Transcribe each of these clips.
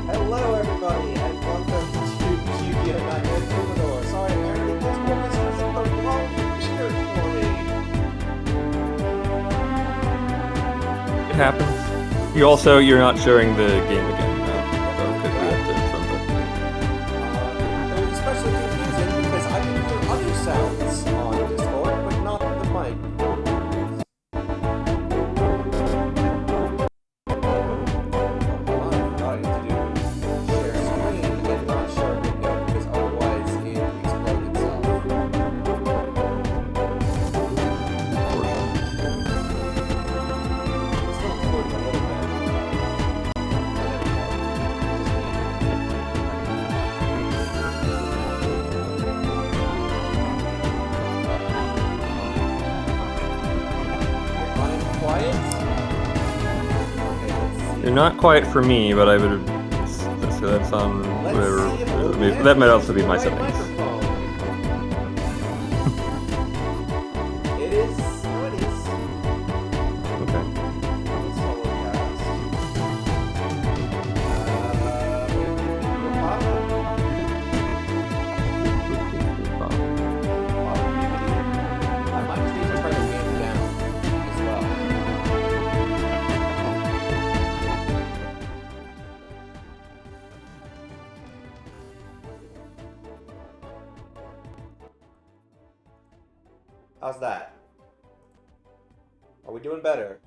Hello, everybody, and welcome to Troubadour. Sorry, apparently this was the wrong speaker for me. It happens. You're not sharing the game again now. So could we have to something? It was especially confusing because I can hear other sounds on Discord, but not the mic. They're not quiet for me, but I would. So that's on whatever. That might also be my settings. It is what it is. Okay. I might need to turn the game down as well. How's that? Are we doing better?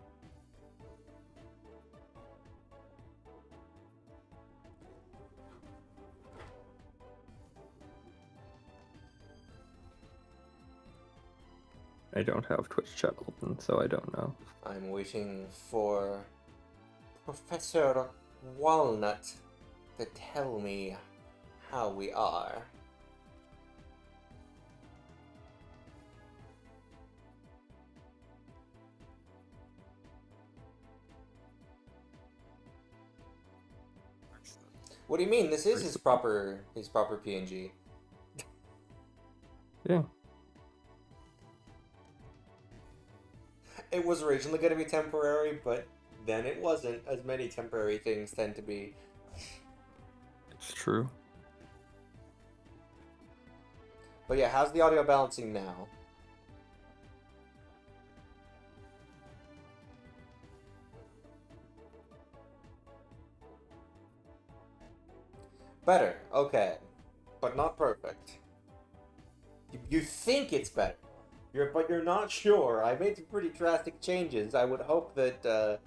I don't have Twitch chat open, so I don't know. I'm waiting for Professor Walnut to tell me how we are. What do you mean? This is his proper PNG. Yeah. It was originally going to be temporary, but then it wasn't, as many temporary things tend to be. It's true. But yeah, how's the audio balancing now? Better, okay. But not perfect. You think it's better. But you're not sure. I made some pretty drastic changes. I would hope that,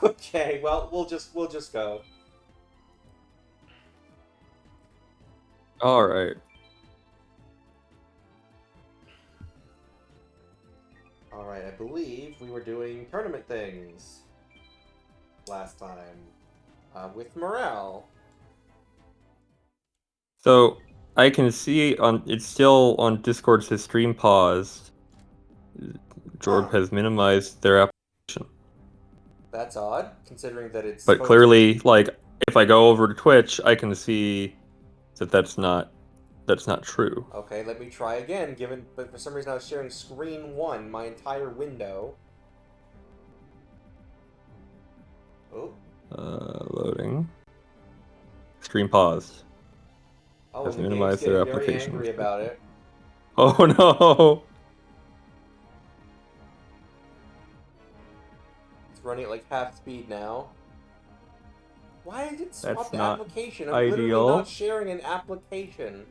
Okay, well, we'll just go. Alright. Alright, I believe we were doing tournament things last time with morale. So I can see it's still on Discord says stream paused. Jorb Huh. has minimized their application. That's odd, considering that it's But supposed clearly, like, if I go over to Twitch, I can see that that's not true. Okay, let me try again, but for some reason I was sharing screen 1, my entire window. Oh. Loading. Stream paused. Oh, Has and the game's minimized their getting very application. angry about it. Oh no! It's running at like half speed now. Why did it swap That's the not application? I'm literally ideal. not sharing an application.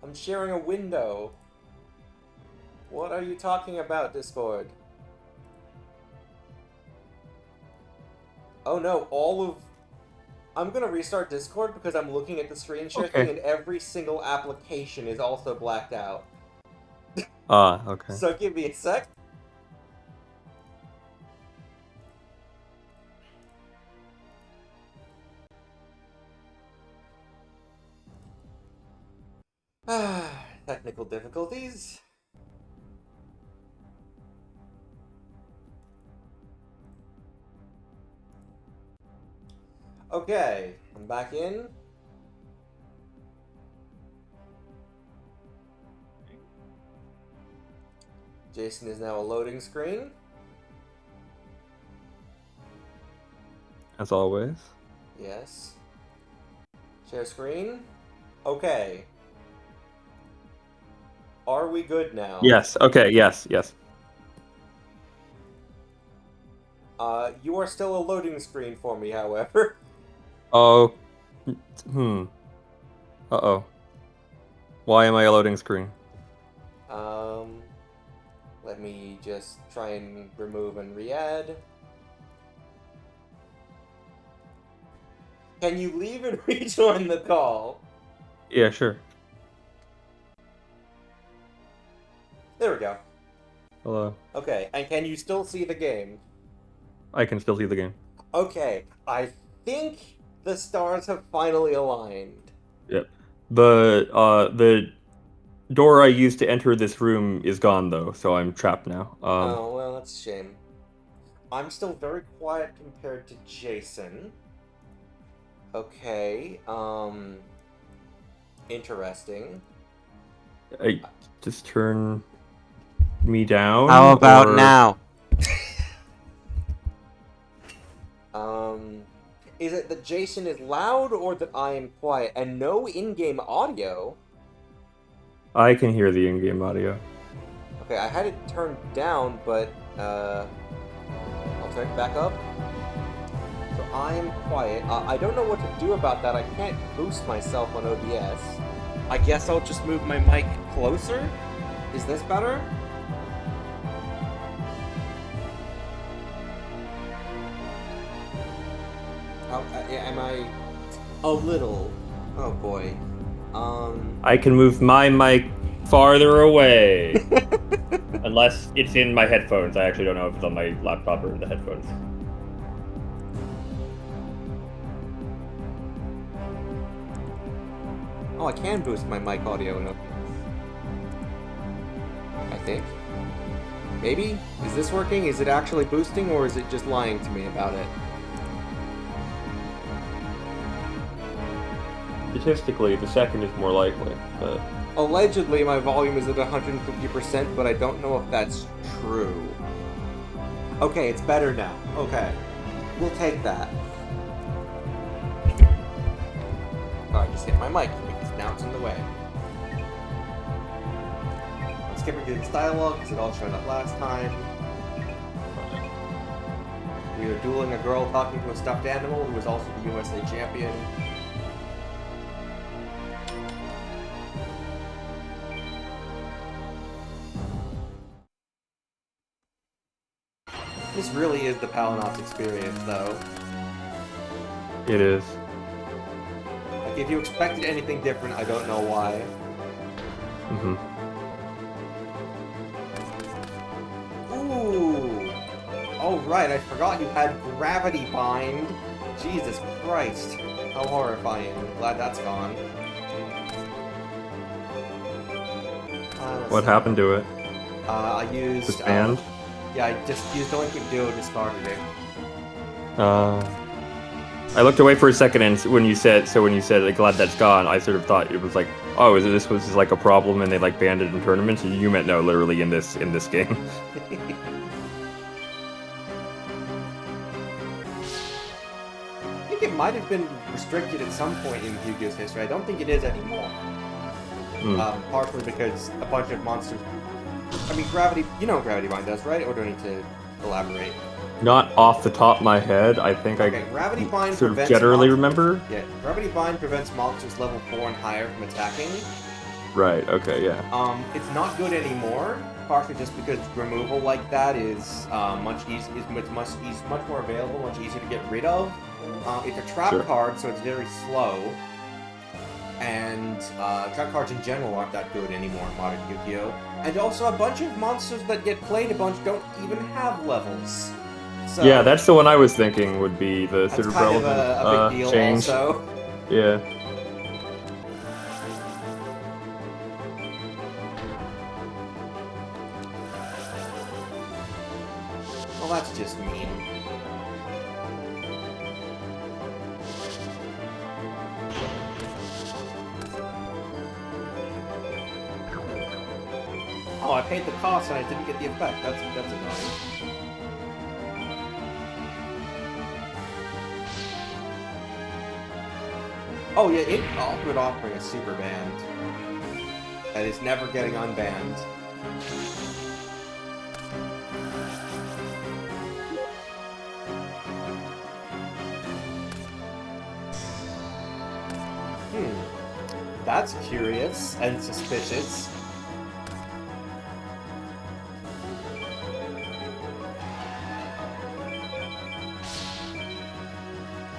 I'm sharing a window. What are you talking about, Discord? Oh no, I'm gonna restart Discord because I'm looking at the screen share thing and every single application is also blacked out. Ah, okay. So give me a sec. Technical difficulties. Okay, I'm back in. Jason is now a loading screen. As always. Yes. Share screen. Okay. Are we good now? Yes. Okay. Yes. Yes. You are still a loading screen for me, however. Oh. Uh-oh. Why am I a loading screen? Let me just try and remove and re-add. Can you leave and rejoin the call? Yeah, sure. There we go. Hello. Okay, and can you still see the game? I can still see the game. Okay, I think the stars have finally aligned. Yep. The door I used to enter this room is gone though, so I'm trapped now. Oh, well, that's a shame. I'm still very quiet compared to Jason. Okay, interesting. I just turn me down. How about or... now? Is it that Jason is loud or that I am quiet? And no in-game audio? I can hear the in-game audio. Okay, I had it turned down, but, I'll turn it back up. So I'm quiet. I don't know what to do about that. I can't boost myself on OBS. I guess I'll just move my mic closer? Is this better? Am I a little? Oh boy. I can move my mic farther away. Unless it's in my headphones. I actually don't know if it's on my laptop or in the headphones. Oh, I can boost my mic audio in OBS. I think. Maybe? Is this working? Is it actually boosting, or is it just lying to me about it? Statistically, the second is more likely, but... Allegedly, my volume is at 150%, but I don't know if that's true. Okay, it's better now. Okay. We'll take that. Alright, just hit my mic, because now it's in the way. I'm skipping through this dialogue, because it all showed up last time. We are dueling a girl talking to a stuffed animal who is also the USA champion. This really is the Palinop's experience, though. It is. Like, if you expected anything different, I don't know why. Mm-hmm. Ooh, Oh, right, I forgot you had Gravity Bind. Jesus Christ. How horrifying. Glad that's gone. What happened to it? I used... Disband? yeah, I just used the Liquid Duo, discarded it. I looked away for a second, and when you said like, glad that's gone, I sort of thought it was like, oh, this was like a problem, and they like banned it in tournaments. And you meant no, literally in this game. I think it might have been restricted at some point in Yu-Gi-Oh's history. I don't think it is anymore. Partially because a bunch of monsters... I mean, Gravity... You know what Gravity Bind does, right? Or do I need to elaborate? Not off the top of my head. I think Gravity Bind sort of prevents generally remember. Yeah, Gravity Bind prevents monsters level 4 and higher from attacking. Right, okay, yeah. It's not good anymore, partially just because removal like that is much more available, much easier to get rid of. It's a trap card, so it's very slow. And trap cards in general aren't that good anymore in modern Yu-Gi-Oh! And also a bunch of monsters that get played a bunch don't even have levels. So yeah, that's the one I was thinking would be the sort of relevant a big deal change. Also. Yeah. Well, that's just mean. Oh, I paid the cost and I didn't get the effect. That's annoying. Oh yeah, Ultimate Offering is super banned. And it's never getting unbanned. That's curious and suspicious.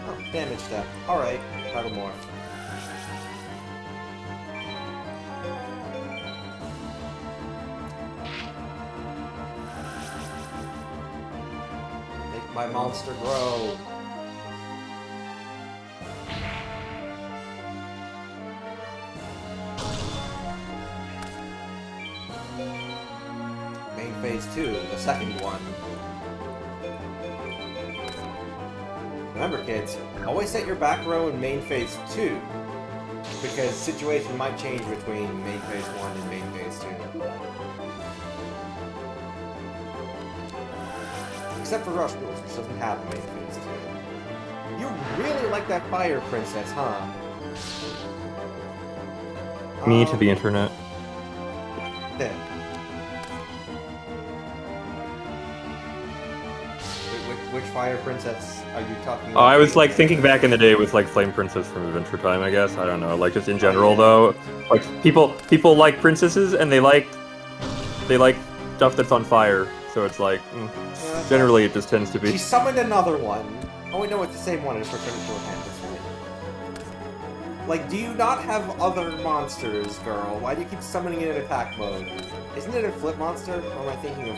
Oh, damage step. Alright, Title Morph. Make my monster grow. Phase 2, the second one. Remember, kids, always set your back row in main phase 2, because situation might change between main phase 1 and main phase 2. Except for Rush Rules, which doesn't have a main phase 2. You really like that Fire Princess, huh? Me to the internet. Yeah. Which Fire Princess are you talking about? I was like thinking back in the day with like Flame Princess from Adventure Time, I guess. I don't know. Like just in general though. Like people like princesses and they like stuff that's on fire. So it's like generally it just tends to be. She summoned another one. Oh wait, no, it's the same one. It's returned to her hand. That's right. Like, do you not have other monsters, girl? Why do you keep summoning it in attack mode? Isn't it a flip monster? Or am I thinking of...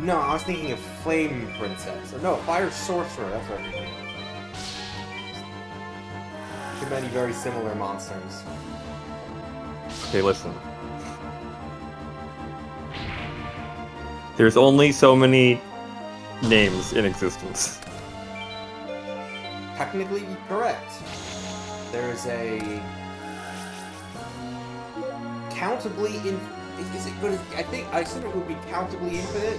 No, I was thinking of Flame Princess. Or no, Fire Sorcerer, that's what I'm thinking. Too many very similar monsters. Okay, listen. There's only so many names in existence. Technically correct. There's a... countably in... Is it good? I assume it would be countably infinite.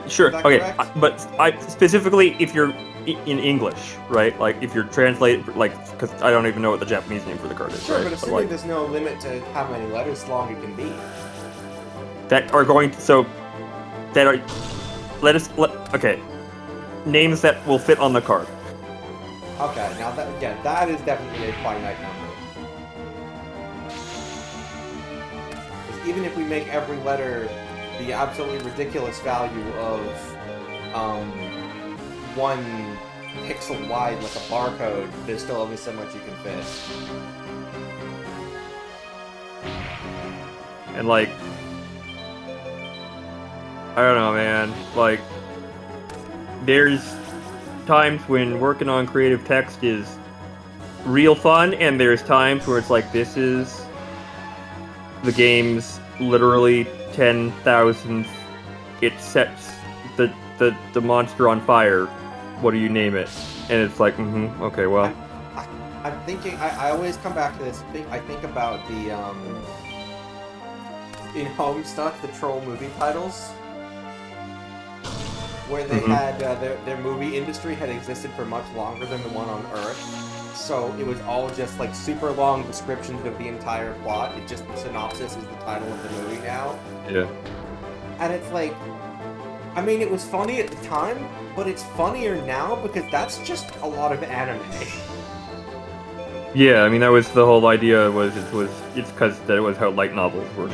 Sure. Okay, correct? but I specifically if you're in English, right? Like if you're translate, like because I don't even know what the Japanese name for the card is. Sure, right? but assuming there's no limit to how many letters long it can be. That are going to okay. Names that will fit on the card. Okay, now that is definitely a finite number. Even if we make every letter the absolutely ridiculous value of 1 pixel wide, like a barcode, there's still only so much you can fit. And like, I don't know, man. Like, there's times when working on creative text is real fun, and there's times where it's like, this is the game's literally 10,000th. It sets the monster on fire. What do you name it? And it's like, okay, well. I'm thinking. I always come back to this. I think about the in Homestuck, the troll movie titles, where they had their movie industry had existed for much longer than the one on Earth. So it was all just like super long descriptions of the entire plot. It just, the synopsis is the title of the movie now. Yeah. And it's like, I mean, it was funny at the time, but it's funnier now because that's just a lot of anime. Yeah, I mean, that was the whole idea. It's because that was how light novels were.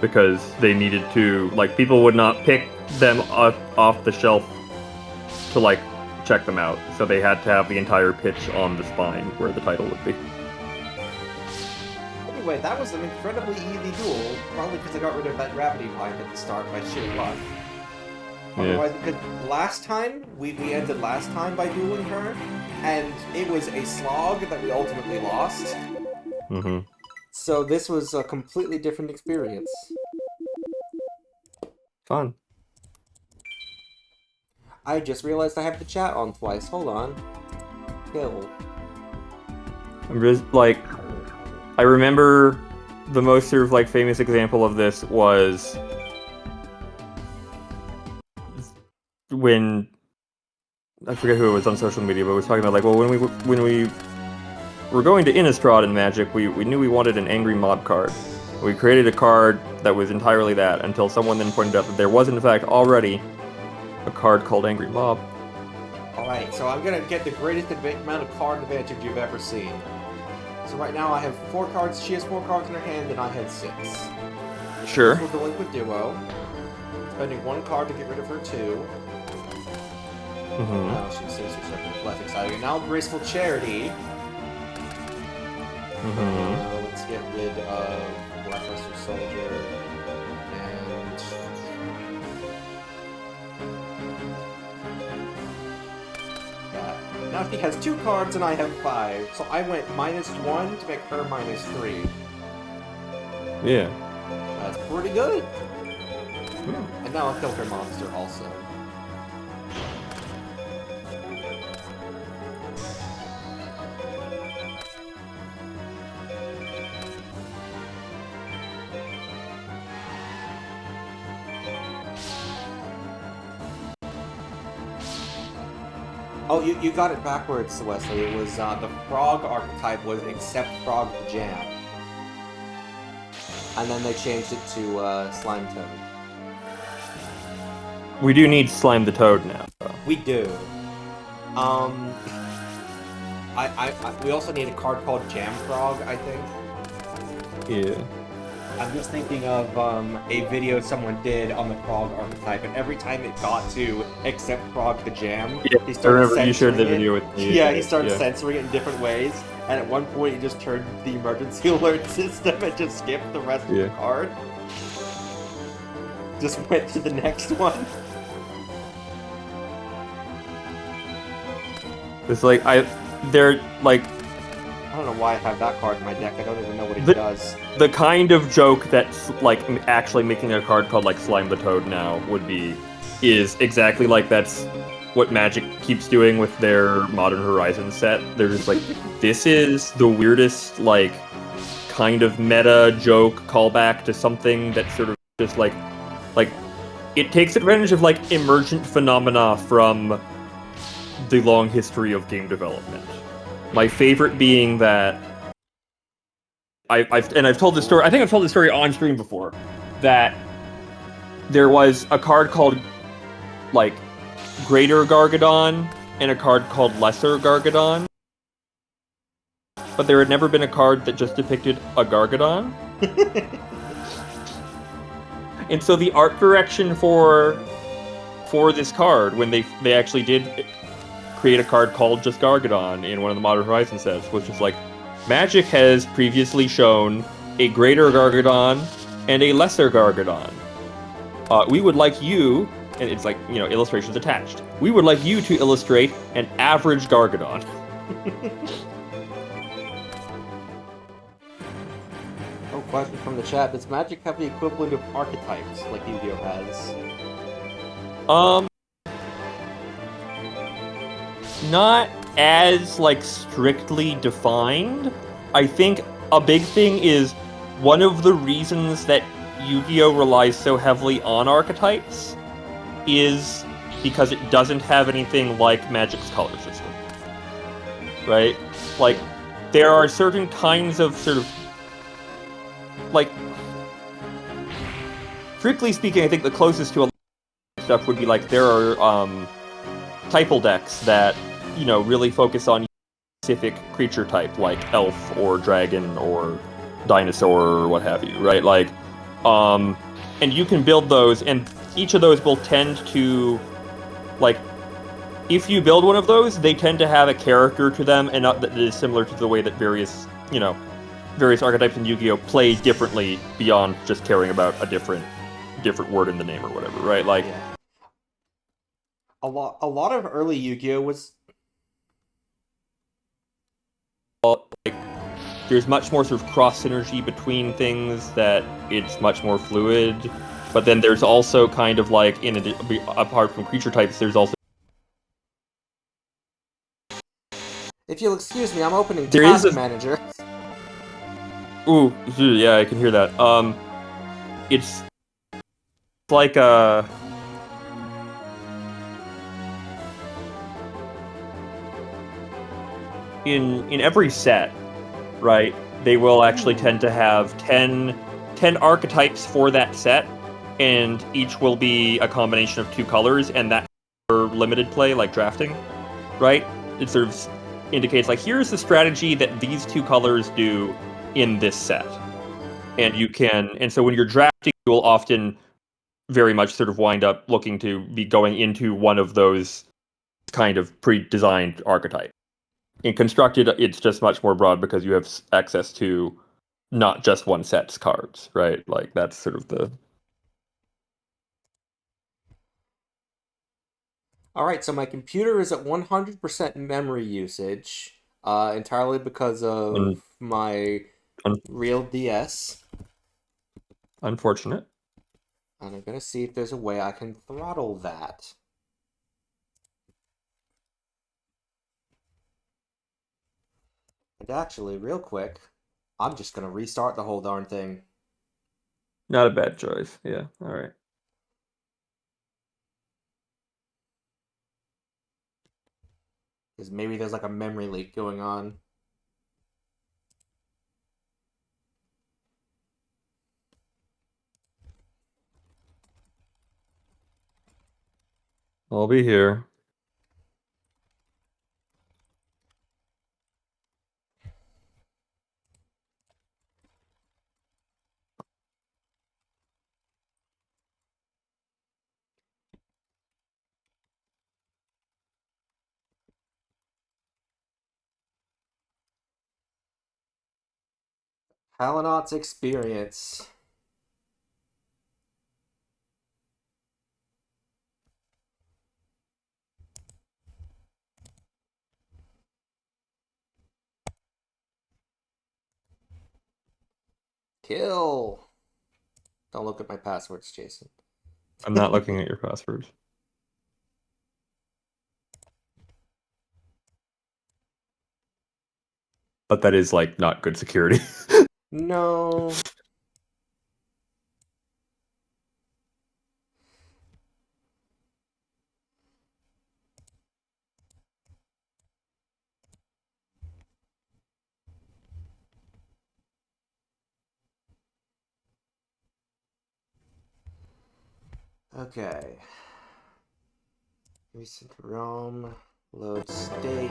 Because they needed to, like, people would not pick them off the shelf to, like, check them out. So they had to have the entire pitch on the spine where the title would be. Anyway, that was an incredibly easy duel, probably because I got rid of that gravity pipe at the start by sheer luck. Otherwise, because last time, we ended last time by dueling her, and it was a slog that we ultimately lost. Mm-hmm. So this was a completely different experience. Fun. I just realized I have the chat on twice. Hold on. Kill. I'm just, like, I remember the most sort of, like, famous example of this was when, I forget who it was on social media, but was talking about, like, well, when we were going to Innistrad in Magic, we knew we wanted an angry mob card. We created a card that was entirely that, until someone then pointed out that there was, in fact, already a card called Angry Mob. Alright, so I'm gonna get the greatest amount of card advantage you've ever seen. So right now I have 4 cards, she has 4 cards in her hand, and I had 6. Sure. We're going with Duo. Spending 1 card to get rid of her 2. Now she says she's less exciting. Now Graceful Charity. Let's get rid of Blackluster Soldier. And... that. Now she has 2 cards and I have 5. So I went -1 to make her -3. Yeah. That's pretty good. And now I'll kill her monster also. Oh, you got it backwards, Wesley. It was, the frog archetype was Accept Frog the Jam. And then they changed it to, Slime Toad. We do need Slime the Toad now, though. We do. We also need a card called Jam Frog, I think. Yeah. I'm just thinking of a video someone did on the frog archetype, and every time it got to Accept Frog the Jam, he started censoring you shared the it. video with me. Yeah, he started censoring it in different ways, and at one point he just turned the emergency alert system and just skipped the rest of the card. Just went to the next one. It's like, they're, like... I don't know why I have that card in my deck, I don't even know what it does. The kind of joke that's, like, actually making a card called, like, Slime the Toad now would be, is exactly like that's what Magic keeps doing with their Modern Horizons set. They're just like, this is the weirdest, like, kind of meta joke callback to something that's sort of just, like, it takes advantage of, like, emergent phenomena from the long history of game development. My favorite being that I've told this story. I think I've told this story on stream before. That there was a card called, like, Greater Gargadon and a card called Lesser Gargadon, but there had never been a card that just depicted a Gargadon. And so the art direction for this card, when they actually did create a card called just Gargadon in one of the Modern Horizons sets, was just like, Magic has previously shown a Greater Gargadon and a Lesser Gargadon. We would like you, and it's like, illustrations attached. We would like you to illustrate an average Gargadon. Oh, question from the chat. Does Magic have the equivalent of archetypes like Yu-Gi-Oh has? Not as, like, strictly defined. I think a big thing is one of the reasons that Yu-Gi-Oh! Relies so heavily on archetypes is because it doesn't have anything like Magic's color system. Right? Like, there are certain kinds of sort of, like, strictly speaking, I think the closest to a stuff would be like there are typal decks that, really focus on specific creature type, like elf or dragon or dinosaur or what have you, right? Like, and you can build those, and each of those will tend to, like, if you build one of those, they tend to have a character to them, and not that is similar to the way that various archetypes in Yu-Gi-Oh! Play differently beyond just caring about a different word in the name or whatever, right? Like, Yeah. A lot of early Yu-Gi-Oh! Was there's much more sort of cross synergy between things, that it's much more fluid. But then there's also kind of like, apart from creature types, there's also If you'll excuse me, I'm opening there is Task Manager. ooh, yeah, I can hear that. It's like in every set, right? They will actually tend to have 10 archetypes for that set, and each will be a combination of 2 colors, and that for limited play, like drafting, right? It sort of indicates, like, here's the strategy that these 2 colors do in this set. And so when you're drafting, you will often very much sort of wind up looking to be going into one of those kind of pre-designed archetypes. In Constructed, it's just much more broad because you have access to not just one set's cards, right? Like, that's sort of the... Alright, so my computer is at 100% memory usage, entirely because Un- of my un- real DS. unfortunate. And I'm gonna see if there's a way I can throttle that. And actually, real quick, I'm just gonna restart the whole darn thing. Not a bad choice. Yeah, all right. Because maybe there's like a memory leak going on. I'll be here. Halonot's experience. Kill. Don't look at my passwords, Jason. I'm not looking at your passwords. But that is, like, not good security. No. Okay. Recent Rome. Load state.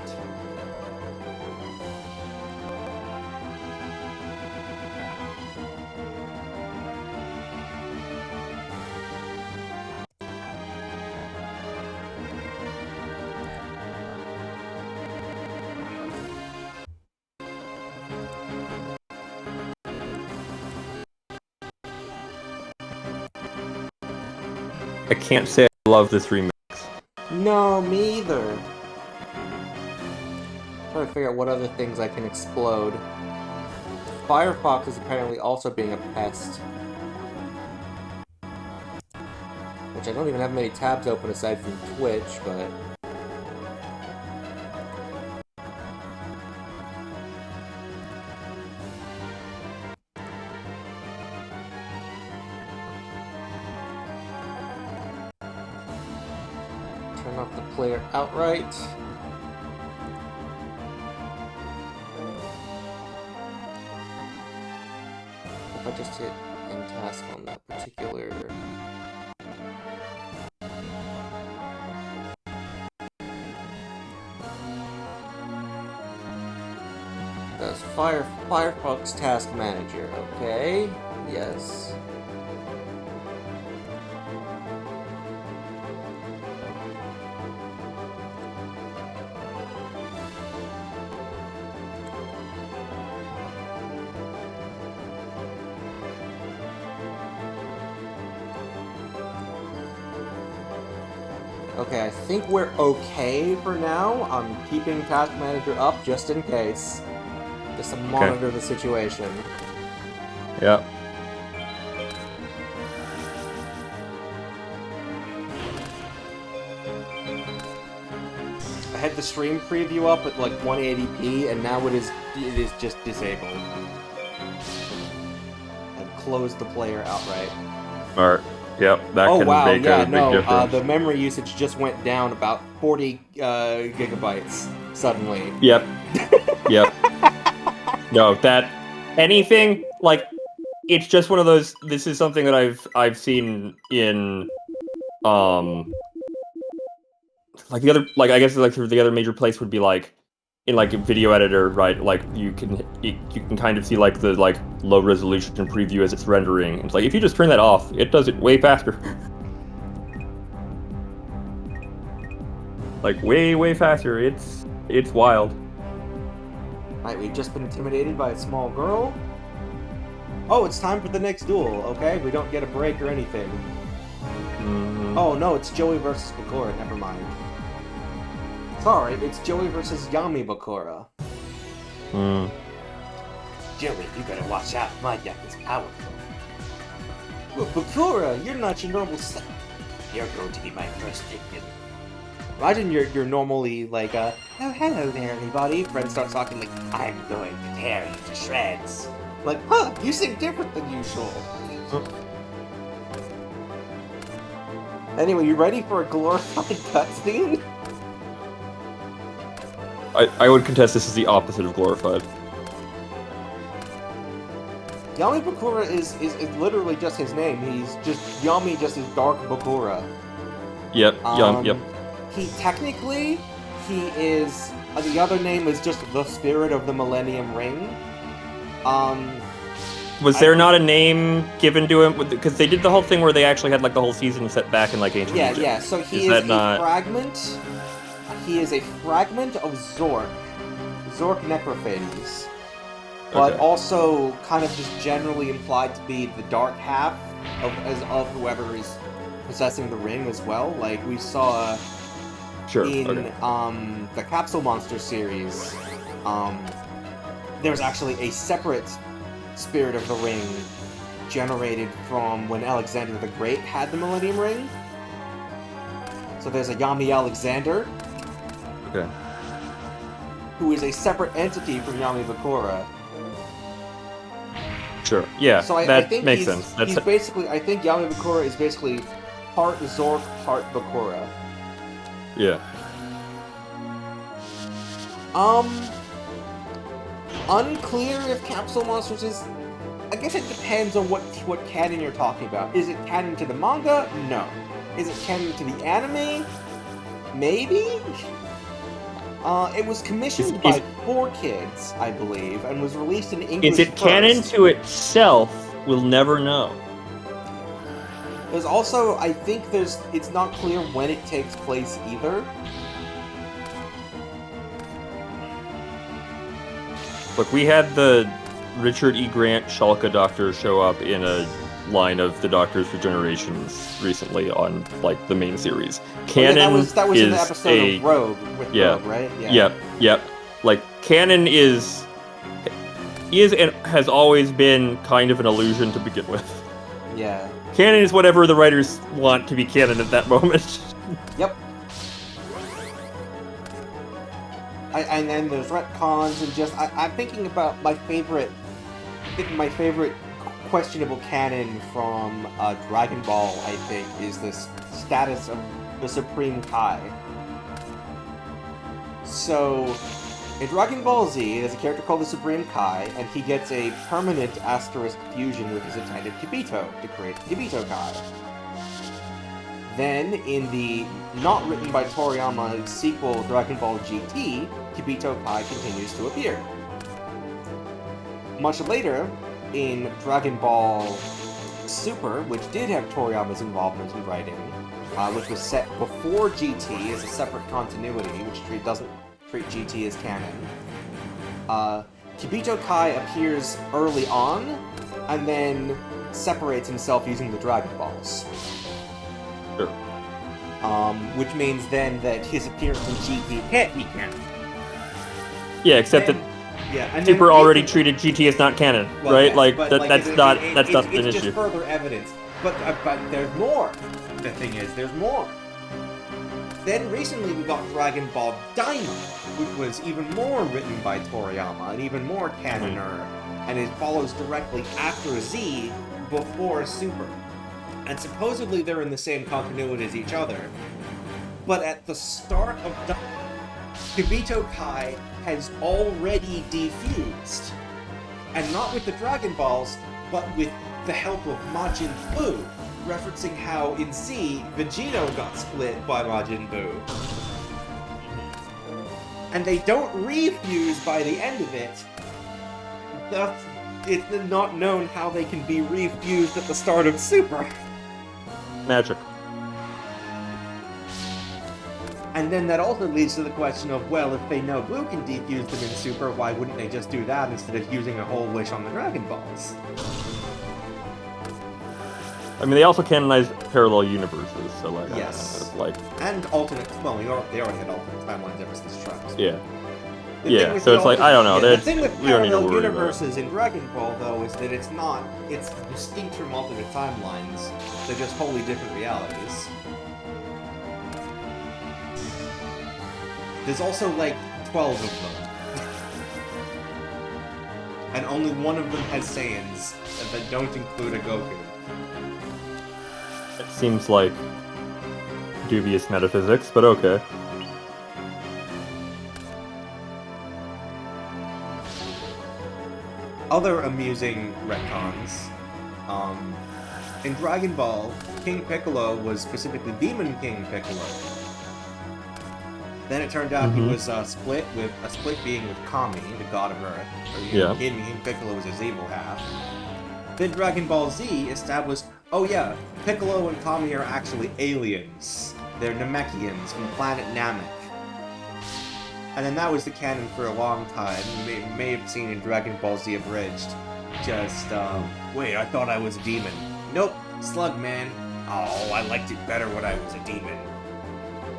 I can't say I love this remix. No, me either. Trying to figure out what other things I can explode. Firefox is apparently also being a pest. Which I don't even have many tabs open aside from Twitch, but... Turn off the player outright. If I just hit end task on that particular... That's Firefox Task Manager, okay? Yes. Okay, I think we're okay for now. I'm keeping Task Manager up just in case. Just to monitor the situation. Yep. I had the stream preview up at like 180p, and now it is just disabled. I've closed the player outright. Alright. Yep. That can make a big difference. The memory usage just went down about 40 gigabytes suddenly. Yep. Yep. No, that anything like it's just one of those. This is something that I've seen in like the other, like I guess like the other major place would be like in like a video editor, right? Like you can kind of see like the like low resolution preview as it's rendering. It's like if you just turn that off, it does it way faster. Like way faster. It's wild. Right, we've just been intimidated by a small girl. Oh, it's time for the next duel, okay? We don't get a break or anything. Mm-hmm. Oh no, it's Joey versus Bakura, never mind. Sorry, it's Joey versus Yami Bakura. Hmm. Joey, you better watch out, my deck is powerful. Well, Bakura, you're not your normal self. You're going to be my first victim. Imagine you're normally like, oh, hello there, everybody. Friends start talking like, I'm going to tear you to shreds. Like, huh, you seem different than usual. Anyway, you ready for a glorified cutscene? I would contest this is the opposite of glorified. Yami Bakura is literally just his name. He's just, Yami just is Dark Bakura. Yep, yep. He technically, he is, the other name is just the Spirit of the Millennium Ring. Was there not a name given to him? Because they did the whole thing where they actually had like the whole season set back in like ancient Egypt. Yeah, so he is a fragment. He is a fragment of Zork Necrophanes. But also kind of just generally implied to be the dark half of whoever is possessing the ring as well. Like we saw in the Capsule Monster series, there's actually a separate Spirit of the Ring generated from when Alexander the Great had the Millennium Ring. So there's a Yami Alexander, who is a separate entity from Yami Bakura. Sure. Yeah. So I think makes sense. He's basically, I think Yami Bakura is basically part Zork, part Bakura. Yeah. Unclear if Capsule Monsters is... I guess it depends on what canon you're talking about. Is it canon to the manga? No. Is it canon to the anime? Maybe? It was commissioned by 4Kids, I believe, and was released in English Is it first. canon to itself? We'll never know. There's also, I think it's not clear when it takes place either. Look, we had the Richard E. Grant Shulka Doctor show up in a line of the Doctor's regenerations recently on like the main series. Oh, Canon yeah, that was is in the episode of Rogue with Rogue, right? Yeah. Yep. Like canon is and has always been kind of an illusion to begin with. Yeah. Canon is whatever the writers want to be canon at that moment. Yep. And then there's retcons and just I'm thinking about my favorite questionable canon from Dragon Ball. I think is the status of the Supreme Kai. So in Dragon Ball Z, there's a character called the Supreme Kai, and he gets a permanent asterisk fusion with his attendant Kibito to create Kibito Kai. Then, in the not written by Toriyama sequel Dragon Ball GT, Kibito Kai continues to appear. Much later, in Dragon Ball Super, which did have Toriyama's involvement in writing, which was set before GT as a separate continuity, which doesn't treat GT as canon, Kibito Kai appears early on, and then separates himself using the Dragon Balls. Sure. Which means then that his appearance in GT can't be canon. Yeah, except that Super already treated GT as not canon, right? Yes, that's not an issue. It's just further evidence. But there's more. The thing is, there's more. Then recently we got Dragon Ball Daima, which was even more written by Toriyama, and even more canoner, and it follows directly after Z, before Super. And supposedly they're in the same continuity as each other. But at the start of Daima, Kibito Kai has already defused. And not with the Dragon Balls, but with the help of Majin Buu, referencing how in Z, Vegito got split by Majin Buu. And they don't refuse by the end of it. It's not known how they can be refused at the start of Super. Magic. And then that also leads to the question of, well, if they know Blue can defuse them in Super, why wouldn't they just do that instead of using a whole wish on the Dragon Balls? I mean, they also canonized parallel universes, so like, yes, and alternate. Well, they already had alternate timelines ever since Trunks. Yeah. Yeah. So it's like I don't know. Yeah, the thing with parallel universes in Dragon Ball, though, is that it's distinct from alternate timelines. They're just wholly different realities. There's also like 12 of them, and only one of them has Saiyans that don't include a Goku. It seems like dubious metaphysics, but okay. Other amusing retcons. In Dragon Ball, King Piccolo was specifically Demon King Piccolo. Then it turned out he was split being with Kami, the god of Earth. So King Piccolo was his evil half. Then Dragon Ball Z established, oh yeah, Piccolo and Kami are actually aliens. They're Namekians from planet Namek. And then that was the canon for a long time. You may have seen in Dragon Ball Z Abridged. Just, wait, I thought I was a demon. Nope, Slug Man. Oh, I liked it better when I was a demon.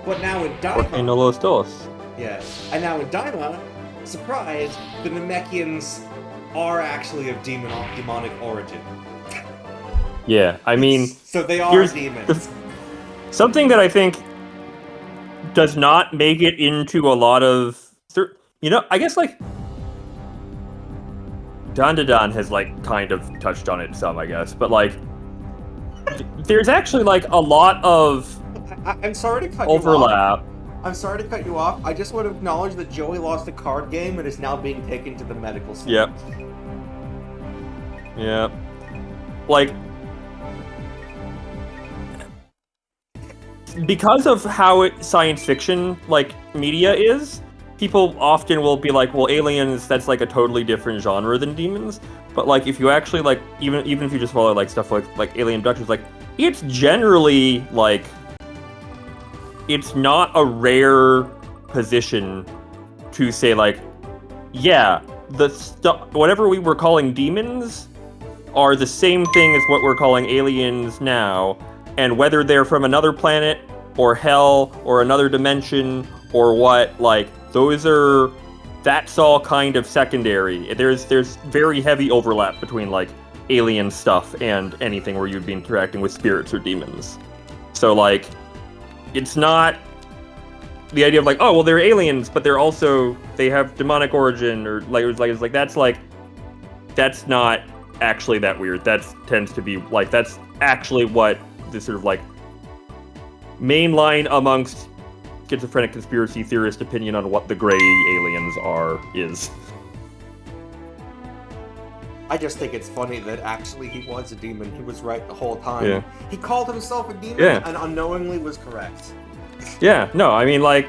But now in Daima... Yeah, and now in Daima, surprise, the Namekians are actually of demonic origin. Yeah, I mean... So they are demons. Something that I think does not make it into a lot of... I guess, like... Dandadan has, like, kind of touched on it some, I guess. But, like... There's actually, like, a lot of... I'm sorry to cut overlap. I'm sorry to cut you off. I just want to acknowledge that Joey lost a card game and is now being taken to the medical center. Yep. Like... Because of how science fiction, like, media is, people often will be like, well, aliens, that's, like, a totally different genre than demons. But, like, if you actually, like, even if you just follow, like, stuff like alien abductions, like, it's generally, like... It's not a rare position to say, like, yeah, the stuff, whatever we were calling demons are the same thing as what we're calling aliens now, and whether they're from another planet or hell or another dimension or what, like, that's all kind of secondary. There's very heavy overlap between, like, alien stuff and anything where you'd be interacting with spirits or demons. So, like, it's not the idea of, like, oh, well, they're aliens, but they have demonic origin, or, that's not actually that weird. That tends to be, like, that's actually what this sort of, like, mainline amongst schizophrenic conspiracy theorist opinion on what the gray aliens is. I just think it's funny that actually he was a demon. He was right the whole time. Yeah. He called himself a demon and unknowingly was correct. Yeah, no, I mean, like,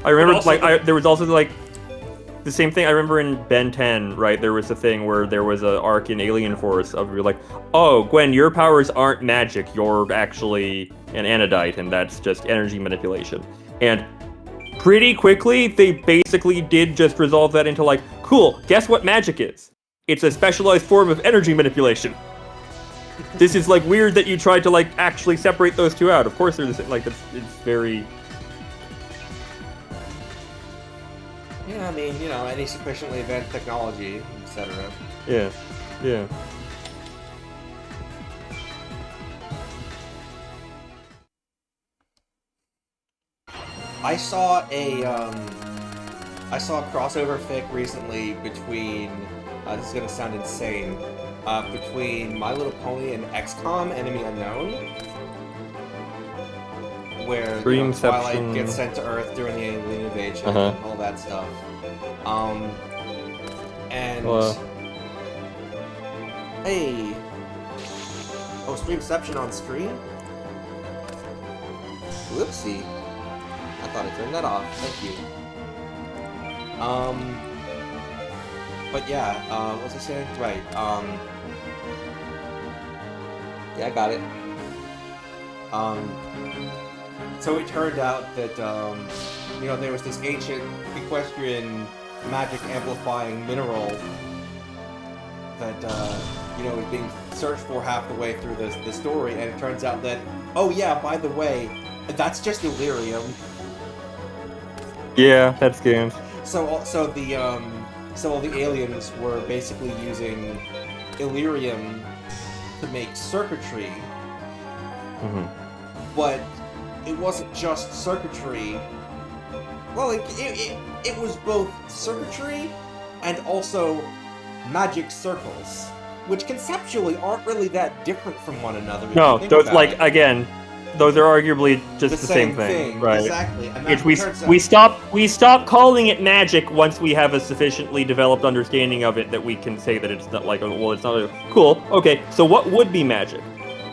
I remember, there was also, like, the same thing. I remember in Ben 10, right, there was a thing where there was an arc in Alien Force of, you're like, oh, Gwen, your powers aren't magic, you're actually an anodite, and that's just energy manipulation. And pretty quickly, they basically did just resolve that into, like, cool, guess what magic is? It's a specialized form of energy manipulation. This is, like, weird that you tried to, like, actually separate those two out. Of course they're the same, like, it's very... Yeah, I mean, you know, any sufficiently advanced technology, etc. Yeah, yeah. I saw a crossover fic recently between, this is gonna sound insane, between My Little Pony and XCOM Enemy Unknown, where Twilight gets sent to Earth during the alien invasion and all that stuff. Hey! Oh, Streamception on stream? Whoopsie. I thought I turned that off. Thank you. But yeah, what was I saying? Right, yeah, I got it. So it turned out that, you know, there was this ancient equestrian magic amplifying mineral that, you know, is being searched for half the way through the story, and it turns out that, oh yeah, by the way, that's just Illyrium. Yeah, that's games. So all the aliens were basically using Illyrium to make circuitry, but it wasn't just circuitry. Well, it was both circuitry and also magic circles, which conceptually aren't really that different from one another. No, those, like, again, those are arguably just the same thing, right? Exactly. And we stop calling it magic once we have a sufficiently developed understanding of it that we can say that it's not, like, well, it's not cool. Okay, so what would be magic?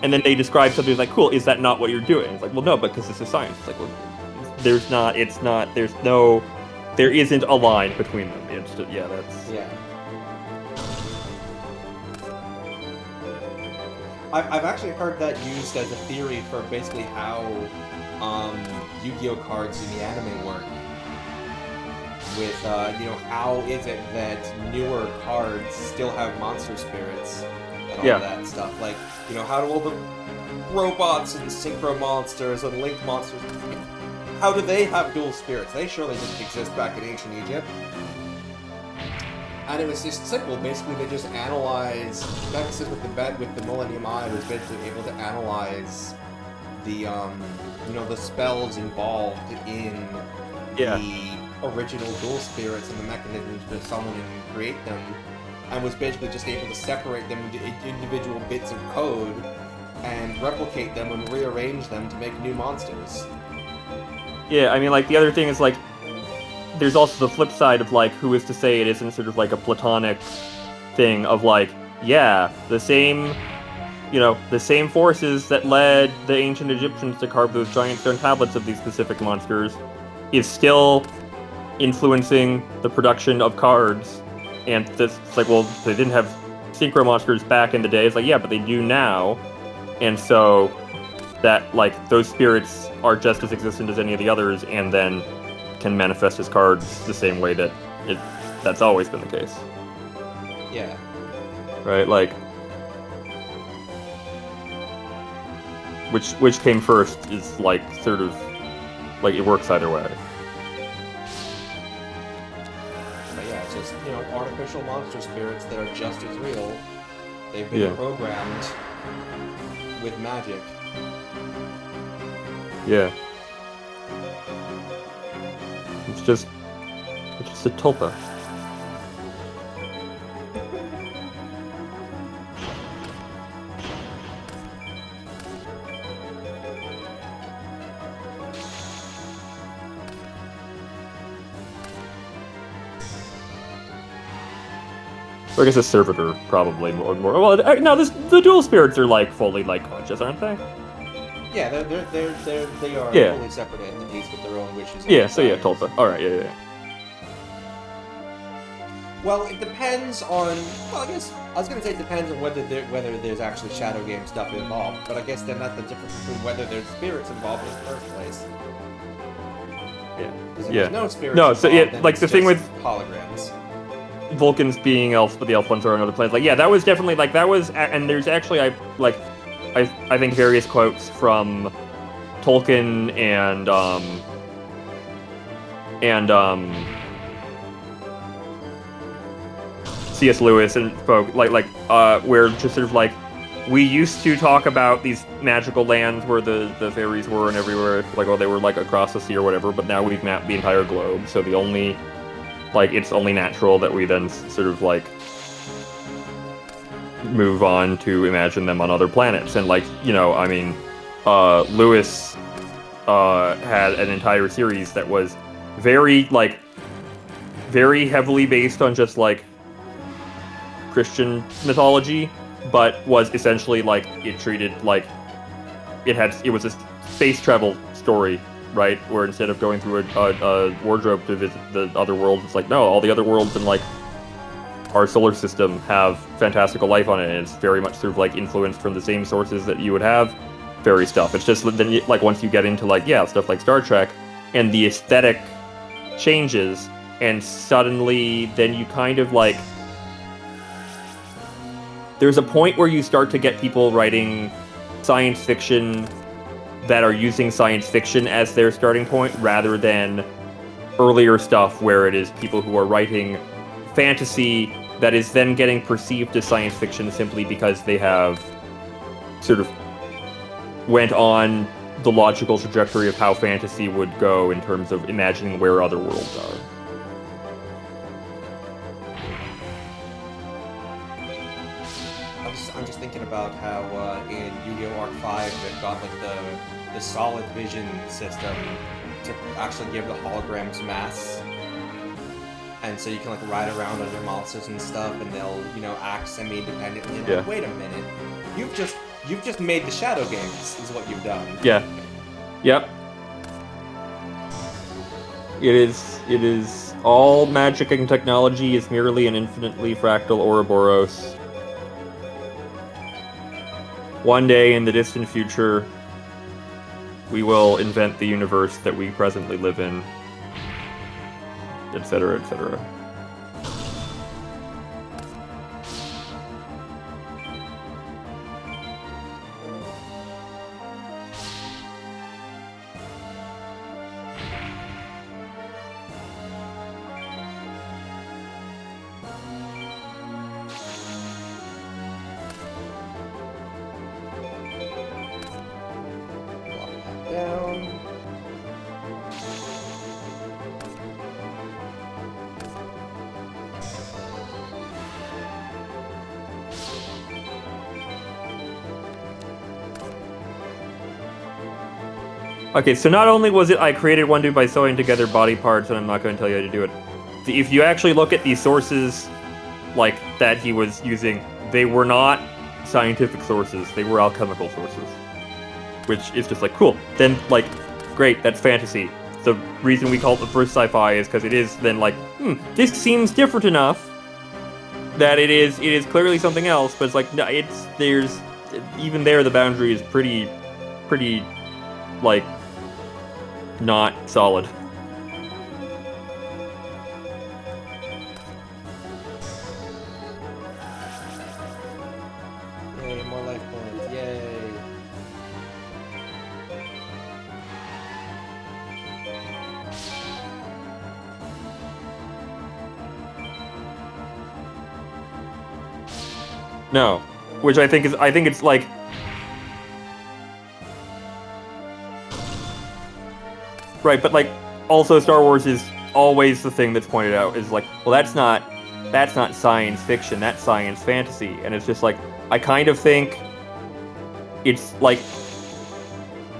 And then they describe something like, cool, is that not what you're doing? It's like, well, no, because this is science. It's like, well, there isn't a line between them. It's just, yeah, that's... Yeah. I've actually heard that used as a theory for basically how Yu-Gi-Oh cards in the anime work. With, you know, how is it that newer cards still have monster spirits and all that stuff? Like, you know, how do all the robots and synchro monsters and link monsters, how do they have dual spirits? They surely didn't exist back in ancient Egypt. And it was just simple. Basically, they just analyzed. Nexus with the Millennium Eye was basically able to analyze the, you know, the spells involved in the original dual spirits and the mechanisms to summon and create them, and was basically just able to separate them into individual bits of code and replicate them and rearrange them to make new monsters. Yeah, I mean, like, the other thing is, like, there's also the flip side of, like, who is to say it isn't sort of like a platonic thing of, like, yeah, the same forces that led the ancient Egyptians to carve those giant stone tablets of these specific monsters is still influencing the production of cards. And it's like, well, they didn't have synchro monsters back in the day. It's like, yeah, but they do now. And so that, like, those spirits are just as existent as any of the others, and then can manifest as cards the same way that that's always been the case. Yeah. Right? Like, which came first is like sort of like it works either way. But yeah, it's just, artificial monster spirits that are just as real. They've been Yeah. programmed with magic. Yeah. It's just a tulpa. Or I guess a servitor probably more. Well, no, the dual spirits are like fully like conscious, aren't they? Yeah, they are Yeah. fully separate entities with their own wishes. And Yeah. So yeah, desires. tulpa. All right. Yeah. Well, it depends on. Well, I guess I was gonna say it depends on whether there's actually shadow game stuff involved. But I guess then that's the difference between whether there's spirits involved in the first place. Yeah. Because if Yeah. there's no spirits No, involved, so yeah, then like it's the thing just with holograms. Vulcans being elves, but the elf ones are on other planets. Like, yeah, that was definitely like that was, and there's actually I think various quotes from Tolkien and C.S. Lewis and folk where just sort of like we used to talk about these magical lands where the fairies were and everywhere, like they were like across the sea or whatever, but now we've mapped the entire globe, so the only it's only natural that we then sort of like move on to imagine them on other planets. And Lewis had an entire series that was very heavily based on just like Christian mythology, but was essentially like it treated like it was a space travel story, right? Where instead of going through a wardrobe to visit the other worlds, it's like, no, all the other worlds in like our solar system have fantastical life on it, and it's very much sort of like influenced from the same sources that you would have fairy stuff. It's just then like once you get into like stuff like Star Trek, and the aesthetic changes, and suddenly then you kind of like there's a point where you start to get people writing science fiction that are using science fiction as their starting point rather than earlier stuff where it is people who are writing fantasy that is then getting perceived as science fiction simply because they have sort of went on the logical trajectory of how fantasy would go in terms of imagining where other worlds are. I'm just thinking about how in Yu-Gi-Oh! Arc 5 they've got like the solid vision system to actually give the holograms mass. And so you can like ride around other monsters and stuff, and they'll act semi-independently. And like, wait a minute, you've just made the shadow games, is what you've done. Yeah. Yep. It is all magic and technology is merely an infinitely fractal Ouroboros. One day in the distant future, we will invent the universe that we presently live in, etc., etc. Down. Okay, so not only was it I created one dude by sewing together body parts, and I'm not going to tell you how to do it. If you actually look at the sources like that he was using, they were not scientific sources, they were alchemical sources. Which is just like, cool. Then, like, great, that's fantasy. The reason we call it the first sci-fi is because it is then like, this seems different enough that it is clearly something else, but it's like, no, even there the boundary is pretty, like, not solid. more life points. Yay. No, which I think it's like. Right, but like, also Star Wars is always the thing that's pointed out is like, well, that's not science fiction, that's science fantasy, and it's just like, I kind of think it's like,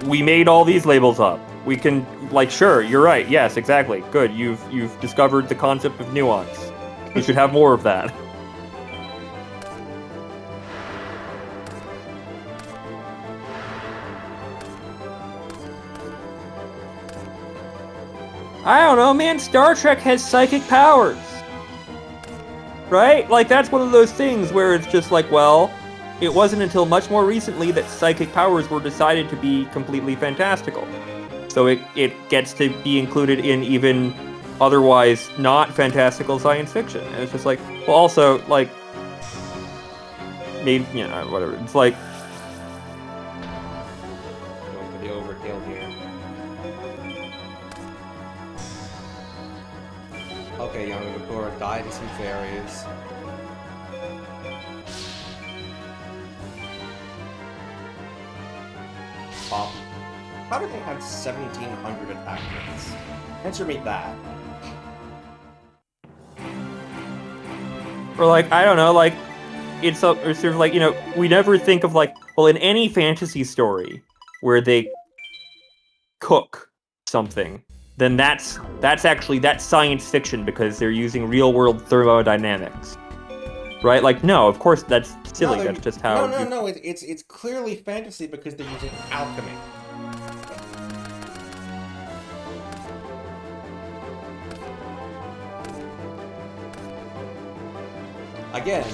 we made all these labels up. We can, like, sure, you're right, yes, exactly, good, you've discovered the concept of nuance. You should have more of that. I don't know, man. Star Trek has psychic powers. Right? Like, that's one of those things where it's just like, well, it wasn't until much more recently that psychic powers were decided to be completely fantastical. So it gets to be included in even otherwise not fantastical science fiction. And it's just like, well, also, like, maybe, you know, whatever. It's like... Going for the overkill here. Okay, young Vibora died to some fairies. Pop. How do they have 1,700 attack rates? Answer me that. Or like, I don't know, like, it's sort of like, you know, we never think of like, well, in any fantasy story where they cook something, then that's science fiction because they're using real world thermodynamics, right? Like, no, of course that's silly. No, that's just how. No. It's clearly fantasy because they're using alchemy. Again,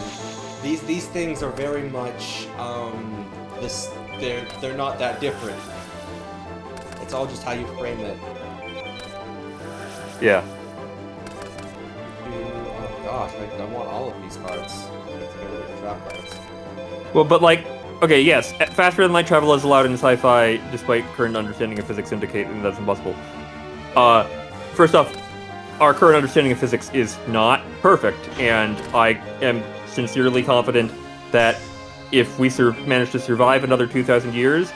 these things are very much they're not that different. It's all just how you frame it. Yeah. Oh gosh, I want all of these cards. Let's get rid of the trap cards. Well, but like, okay, yes, faster than light travel is allowed in sci-fi, despite current understanding of physics indicating that's impossible. First off, our current understanding of physics is not perfect, and I am sincerely confident that if we manage to survive another 2,000 years,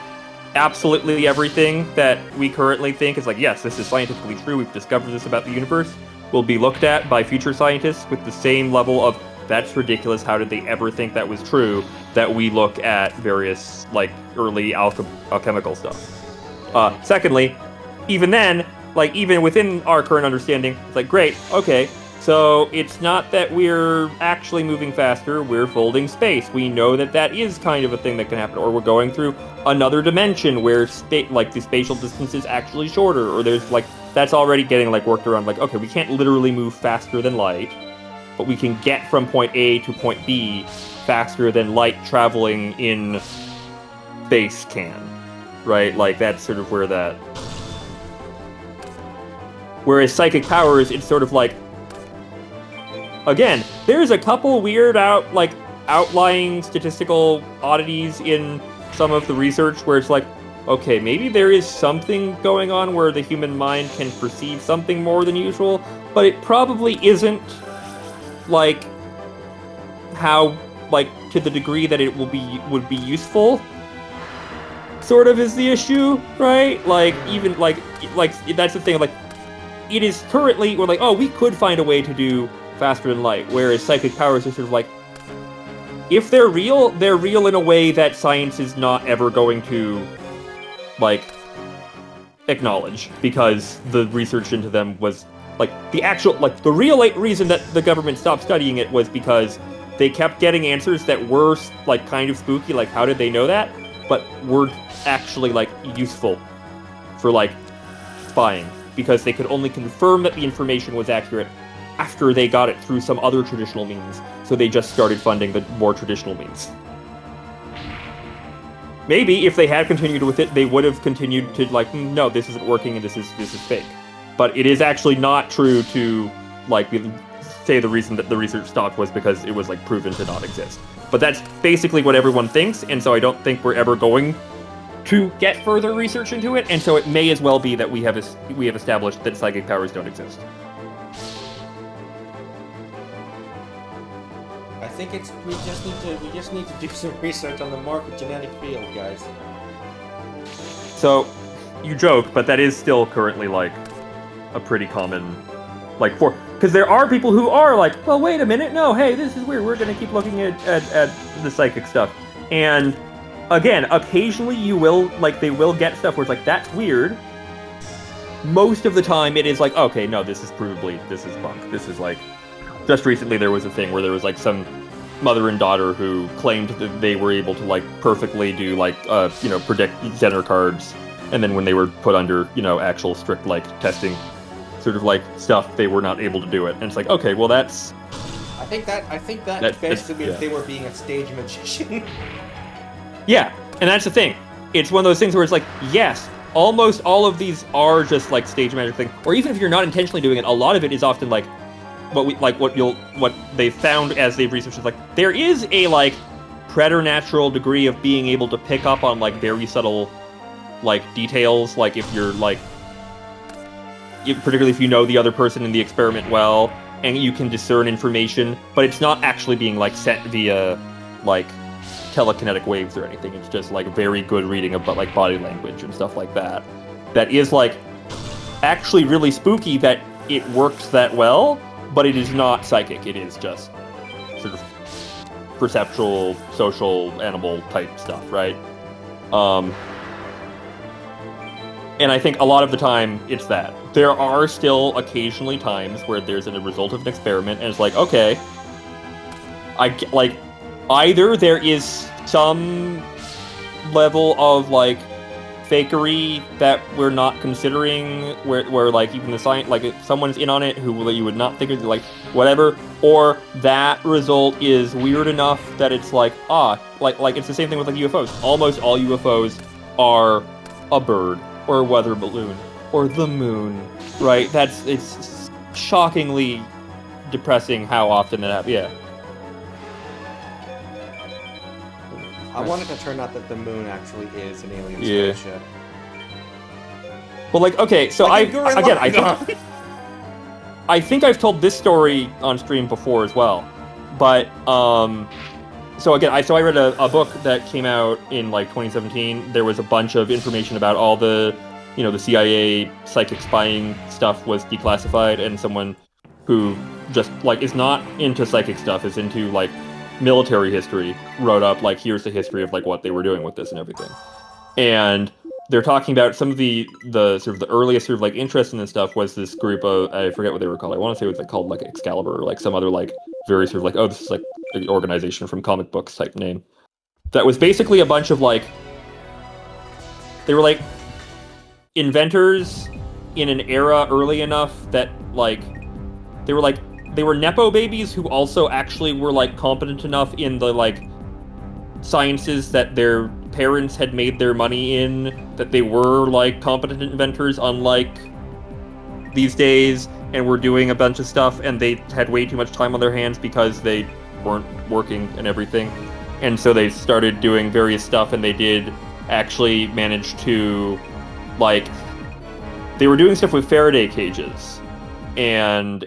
absolutely everything that we currently think is like, yes, this is scientifically true, we've discovered this about the universe, will be looked at by future scientists with the same level of, that's ridiculous, how did they ever think that was true, that we look at various, like, early alchemical stuff. Secondly, even then, like, even within our current understanding, it's like, great, okay, so it's not that we're actually moving faster, we're folding space. We know that that is kind of a thing that can happen, or we're going through another dimension where like the spatial distance is actually shorter, or there's like, that's already getting like worked around, like, okay, we can't literally move faster than light, but we can get from point A to point B faster than light traveling in space can, right? Like, that's sort of where that... Whereas psychic powers, it's sort of like, again, there's a couple weird outlying statistical oddities in some of the research where it's like, okay, maybe there is something going on where the human mind can perceive something more than usual, but it probably isn't, like, how, like, to the degree that it would be useful, sort of is the issue, right? Like, even, like, that's the thing, like, it is currently, we're like, oh, we could find a way to do faster than light, whereas psychic powers are sort of like, if they're real in a way that science is not ever going to, like, acknowledge, because the research into them was, like, the actual, like, the real reason that the government stopped studying it was because they kept getting answers that were, like, kind of spooky, like, how did they know that? But were actually, like, useful for, like, spying, because they could only confirm that the information was accurate after they got it through some other traditional means, so they just started funding the more traditional means. Maybe if they had continued with it, they would have continued to, like, no, this isn't working and this is fake. But it is actually not true to, like, say the reason that the research stopped was because it was like proven to not exist. But that's basically what everyone thinks, and so I don't think we're ever going to get further research into it, and so it may as well be that we have established that psychic powers don't exist. I think we just need to do some research on the morphogenetic field, guys. So, you joke, but that is still currently like a pretty common, like, because there are people who are like, well, wait a minute, no, hey, this is weird. We're gonna keep looking at the psychic stuff, and again, occasionally they will get stuff where it's like, that's weird. Most of the time, it is like, okay, no, this is bunk. This is like, just recently there was a thing where there was like some mother and daughter who claimed that they were able to like perfectly do like, predict Zener cards, and then when they were put under, actual strict like testing sort of like stuff, they were not able to do it. And it's like, okay, well that's... I think that basically means they were being a stage magician. Yeah, and that's the thing. It's one of those things where it's like, yes, almost all of these are just like stage magic thing, or even if you're not intentionally doing it, a lot of it is often like what they found as they've researched is like there is a like preternatural degree of being able to pick up on like very subtle like details, like if you're like, particularly if you know the other person in the experiment well, and you can discern information, but it's not actually being like sent via like telekinetic waves or anything. It's just like very good reading of like body language and stuff like that. That is like actually really spooky that it works that well, but it is not psychic. It is just sort of perceptual, social, animal type stuff, right? And I think a lot of the time it's that. There are still occasionally times where there's a result of an experiment and it's like, okay, either there is some level of like fakery that we're not considering, where like even the science, like if someone's in on it who you would not think of, like whatever, or that result is weird enough that it's like like it's the same thing with like UFOs. Almost all UFOs are a bird or a weather balloon or the moon, right? It's shockingly depressing how often that happens. Yeah. I wanted to turn out that the moon actually is an alien spaceship. Well, like, okay, so like I think I've told this story on stream before as well, but so again, I read a book that came out in like 2017. There was a bunch of information about all the, the CIA psychic spying stuff was declassified, and someone who just like is not into psychic stuff, is into like military history, wrote up like, here's the history of like what they were doing with this and everything. And they're talking about some of the sort of the earliest sort of like interest in this stuff was this group of, I forget what they were called. I want to say it was like called like Excalibur or like some other like very sort of like, oh, this is like an organization from comic books type name. That was basically a bunch of like, they were like inventors in an era early enough that like, they were Nepo babies who also actually were like competent enough in the like sciences that their parents had made their money in, that they were like competent inventors, unlike these days, and were doing a bunch of stuff, and they had way too much time on their hands because they weren't working and everything. And so they started doing various stuff, and they did actually manage to like, they were doing stuff with Faraday cages. And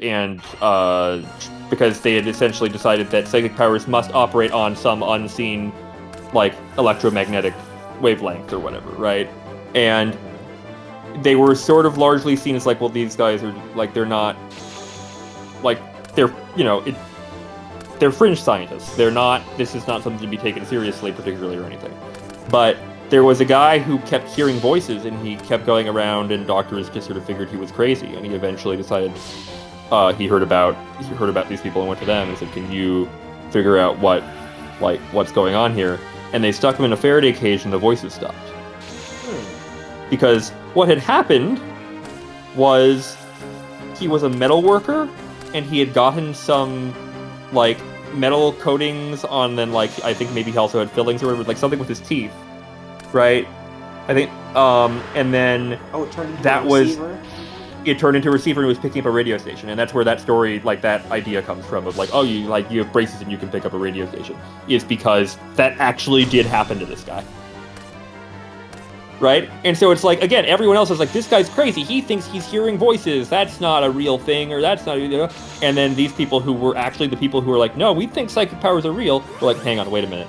because they had essentially decided that psychic powers must operate on some unseen, like, electromagnetic wavelength or whatever, right? And they were sort of largely seen as like, well, these guys are, like, they're not, like, they're, they're fringe scientists. They're not, this is not something to be taken seriously, particularly, or anything. But there was a guy who kept hearing voices, and he kept going around, and doctors just sort of figured he was crazy, and he eventually decided he heard about these people and went to them and said, "Can you figure out what's going on here?" And they stuck him in a Faraday cage, and the voices stopped. Because what had happened was he was a metal worker, and he had gotten some like metal coatings on, then like I think maybe he also had fillings or whatever, like something with his teeth. Right, I think, and then it turned into that a receiver? it turned into a receiver and was picking up a radio station, and that's where that story, like that idea comes from of like, oh, you have braces and you can pick up a radio station, is because that actually did happen to this guy. Right? And so it's like, again, everyone else is like, this guy's crazy. He thinks he's hearing voices. That's not a real thing, or that's not, And then these people who were actually the people who were like, no, we think psychic powers are real, were like, hang on, wait a minute.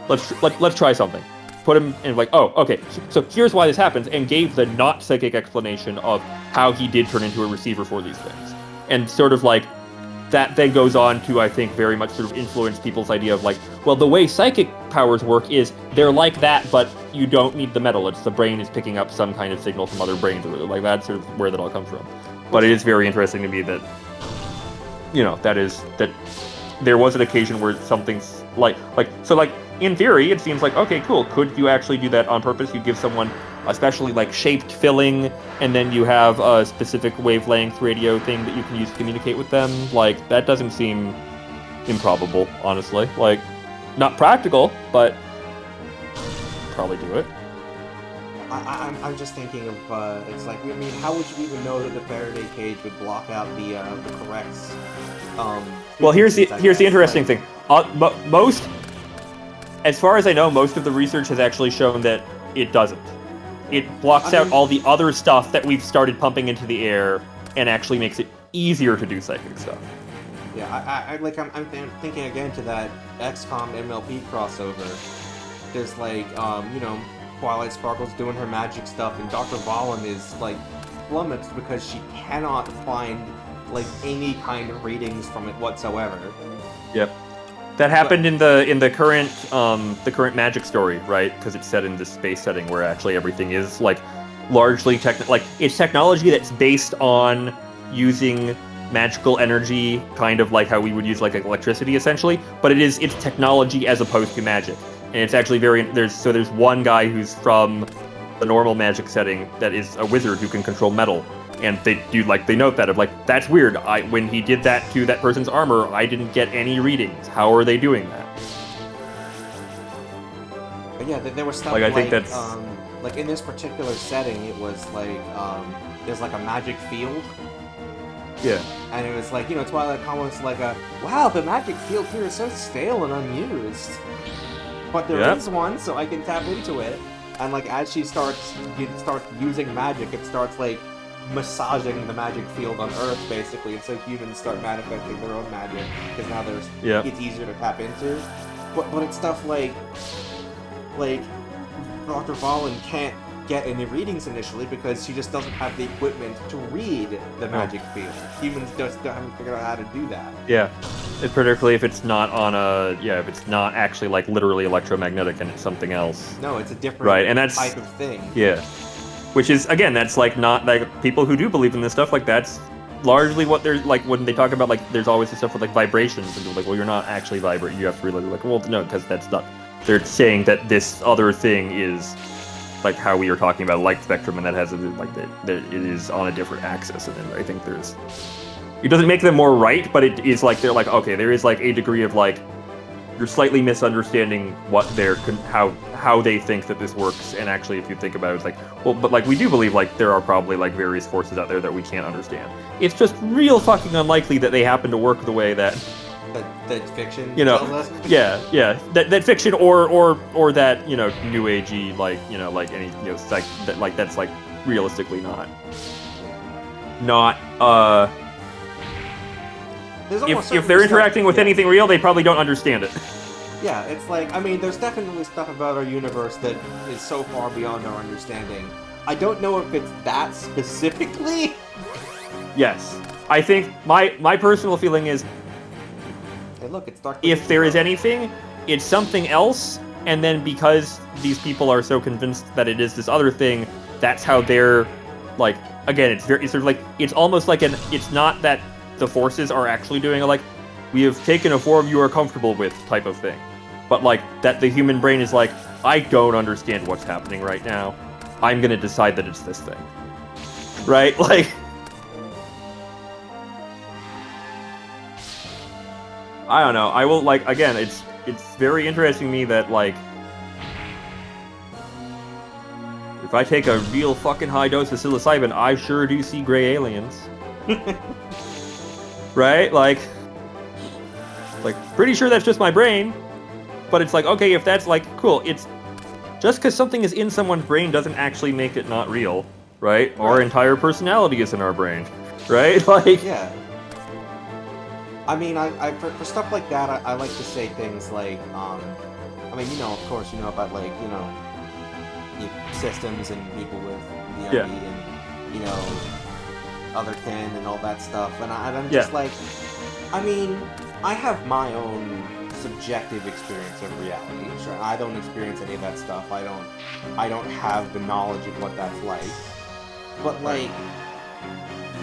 Let's try something. Put him in like, oh, okay, so here's why this happens, and gave the not psychic explanation of how he did turn into a receiver for these things. And sort of like, that then goes on to, I think, very much sort of influence people's idea of like, well, the way psychic powers work is they're like that, but you don't need the metal. It's the brain is picking up some kind of signal from other brains, or like that's sort of where that all comes from. But it is very interesting to me that, that there was an occasion where something's so in theory, it seems like, okay, cool. Could you actually do that on purpose? You give someone a specially shaped filling, and then you have a specific wavelength radio thing that you can use to communicate with them. That doesn't seem improbable, honestly. Not practical, but probably do it. I'm just thinking of, it's like, I mean, how would you even know that the Faraday cage would block out the correct, Well, here's the interesting thing. Most, as far as I know, most of the research has actually shown that it doesn't. It blocks out all the other stuff that we've started pumping into the air, and actually makes it easier to do psychic stuff. Yeah, I'm thinking again to that XCOM MLP crossover. There's Twilight Sparkle's doing her magic stuff, and Dr. Valen is flummoxed because she cannot find any kind of readings from it whatsoever. Yep. That happened in the current magic story, right? Because it's set in this space setting where actually everything is largely it's technology that's based on using magical energy, kind of like how we would use electricity essentially, but it's technology as opposed to magic. And it's actually there's one guy who's from the normal magic setting that is a wizard who can control metal. And they note that of that's weird. When he did that to that person's armor, I didn't get any readings. How are they doing that? But yeah, there was stuff I think that's in this particular setting, it was there's a magic field. Yeah. And it was Twilight comments wow, the magic field here is so stale and unused. But there is one, so I can tap into it. And as she starts using magic, it starts massaging the magic field on Earth, basically, and so humans start manifesting their own magic, because now it's easier to tap into. But it's stuff like Dr. Valen can't get any readings initially because she just doesn't have the equipment to read the magic field. Humans just haven't figured out how to do that. Yeah. Particularly if it's not if it's not actually literally electromagnetic and it's something else. No, it's a different and that's, type of thing. Yeah. Which is, again, that's not people who do believe in this stuff, that's largely what they're when they talk about there's always this stuff with vibrations, and they're well, you're not actually vibrating, you have to really well, no, because that's not, they're saying that this other thing is how we are talking about light spectrum, and that has it is on a different axis, and then I think it doesn't make them more right, but it is they're okay, there is a degree of you're slightly misunderstanding what how they think that this works, and actually if you think about it, it's well, but we do believe there are probably various forces out there that we can't understand. It's just real fucking unlikely that they happen to work the way that fiction tells us. yeah that fiction or that new agey any psych that's realistically not if they're interacting with anything real, they probably don't understand it. Yeah, it's I mean, there's definitely stuff about our universe that is so far beyond our understanding. I don't know if it's that specifically. Yes. I think my personal feeling is, hey, look, it's dark. If there is anything, it's something else, and then because these people are so convinced that it is this other thing, that's how they're again, it's sort of it's almost it's not that the forces are actually doing we have taken a form you are comfortable with type of thing, but that the human brain is I don't understand what's happening right now, I'm gonna decide that it's this thing, right? I don't know, I will again, it's very interesting to me that if I take a real fucking high dose of psilocybin, I sure do see gray aliens. Right? Like, pretty sure that's just my brain. But it's like, okay, if that's like, cool, it's just because something is in someone's brain doesn't actually make it not real, right? Our entire personality is in our brain, right? Like, yeah. I mean, I for stuff like that, I like to say things like, I mean, you know, of course, you know about like, you know, systems and people with DRD and, you know, other kin and all that stuff, and I'm just like, I mean, I have my own subjective experience of reality. Sure, I don't experience any of that stuff. I don't have the knowledge of what that's like. But like,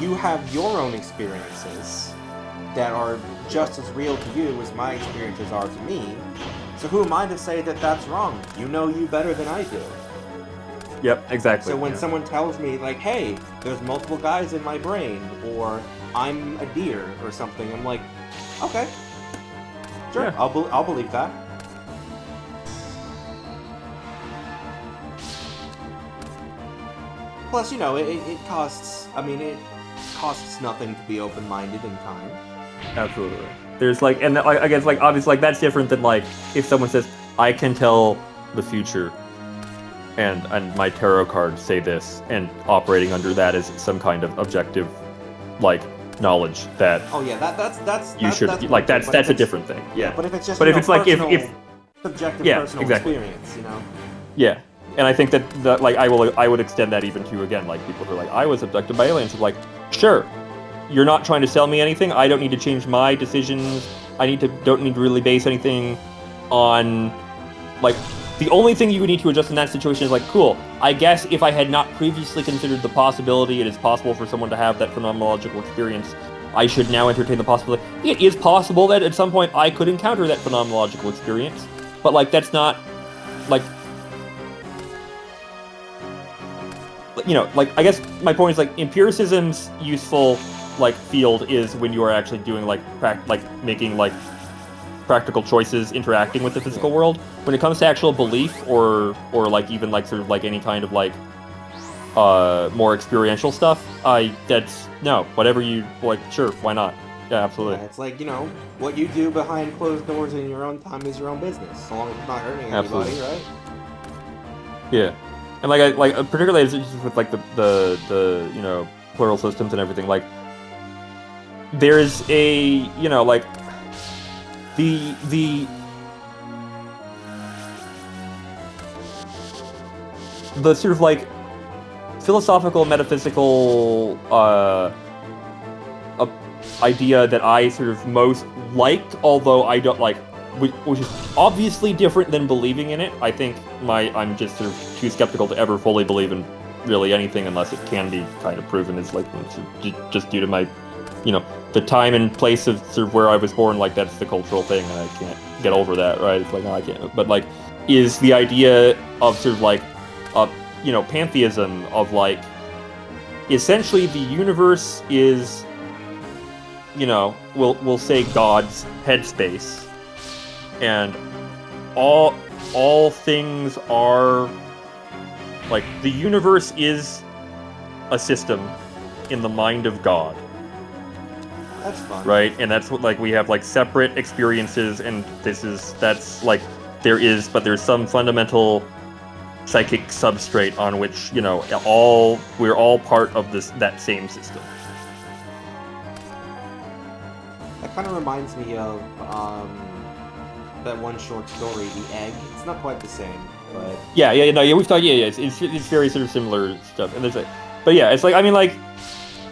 you have your own experiences that are just as real to you as my experiences are to me. So who am I to say that that's wrong? You know you better than I do. Yep, exactly. So when someone tells me like, hey, there's multiple guys in my brain, or I'm a deer or something, I'm like, okay. Sure, yeah. I'll believe that. Plus, you know, it costs. I mean, it costs nothing to be open-minded and kind. Absolutely. There's like, and I guess like obviously like that's different than like if someone says I can tell the future, and my tarot cards say this, and operating under that is some kind of objective, like, knowledge that. Oh yeah, that's you should like that's a different thing. Yeah. But if it's just like if subjective personal experience, you know. Yeah. And I think that like I would extend that even to, again, like people who are like, I was abducted by aliens. Like, sure, you're not trying to sell me anything. I don't need to change my decisions. Don't need to really base anything on, like, the only thing you would need to adjust in that situation is like, cool, I guess if I had not previously considered the possibility it is possible for someone to have that phenomenological experience, I should now entertain the possibility. It is possible that at some point I could encounter that phenomenological experience, but like that's not, like, you know, like, I guess my point is, like, empiricism's useful, like, field is when you are actually doing, like, making, like, practical choices interacting with the physical world. When it comes to actual belief or like, even, like, sort of, like, any kind of, like, more experiential stuff, no, whatever you, like, sure, why not? Yeah, absolutely. Yeah, it's like, you know, what you do behind closed doors in your own time is your own business, as long as it's not hurting anybody, right? Yeah. And like particularly with like the you know, plural systems and everything, like there's a, you know, like the sort of like philosophical metaphysical idea that I sort of most liked, although I don't like, which is obviously different than believing in it. I think I'm just sort of too skeptical to ever fully believe in really anything unless it can be kind of proven. Is like just due to my, you know, the time and place of sort of where I was born. Like that's the cultural thing, and I can't get over that. Right? It's like, no, I can't. But like, is the idea of sort of like, you know, pantheism of like, essentially the universe is, you know, we'll say God's headspace. And all things are, like, the universe is a system in the mind of God. That's fun. Right? And that's what, like, we have, like, separate experiences, and that's, like, there's some fundamental psychic substrate on which, you know, we're all part of that same system. That kind of reminds me of, that one short story, The Egg. It's not quite the same, but we've talked. It's very sort of similar stuff. And but yeah, it's like, I mean, like,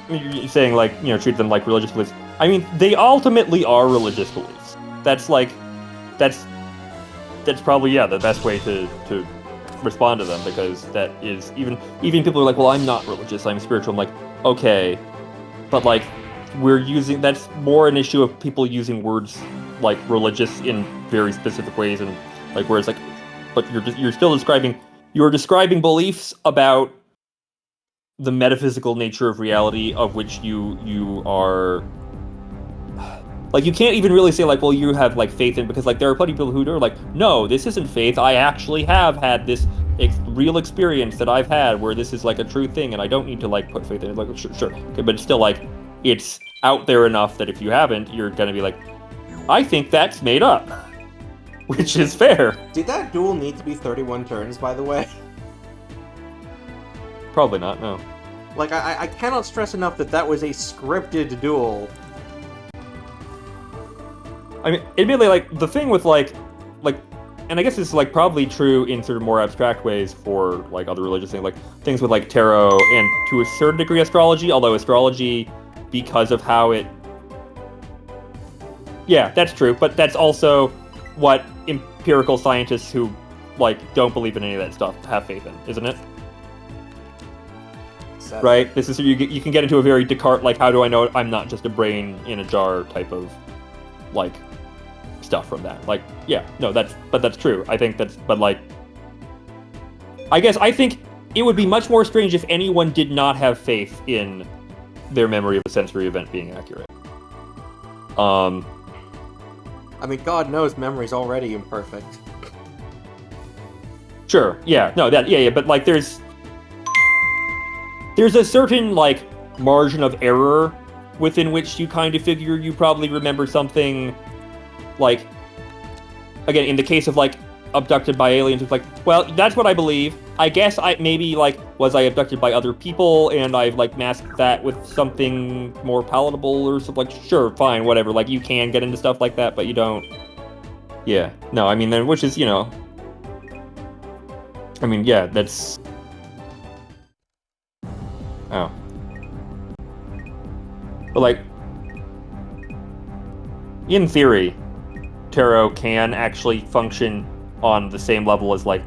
you're saying, like, you know, treat them like religious beliefs. I mean, they ultimately are religious beliefs. That's like, that's probably the best way to respond to them, because that is even people are like, well, I'm not religious, I'm spiritual. I'm like, okay, but like, that's more an issue of people using words like religious in very specific ways, and like, whereas like, but you're still describing beliefs about the metaphysical nature of reality, of which you are, like, you can't even really say like, well, you have like faith in, because like there are plenty of people who are like, no, this isn't faith, I actually have had this real experience that I've had where this is like a true thing and I don't need to like put faith in it. Like, sure. Okay, but it's still like, it's out there enough that if you haven't, you're gonna be like, I think that's made up. Which is fair. Did that duel need to be 31 turns, by the way? Probably not, no. Like, I cannot stress enough that that was a scripted duel. I mean, admittedly, like, the thing with, like, and I guess it's, like, probably true in sort of more abstract ways for, like, other religious things, like, things with, like, tarot and, to a certain degree, astrology, although astrology, because of how it... Yeah, that's true, but that's also what empirical scientists who, like, don't believe in any of that stuff have faith in, isn't it? Right? This is you can get into a very Descartes, like, how do I know I'm not just a brain in a jar type of, like, stuff from that. Like, yeah, no, that's true. I think that's, but, like, I think it would be much more strange if anyone did not have faith in their memory of a sensory event being accurate. I mean, God knows memory's already imperfect. Sure, yeah, no, but, like, there's a certain, like, margin of error within which you kind of figure you probably remember something, like, again, in the case of, like, abducted by aliens, it's like, well, that's what I believe. I guess was I abducted by other people, and I've, like, masked that with something more palatable or something, like, sure, fine, whatever, like, you can get into stuff like that, but you don't, yeah, no, I mean, then, which is, you know, I mean, yeah, that's, oh. But, like, in theory, tarot can actually function on the same level as, like,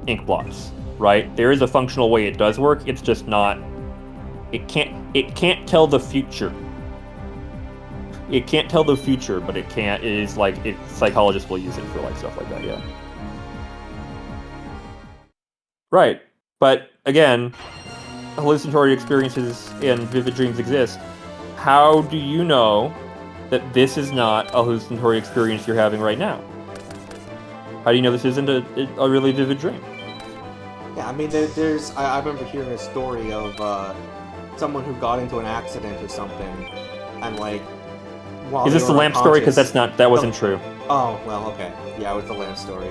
ink blots, right? There is a functional way it does work, it's just not... It can't tell the future. It can't tell the future, but it is, like, psychologists will use it for, like, stuff like that, yeah. Right, but, again, hallucinatory experiences and vivid dreams exist. How do you know that this is not a hallucinatory experience you're having right now? How do you know this isn't a really vivid dream? Yeah, I mean, I remember hearing a story of someone who got into an accident or something, and, like, while is this the lamp story? Because that wasn't true. Oh, well, okay. Yeah, it was the lamp story.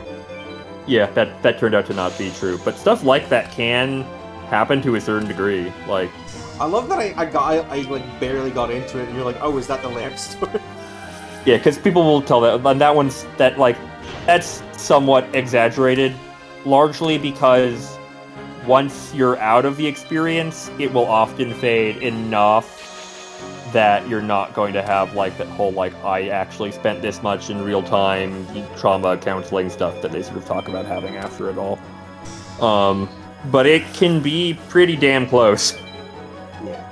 Yeah, that turned out to not be true. But stuff like that can happen to a certain degree, like... I love that I like barely got into it, and you're like, oh, is that the lamp story? Yeah, because people will tell that, and that's somewhat exaggerated, largely because once you're out of the experience, it will often fade enough that you're not going to have, like, that whole, like, I actually spent this much in real time trauma counseling stuff that they sort of talk about having after it all. But it can be pretty damn close. Yeah.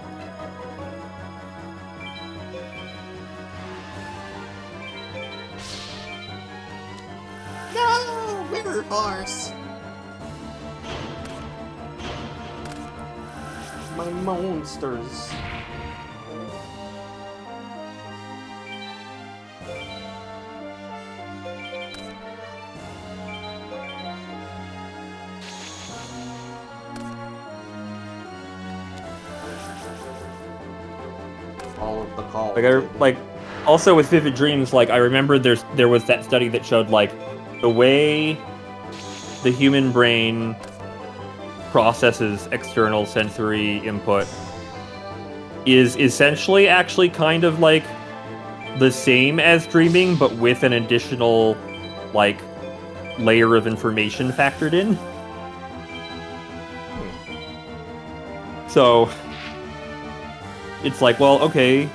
No! Mirror farce! My monsters. All of the calls. Also with vivid dreams, like, I remember there was that study that showed, like, the way the human brain processes external sensory input is essentially actually kind of, like, the same as dreaming, but with an additional, like, layer of information factored in. So... it's like, well, okay.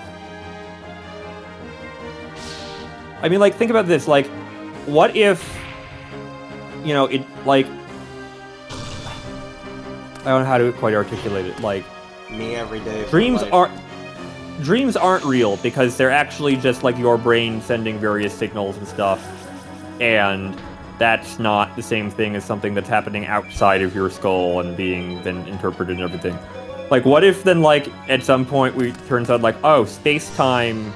I mean, like, think about this. Like, what if, you know, it, like... I don't know how to quite articulate it. Like... Me every day. Dreams aren't real, because they're actually just, like, your brain sending various signals and stuff. And that's not the same thing as something that's happening outside of your skull and being then interpreted and everything. Like, what if then, like, at some point turns out, like, oh, space-time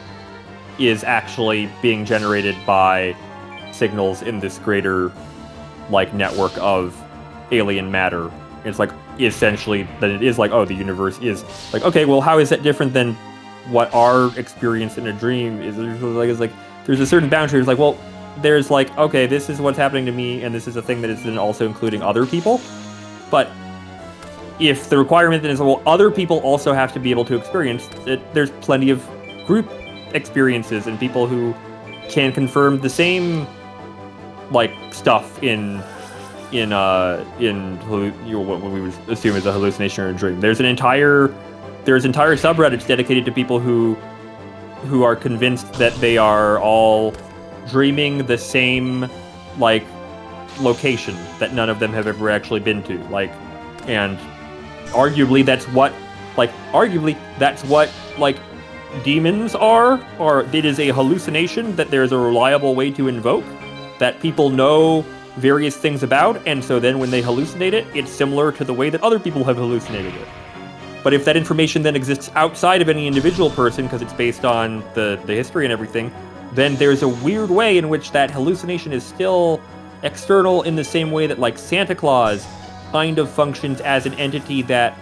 is actually being generated by signals in this greater, like, network of alien matter. It's like essentially that it is like, oh, the universe is like, okay, well, how is that different than what our experience in a dream is? It's like there's a certain boundary. It's like, well, there's like, okay, this is what's happening to me, and this is a thing that is then also including other people. But if the requirement then is, well, other people also have to be able to experience it, there's plenty of group experiences and people who can confirm the same like stuff in what we would assume is a hallucination or a dream. There's entire subreddits dedicated to people who are convinced that they are all dreaming the same like location that none of them have ever actually been to. Like, and arguably that's what demons are, or it is a hallucination that there's a reliable way to invoke that people know various things about, and so then when they hallucinate it, it's similar to the way that other people have hallucinated it. But if that information then exists outside of any individual person, because it's based on the history and everything, then there's a weird way in which that hallucination is still external in the same way that like Santa Claus kind of functions as an entity that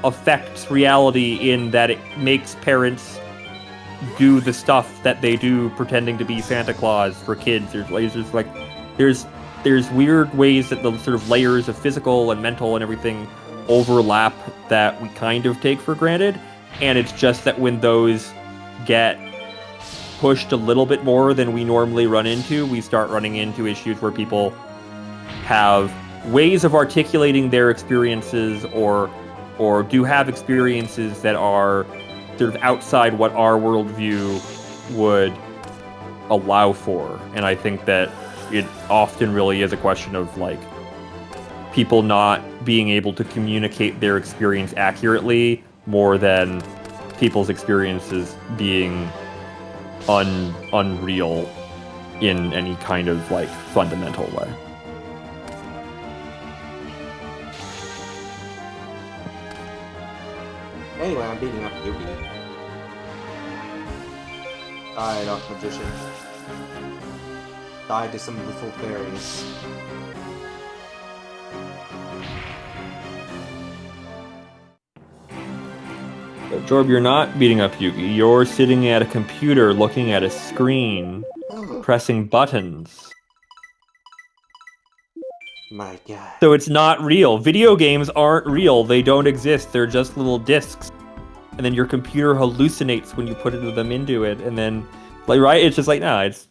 affects reality in that it makes parents do the stuff that they do pretending to be Santa Claus for kids. There's weird ways that the sort of layers of physical and mental and everything overlap that we kind of take for granted, and it's just that when those get pushed a little bit more than we normally run into, we start running into issues where people have ways of articulating their experiences or do have experiences that are sort of outside what our worldview would allow for. And I think that it often really is a question of like people not being able to communicate their experience accurately more than people's experiences being unreal in any kind of like fundamental way. Anyway, I'm beating up Yugi. Died off magician. Died to some little fairies. Jorb, you're not beating up Yugi. You're sitting at a computer looking at a screen, pressing buttons. My God. So it's not real. Video games aren't real. They don't exist. They're just little discs. And then your computer hallucinates when you put them into it. And then, like, right? It's just like, nah, it's...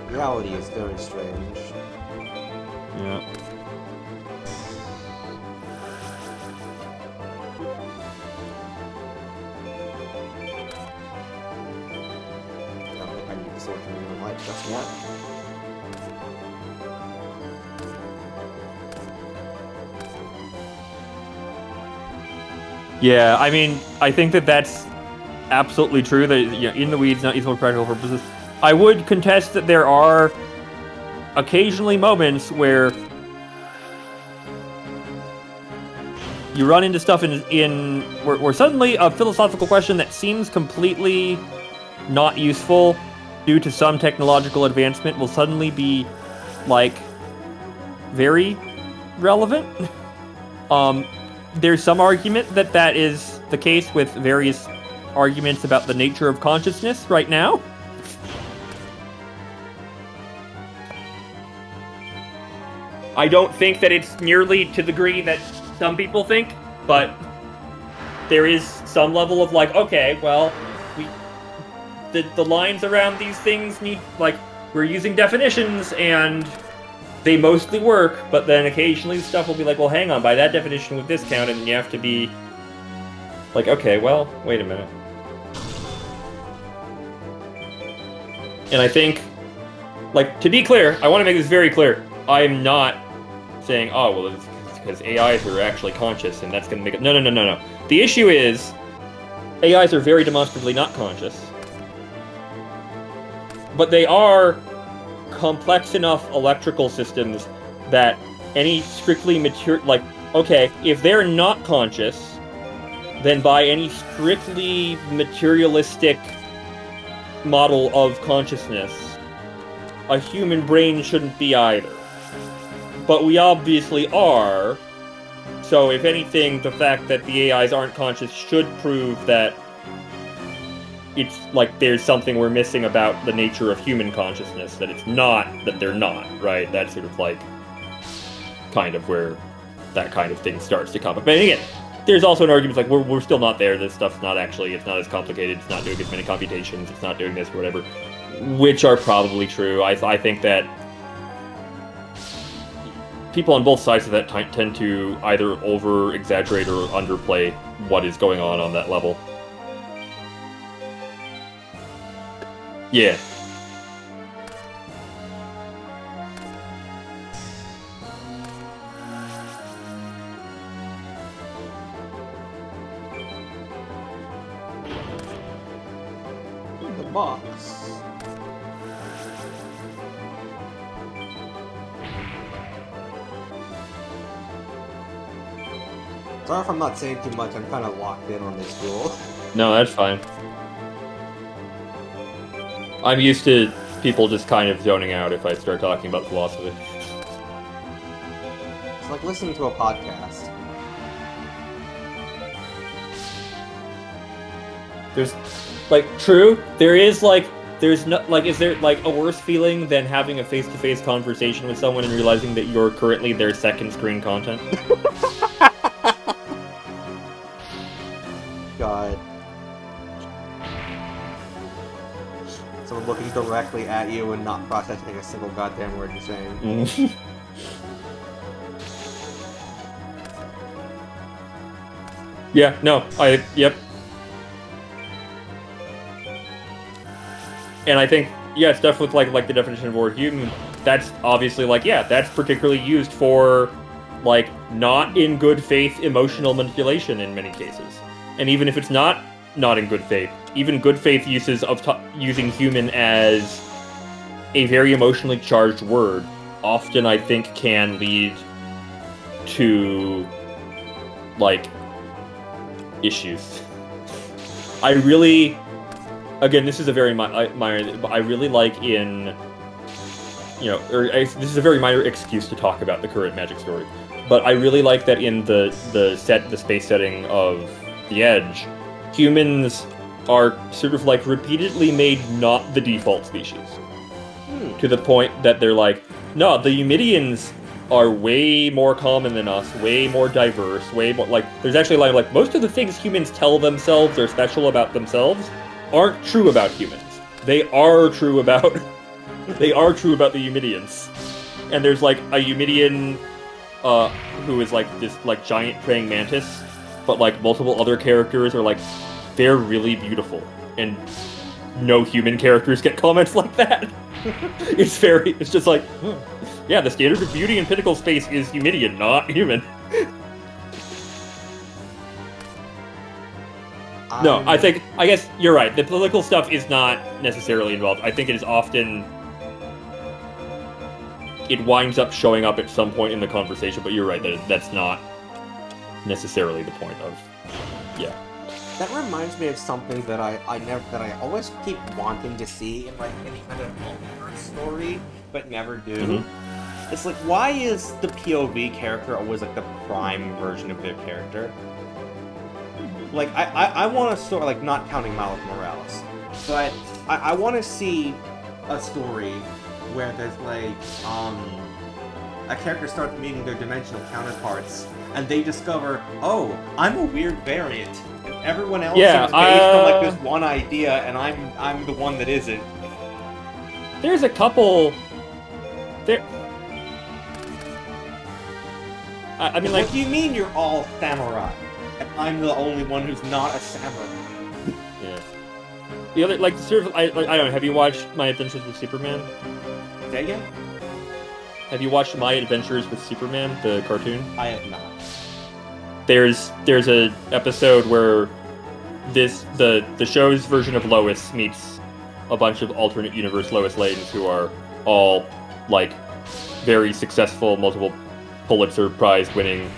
Reality is very strange. Yeah. I don't think I need to sword from human life, just one. Yeah, I mean, I think that that's absolutely true. That in the weeds, not useful for practical purposes. I would contest that there are occasionally moments where you run into stuff where suddenly a philosophical question that seems completely not useful due to some technological advancement will suddenly be like very relevant. There's some argument that is the case with various arguments about the nature of consciousness right now. I don't think that it's nearly to the degree that some people think, but there is some level of like, okay, well, the lines around these things need, like, we're using definitions and they mostly work, but then occasionally stuff will be like, well, hang on, by that definition with this count, and you have to be like, okay, well, wait a minute. And I think, like, to be clear, I want to make this very clear. I'm not saying, oh, well, it's because AIs are actually conscious, and that's going to make it... No. The issue is, AIs are very demonstrably not conscious. But they are complex enough electrical systems that any strictly material... Like, okay, if they're not conscious, then by any strictly materialistic model of consciousness, a human brain shouldn't be either. But we obviously are, so if anything, the fact that the AIs aren't conscious should prove that it's like there's something we're missing about the nature of human consciousness, that it's not, that they're not, right? That's sort of like kind of where that kind of thing starts to come up. But again, there's also an argument like we're still not there, this stuff's not actually, it's not as complicated, it's not doing as many computations, it's not doing this or whatever, which are probably true. I think that people on both sides of that tend to either over-exaggerate or underplay what is going on that level. Yeah. The box. Sorry if I'm not saying too much, I'm kind of locked in on this duel. No, that's fine. I'm used to people just kind of zoning out if I start talking about philosophy. It's like listening to a podcast. There's, like, true, there is, like, there's no, like, is there, like, a worse feeling than having a face-to-face conversation with someone and realizing that you're currently their second screen content? God. Someone looking directly at you and not processing a single goddamn word you're saying. Yeah, no, yep. And I think, yeah, stuff with, like the definition of word human, that's obviously, like, yeah, that's particularly used for, like, not in good faith emotional manipulation in many cases. And even if it's not in good faith, even good faith uses of using human as a very emotionally charged word often, I think, can lead to, like, issues. I really, again, this is a very minor, but I really like in, you know, this is a very minor excuse to talk about the current Magic story, but I really like that in the space setting of The Edge, humans are sort of like repeatedly made not the default species. To the point that they're like, no, the Eumidians are way more common than us, way more diverse, way more, like, there's actually like most of the things humans tell themselves are special about themselves aren't true about humans. They are true about the Eumidians. And there's like a Eumidian who is like this like giant praying mantis, but like multiple other characters are like, they're really beautiful, and no human characters get comments like that. It's just like, yeah, the standard of beauty in Pinnacle space is Eumidian, not human. No, I guess you're right. The political stuff is not necessarily involved. I think it is often, it winds up showing up at some point in the conversation, but you're right, that's not necessarily the point of, yeah. That reminds me of something that I always keep wanting to see in like any kind of multiverse story, but never do. Mm-hmm. It's like, why is the POV character always like the prime version of their character? Like, I want a story, like, not counting Miles Morales, but I want to see a story where there's like a character starts meeting their dimensional counterparts, and they discover, oh, I'm a weird variant. Everyone else is based on like this one idea, and I'm the one that isn't. There's a couple. There. I mean, like, what do you mean you're all samurai, and I'm the only one who's not a samurai? Yeah. The other, like, sort of, I don't know. Have you watched My Adventures with Superman? Say again? Have you watched My Adventures with Superman, the cartoon? I have not. There's a episode where the show's version of Lois meets a bunch of alternate universe Lois Lanes who are all like very successful, multiple Pulitzer Prize winning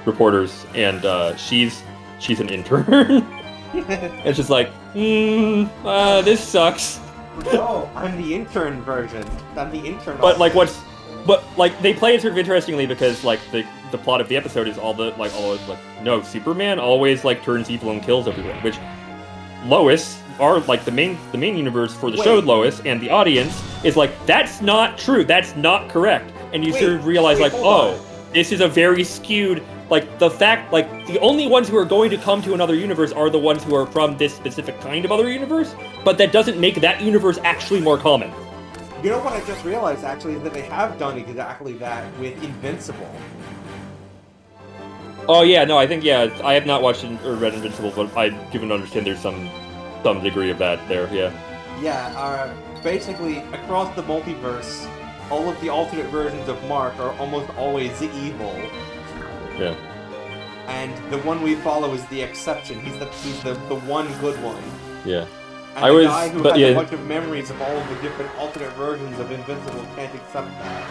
reporters, and she's she's an intern. It's just like, this sucks. No, I'm the intern version. I'm the intern. But like they play it sort of interestingly because like the plot of the episode is no, Superman always like turns evil and kills everyone, which Lois, like the main universe for the show, Lois, and the audience is like, that's not true, that's not correct. And you sort of realize this is a very skewed, like the fact, like the only ones who are going to come to another universe are the ones who are from this specific kind of other universe, but that doesn't make that universe actually more common. You know what I just realized, actually, is that they have done exactly that with Invincible. Oh yeah, no, I think, I have not watched or read Invincible, but I given to understand there's some degree of that there, yeah. Yeah, basically, across the multiverse, all of the alternate versions of Mark are almost always evil. Yeah. And the one we follow is the exception. He's the one good one. Yeah. And the guy who has a bunch of memories of all of the different alternate versions of Invincible can't accept that.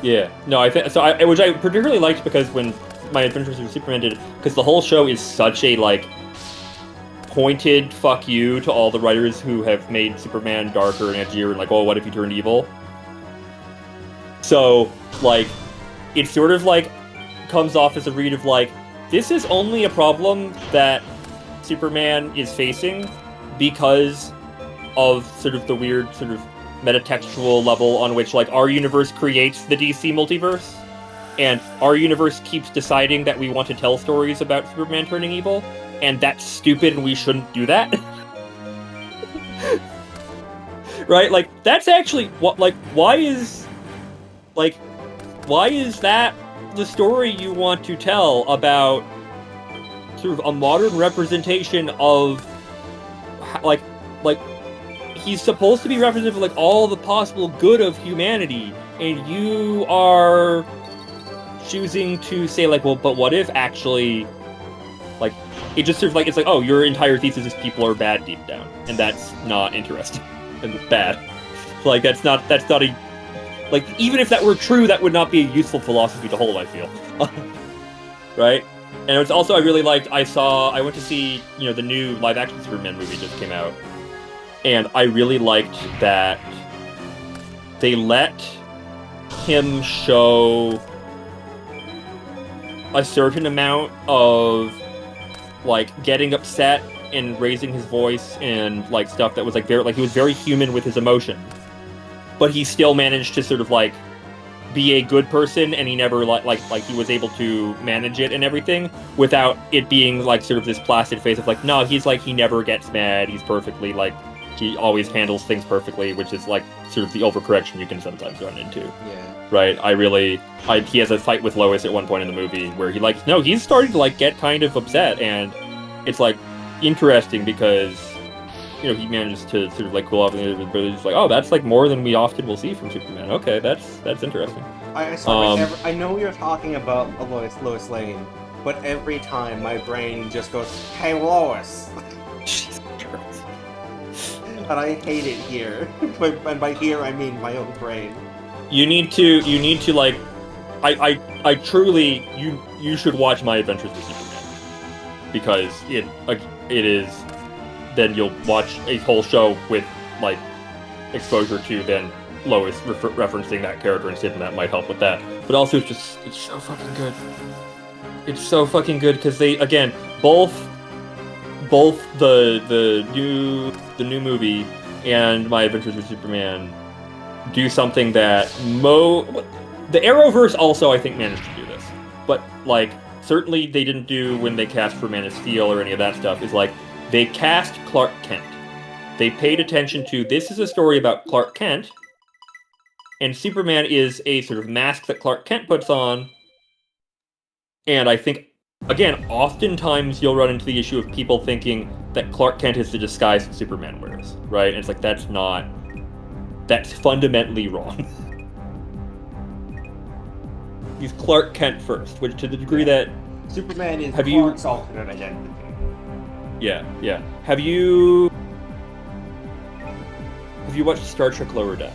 Yeah. No, I think so. Which I particularly liked because when My Adventures with Superman did, because the whole show is such a like pointed fuck you to all the writers who have made Superman darker and edgier and like, oh, what if he turned evil? So like, it sort of like comes off as a read of like, this is only a problem that Superman is facing because of sort of the weird sort of metatextual level on which like our universe creates the DC multiverse, and our universe keeps deciding that we want to tell stories about Superman turning evil, and that's stupid and we shouldn't do that. Right? Like, that's actually what, like, why is that the story you want to tell about sort of a modern representation of like he's supposed to be representative of like all the possible good of humanity, and you are choosing to say like, well, but what if actually, like, it just sort of like, it's like, oh, your entire thesis is people are bad deep down, and that's not interesting and bad. Like, that's not a, like, even if that were true, that would not be a useful philosophy to hold, I feel. Right? And it's also, I really liked, I went to see, the new live-action Superman movie just came out, and I really liked that they let him show a certain amount of, like, getting upset and raising his voice and, like, stuff that was, like, very, like, he was very human with his emotion. But he still managed to sort of, like, be a good person, and he never, like he was able to manage it and everything without it being, like, sort of this placid face of, like, no, he's, like, he never gets mad, he's perfectly, like, he always handles things perfectly, which is, like, sort of the overcorrection you can sometimes run into. Yeah. Right? He has a fight with Lois at one point in the movie where he, like, no, he's starting to, like, get kind of upset, and it's, like, interesting because, he manages to sort of, like, cool off, and everybody's like, oh, that's, like, more than we often will see from Superman. Okay, that's interesting. I know you're talking about Lois Lane, but every time my brain just goes, hey, Lois! And I hate it here. And by here, I mean my own brain. You need to, like, I truly, you should watch My Adventures with Superman. Because it is, then you'll watch a whole show with, like, exposure to then Lois referencing that character and stuff, and that might help with that. But also, it's so fucking good. It's so fucking good, because they, again, both the new movie and My Adventures with Superman do something that the Arrowverse also, I think, managed to do this, but, like, certainly they didn't do when they cast for Man of Steel or any of that stuff, is, like, they cast Clark Kent. They paid attention to, this is a story about Clark Kent, and Superman is a sort of mask that Clark Kent puts on, and I think, again, oftentimes you'll run into the issue of people thinking that Clark Kent is the disguise that Superman wears, right? And it's like, that's fundamentally wrong. He's Clark Kent first, which to the degree that... Superman is Clark's alternate identity. Yeah. Have you watched Star Trek Lower Decks?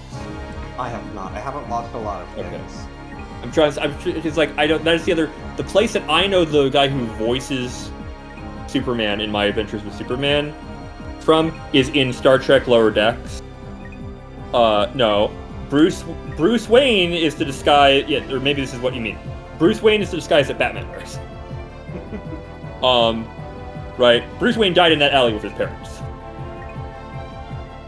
I have not. I haven't watched a lot of things. Okay. It's like, I don't, that's the place that I know the guy who voices Superman in My Adventures with Superman from is in Star Trek Lower Decks. No. Bruce Wayne is the disguise. Yeah, or maybe this is what you mean. Bruce Wayne is the disguise that Batman wears. Right. Bruce Wayne died in that alley with his parents,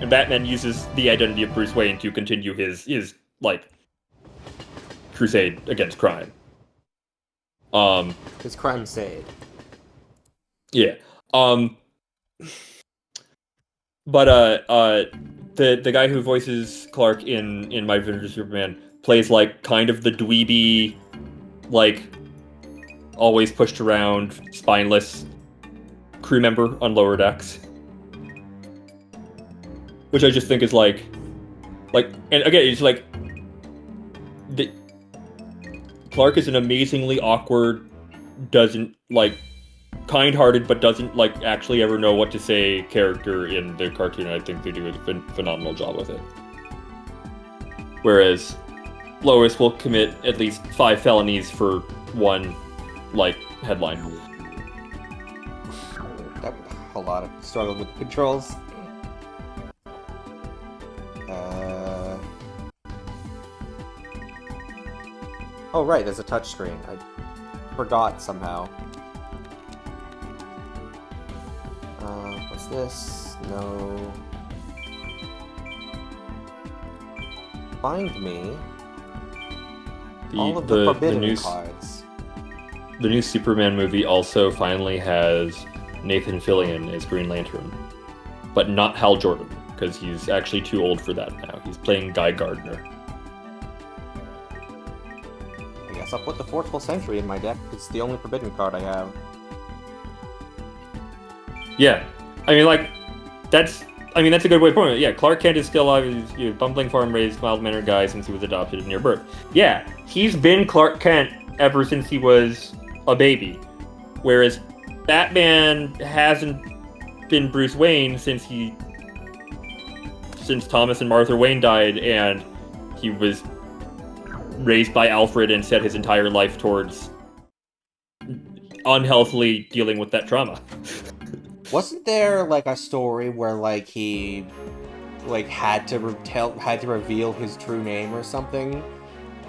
and Batman uses the identity of Bruce Wayne to continue his like crusade against crime. His crime-sade. Yeah. But the guy who voices Clark in My Adventures with Superman plays like kind of the dweeby, like always pushed around, spineless crew member on Lower Decks, which I just think is like, and again, it's like Clark is an amazingly awkward, doesn't like. Kind-hearted, but doesn't like actually ever know what to say character in the cartoon. I think they do a phenomenal job with it. Whereas Lois will commit at least 5 felonies for one like headline. A lot of struggle with the controls. Oh right, there's a touchscreen. I forgot somehow. What's this? No. Find me all of the forbidden cards. The new Superman movie also finally has Nathan Fillion as Green Lantern, but not Hal Jordan, because he's actually too old for that now. He's playing Guy Gardner. I guess I'll put the Forceful Century in my deck. It's the only forbidden card I have. Yeah. I mean, like, that's a good way to point it. Yeah, Clark Kent is still alive. He's a bumbling, farm-raised, mild-mannered guy since he was adopted near birth. Yeah, he's been Clark Kent ever since he was a baby. Whereas Batman hasn't been Bruce Wayne since Thomas and Martha Wayne died, and he was raised by Alfred and set his entire life towards unhealthily dealing with that trauma. Wasn't there like a story where like he like had to reveal his true name or something,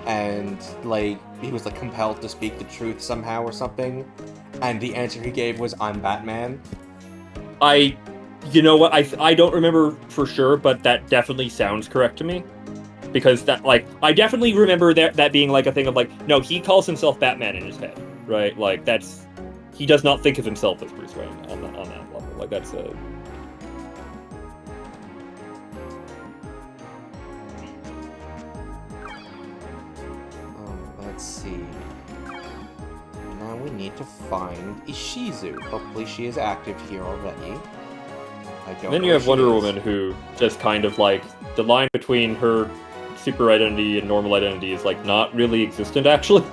and like he was like compelled to speak the truth somehow or something, and the answer he gave was "I'm Batman"? You know what? I don't remember for sure, but that definitely sounds correct to me. Because that, like, I definitely remember that being like a thing of like, no, he calls himself Batman in his head, right? Like he does not think of himself as Bruce Wayne on that level. Like that's a. Let's see. Now we need to find Ishizu. Hopefully she is active here already. Then you have Wonder Woman, who just kind of like the line between her super identity and normal identity is like not really existent actually.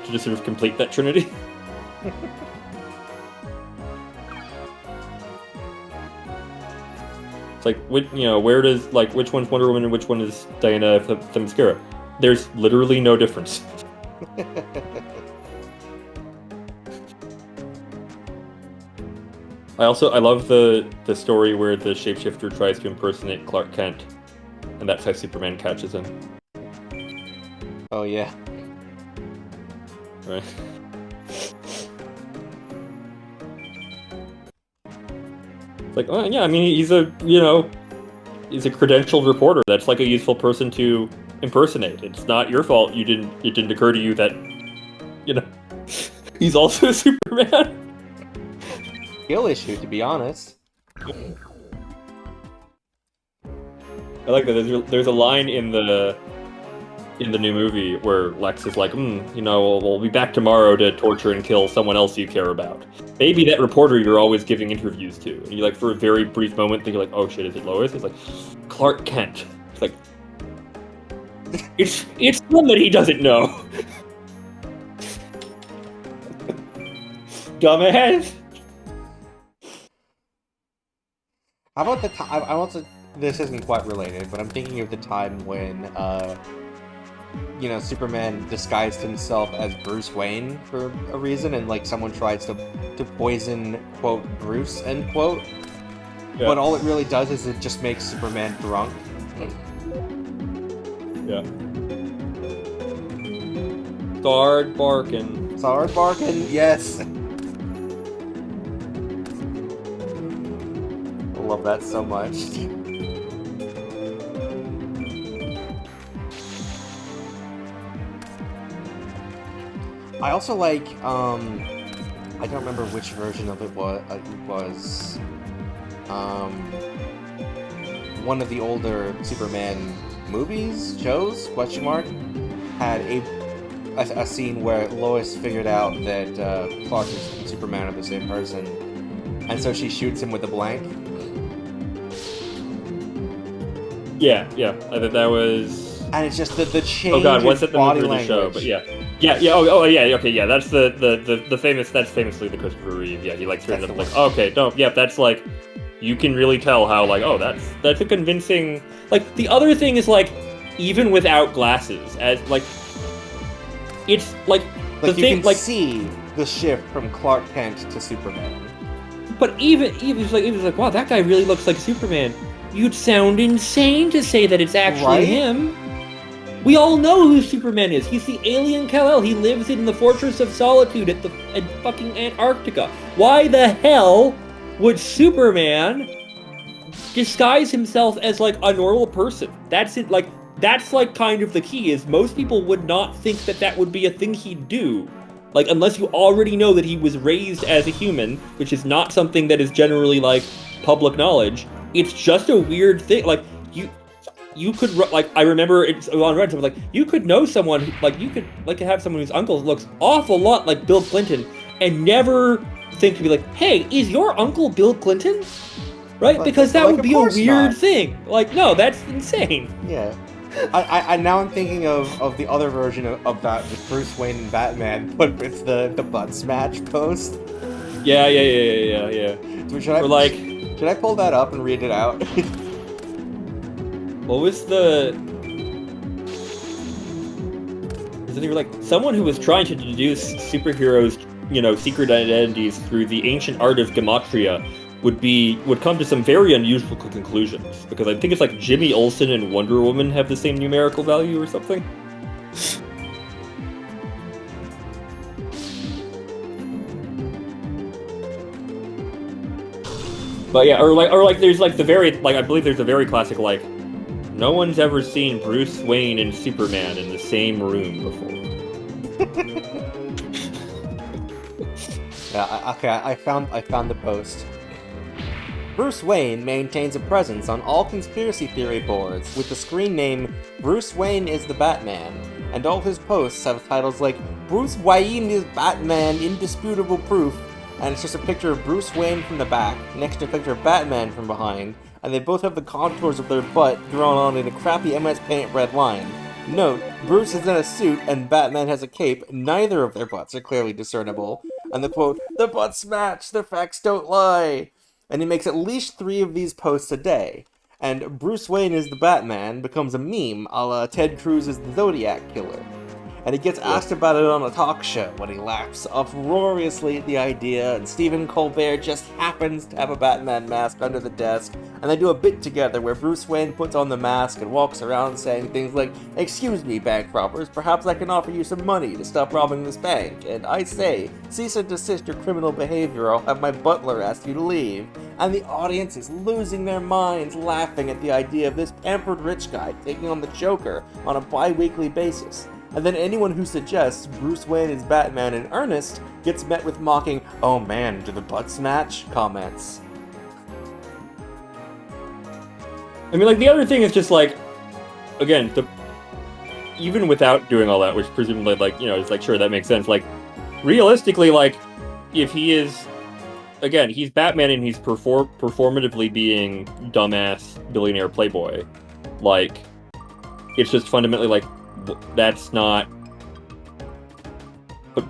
To just sort of complete that trinity. It's like, where does, like, which one's Wonder Woman and which one is Diana Themyscira? There's literally no difference. I love the story where the shapeshifter tries to impersonate Clark Kent, and that's how Superman catches him. Oh yeah. Right. It's like, oh yeah, I mean, he's a credentialed reporter. That's like a useful person to impersonate. It's not your fault it didn't occur to you that, he's also Superman. Skill issue, to be honest. I like that. There's a line in the new movie where Lex is like, we'll be back tomorrow to torture and kill someone else you care about. Maybe that reporter you're always giving interviews to. And you like, for a very brief moment, think like, oh shit, is it Lois? It's like, Clark Kent. It's like, it's someone he doesn't know. Dumbass. How about the time? This isn't quite related, but I'm thinking of the time when you know, Superman disguised himself as Bruce Wayne for a reason, and like someone tries to poison, quote, Bruce, end quote. Yeah. But all it really does is it just makes Superman drunk. Yeah. Start barking. Start barking, yes. I love that so much. I also like, I don't remember which version of it was, one of the older Superman movies, shows, question mark, had a scene where Lois figured out that Clark and Superman are the same person, and so she shoots him with a blank. Yeah. I think that was... And it's just the change. Oh god, was it the body movie or the show? language. But yeah. Oh yeah. Okay, yeah. That's the famous. That's famously the Christopher Reeve. Yeah, he like turns up like, okay, no, yeah, that's like, you can really tell how like, oh, that's a convincing. Like the other thing is like, even without glasses, as like, it's like the you thing can like see the shift from Clark Kent to Superman. But even it's like, wow, that guy really looks like Superman. You'd sound insane to say that it's actually him. We all know who Superman is. He's the alien Kal-El. He lives in the Fortress of Solitude at fucking Antarctica. Why the hell would Superman disguise himself as like a normal person? That's it. Like that's like kind of the key. Is most people would not think that would be a thing he'd do. Like unless you already know that he was raised as a human, which is not something that is generally like public knowledge. It's just a weird thing. Like you could like I remember it's on Reddit. Like you could know someone who, like you could like have someone whose uncle looks awful lot like Bill Clinton and never think to be like, hey, is your uncle Bill Clinton? Right? Because that would be a weird thing. Like no, that's insane. Yeah. I now I'm thinking of the other version of that with Bruce Wayne and Batman, but it's the butt smash post. Yeah. Should I pull that up and read it out? What was the... Isn't it like someone who was trying to deduce superheroes, you know, secret identities through the ancient art of gematria would come to some very unusual conclusions, because I think it's like Jimmy Olsen and Wonder Woman have the same numerical value or something. But yeah, or like there's like the very like I believe there's a very classic like no one's ever seen Bruce Wayne and Superman in the same room before. Yeah, okay, I found the post. Bruce Wayne maintains a presence on all conspiracy theory boards with the screen name Bruce Wayne is the Batman, and all his posts have titles like Bruce Wayne is Batman, indisputable proof, and it's just a picture of Bruce Wayne from the back, next to a picture of Batman from behind, and they both have the contours of their butt drawn on in a crappy MS Paint red line. Note, Bruce is in a suit and Batman has a cape, neither of their butts are clearly discernible, and the quote, the butts match, the facts don't lie, and he makes at least 3 of these posts a day, and Bruce Wayne is the Batman becomes a meme a la Ted Cruz's The Zodiac Killer. And he gets asked about it on a talk show when he laughs uproariously at the idea, and Stephen Colbert just happens to have a Batman mask under the desk, and they do a bit together where Bruce Wayne puts on the mask and walks around saying things like, excuse me, bank robbers, perhaps I can offer you some money to stop robbing this bank, and I say, cease and desist your criminal behavior, I'll have my butler ask you to leave. And the audience is losing their minds laughing at the idea of this pampered rich guy taking on the Joker on a bi-weekly basis. And then anyone who suggests Bruce Wayne is Batman in earnest gets met with mocking, oh man, do the butts match? Comments. I mean, like, the other thing is just, like, again, even without doing all that, which presumably, like, you know, it's like, sure, that makes sense. Like, realistically, like, if he is, again, he's Batman and he's performatively being dumbass billionaire playboy. Like, it's just fundamentally, like, that's not... But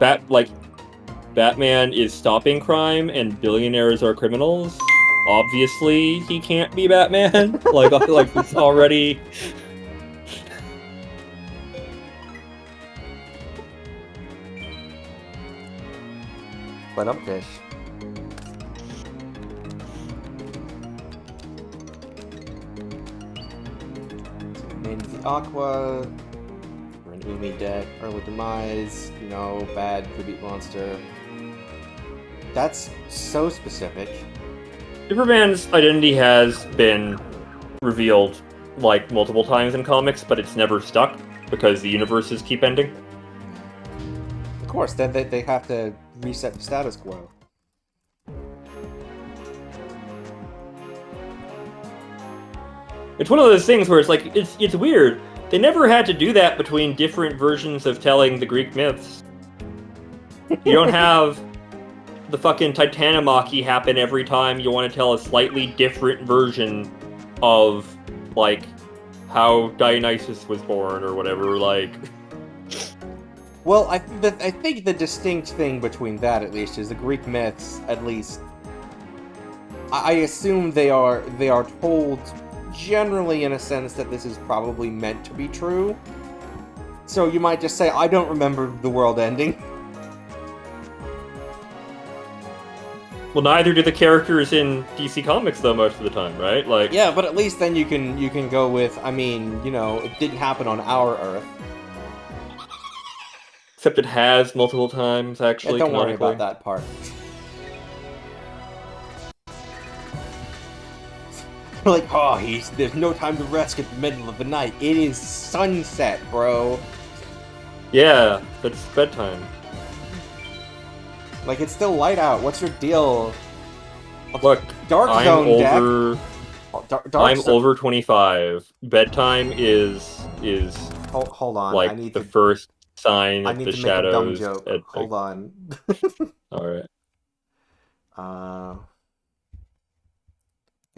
Batman is stopping crime and billionaires are criminals. Obviously, he can't be Batman. like it's already... Let up fish. Named the Aqua. We're an Umi deck. Early Demise. Bad tribute monster. That's so specific. Superman's identity has been revealed like multiple times in comics, but it's never stuck because the universes keep ending. Of course, then they have to reset the status quo. It's one of those things where it's like, it's weird. They never had to do that between different versions of telling the Greek myths. You don't have the fucking Titanomachy happen every time you want to tell a slightly different version of, like, how Dionysus was born or whatever, like... Well, I think the distinct thing between that, at least, is the Greek myths, at least... I assume they are told generally in a sense that this is probably meant to be true. So you might just say, I don't remember the world ending. Well, neither do the characters in DC Comics, though, most of the time, right? Like, yeah, but at least then you can go with, I mean, it didn't happen on our Earth. Except it has multiple times, actually. Don't worry about that part. Like, there's no time to rest at the middle of the night. It is sunset, bro. Yeah, that's bedtime. Like, it's still light out. What's your deal? Look, Dark I'm Zone over. I'm Zone. over 25. Bedtime is Hold on. like I need the to, first sign I of need the to make a dumb shadows. joke. Hold on. All right.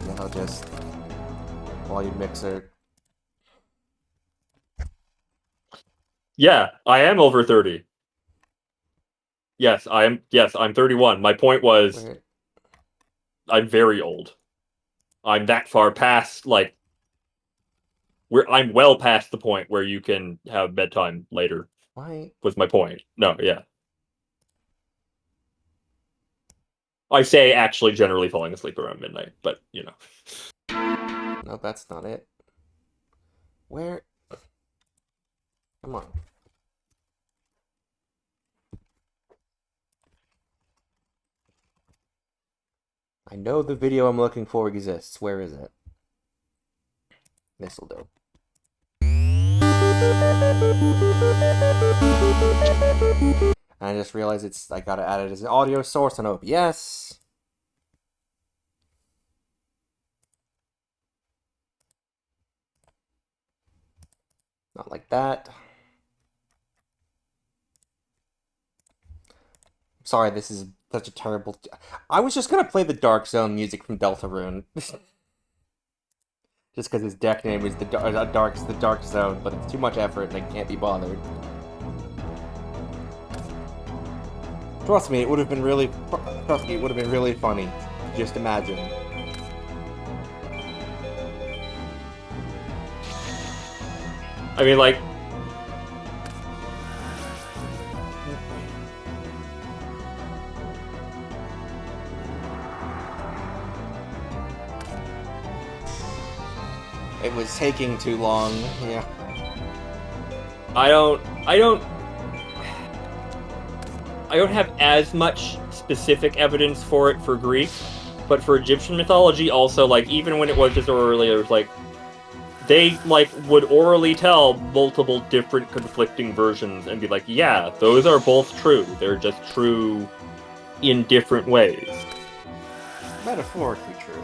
Yeah, I'll just volume mixer. Yeah, I am over 30. Yes, I am. Yes, I'm 31. My point was, Wait. I'm very old. I'm that far past, like, I'm well past the point where you can have bedtime later. Why? Was my point. No, yeah. I say actually generally falling asleep around midnight, but, No, that's not it. Where? Come on. I know the video I'm looking for exists. Where is it? This'll do. I just realized I gotta add it as an audio source on OBS. Not like that. Sorry, this is such a terrible... I was just gonna play the Dark Zone music from Deltarune. Just because his deck name is the Dark Zone, but it's too much effort and I can't be bothered. Trust me, it would have been really funny. Just imagine. I mean, like, It was taking too long, yeah. I don't have as much specific evidence for it for Greek, but for Egyptian mythology also, like, even when it was just earlier, it was like, they, like, would orally tell multiple different conflicting versions and be like, yeah, those are both true. They're just true in different ways. Metaphorically true.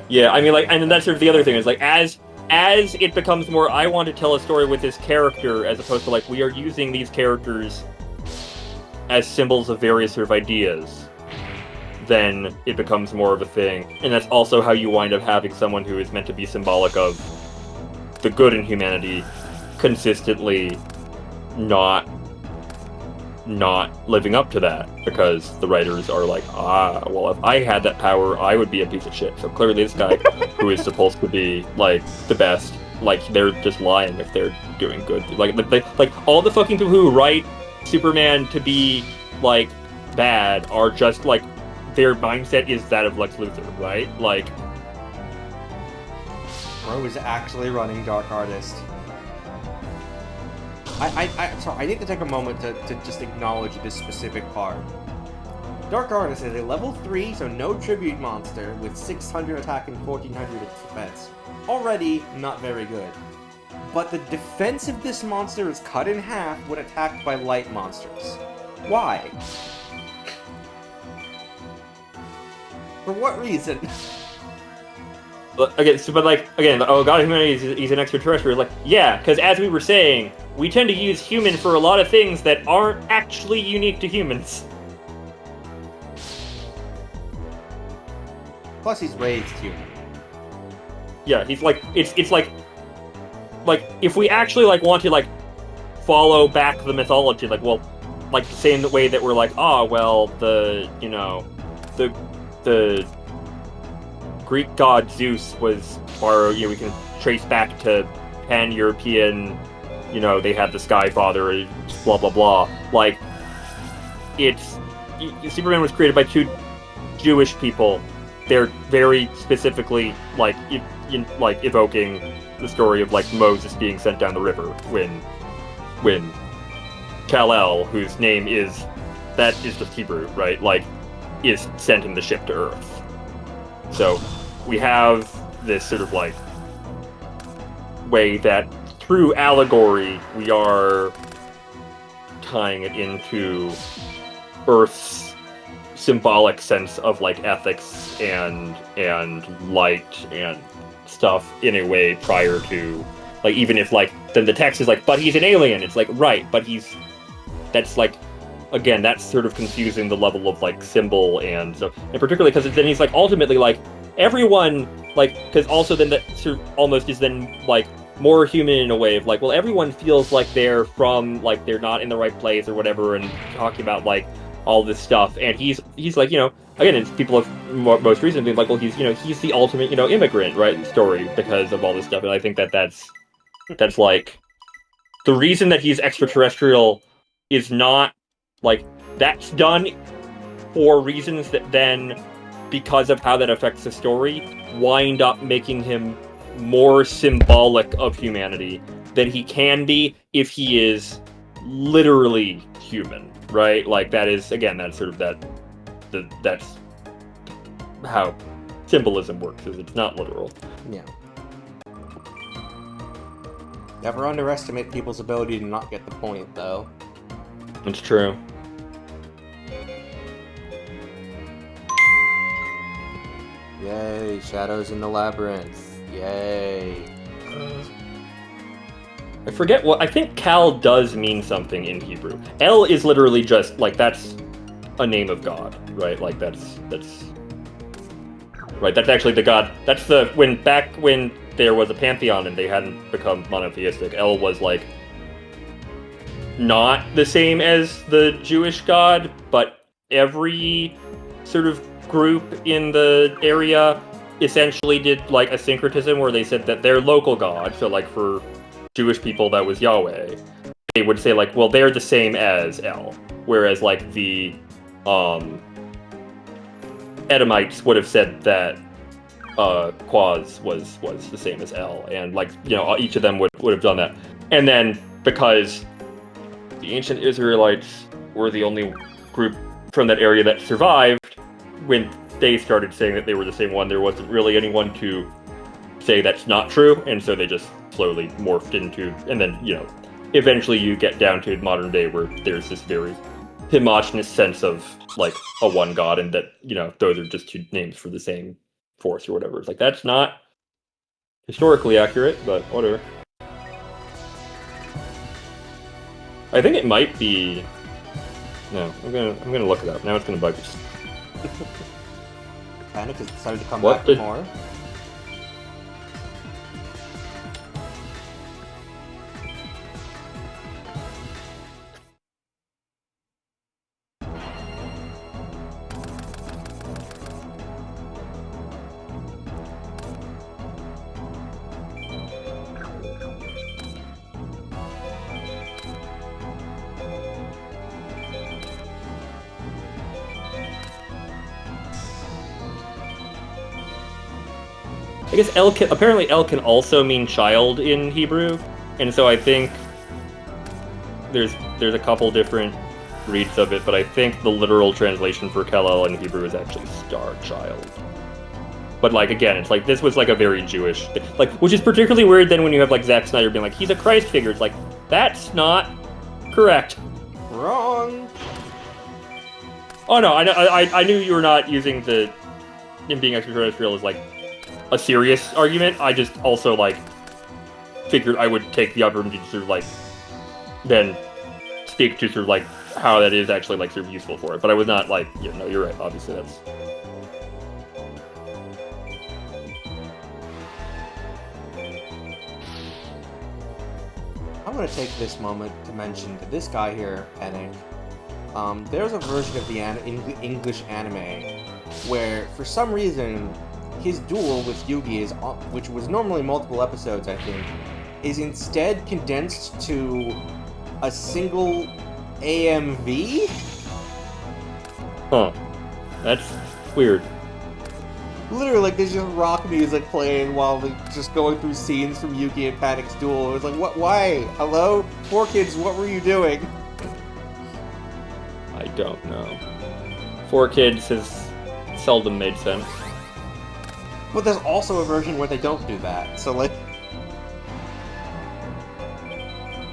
Yeah, I mean, like, and that's sort of the other thing, is, like, as it becomes more, I want to tell a story with this character, as opposed to, like, we are using these characters as symbols of various sort of ideas, then it becomes more of a thing. And that's also how you wind up having someone who is meant to be symbolic of the good in humanity consistently not living up to that, because the writers are like, well, if I had that power, I would be a piece of shit. So clearly this guy, who is supposed to be, like, the best, like they're just lying if they're doing good. Like all the fucking people who write Superman to be like bad are just like their mindset is that of Lex Luthor, right? Like, Bro is actually running Dark Artist. I need to take a moment to just acknowledge this specific part. Dark Artist is a level 3, so no tribute monster, with 600 attack and 1400 defense. Already not very good. But the defense of this monster is cut in half when attacked by light monsters. Why? For what reason? okay, so, but like again, oh God of Humanity, he's an extraterrestrial. Like, yeah, because as we were saying, we tend to use human for a lot of things that aren't actually unique to humans. Plus, he's raised human. Yeah, he's like it's like if we actually like want to like follow back the mythology, like well, like the same way that we're like, oh well, the Greek god Zeus was borrowed. You know, we can trace back to Pan-European. You know, they had the Sky Father, blah blah blah. Like, it's Superman was created by 2 Jewish people. They're very specifically like evoking the story of like Moses being sent down the river when Kal-El, whose name is just Hebrew, right? Like, is sent in the ship to Earth. So we have this sort of like way that through allegory we are tying it into Earth's symbolic sense of like ethics and light and stuff in a way prior to like, even if like then the text is like, but he's an alien, it's like, right, but that's like, again, that's sort of confusing the level of like symbol, and so, and particularly because then he's like ultimately like everyone, like, because also then that sort of almost is then like more human in a way of like, well, everyone feels like they're from like they're not in the right place or whatever, and talking about like all this stuff, and he's like, you know, again, it's people have most recently been like, well, he's, you know, he's the ultimate, you know, immigrant, right, story because of all this stuff, and I think that's like the reason that he's extraterrestrial is not like that's done for reasons that then, because of how that affects the story, wind up making him more symbolic of humanity than he can be if he is literally human, right? Like, that is, again, that's sort of that's how symbolism works, is it's not literal. Yeah. Never underestimate people's ability to not get the point, though. It's true. Yay, shadows in the labyrinth. Yay. I forget what, I think Kal does mean something in Hebrew. El is literally just, like, that's a name of God, right? Like, that's right, that's actually the god, that's the, back when there was a pantheon and they hadn't become monotheistic, El was, like, not the same as the Jewish god, but every sort of group in the area essentially did like a syncretism where they said that their local god, so like for Jewish people that was Yahweh, they would say like, well, they're the same as El, whereas like the Edomites would have said that Quaz was the same as El, and like, you know, each of them would have done that. And then because the ancient Israelites were the only group from that area that survived, when they started saying that they were the same one, there wasn't really anyone to say that's not true, and so they just slowly morphed into, and then, you know, eventually you get down to modern day where there's this very homogenous sense of like a one god, and that, you know, those are just 2 names for the same force or whatever. It's like, that's not historically accurate, but whatever. I think it might be. No, I'm gonna look it up. Now it's gonna bug us. Panic has decided to come What back did- more. I guess apparently El can also mean child in Hebrew, and so I think there's a couple different reads of it, but I think the literal translation for Kal-El in Hebrew is actually star child. But like again, it's like this was like a very Jewish like, which is particularly weird then when you have like Zack Snyder being like he's a Christ figure. It's like that's not correct. Wrong. Oh no, I knew you were not using the him being extraterrestrial as like a serious argument. I just also like figured I would take the opportunity to sort of like then speak to sort of like how that is actually like sort of useful for it. But I was not like, yeah, no, you're right. Obviously, that's. I'm going to take this moment to mention to this guy here, Panic. There's a version of the English anime where, for some reason, his duel with Yugi is, which was normally multiple episodes, I think, is instead condensed to a single AMV? Huh. That's weird. Literally, like, there's just rock music playing while they're just going through scenes from Yugi and Panic's duel. It was like, what? Why? Hello? 4Kids, what were you doing? I don't know. 4Kids has seldom made sense. But there's also a version where they don't do that, so, like...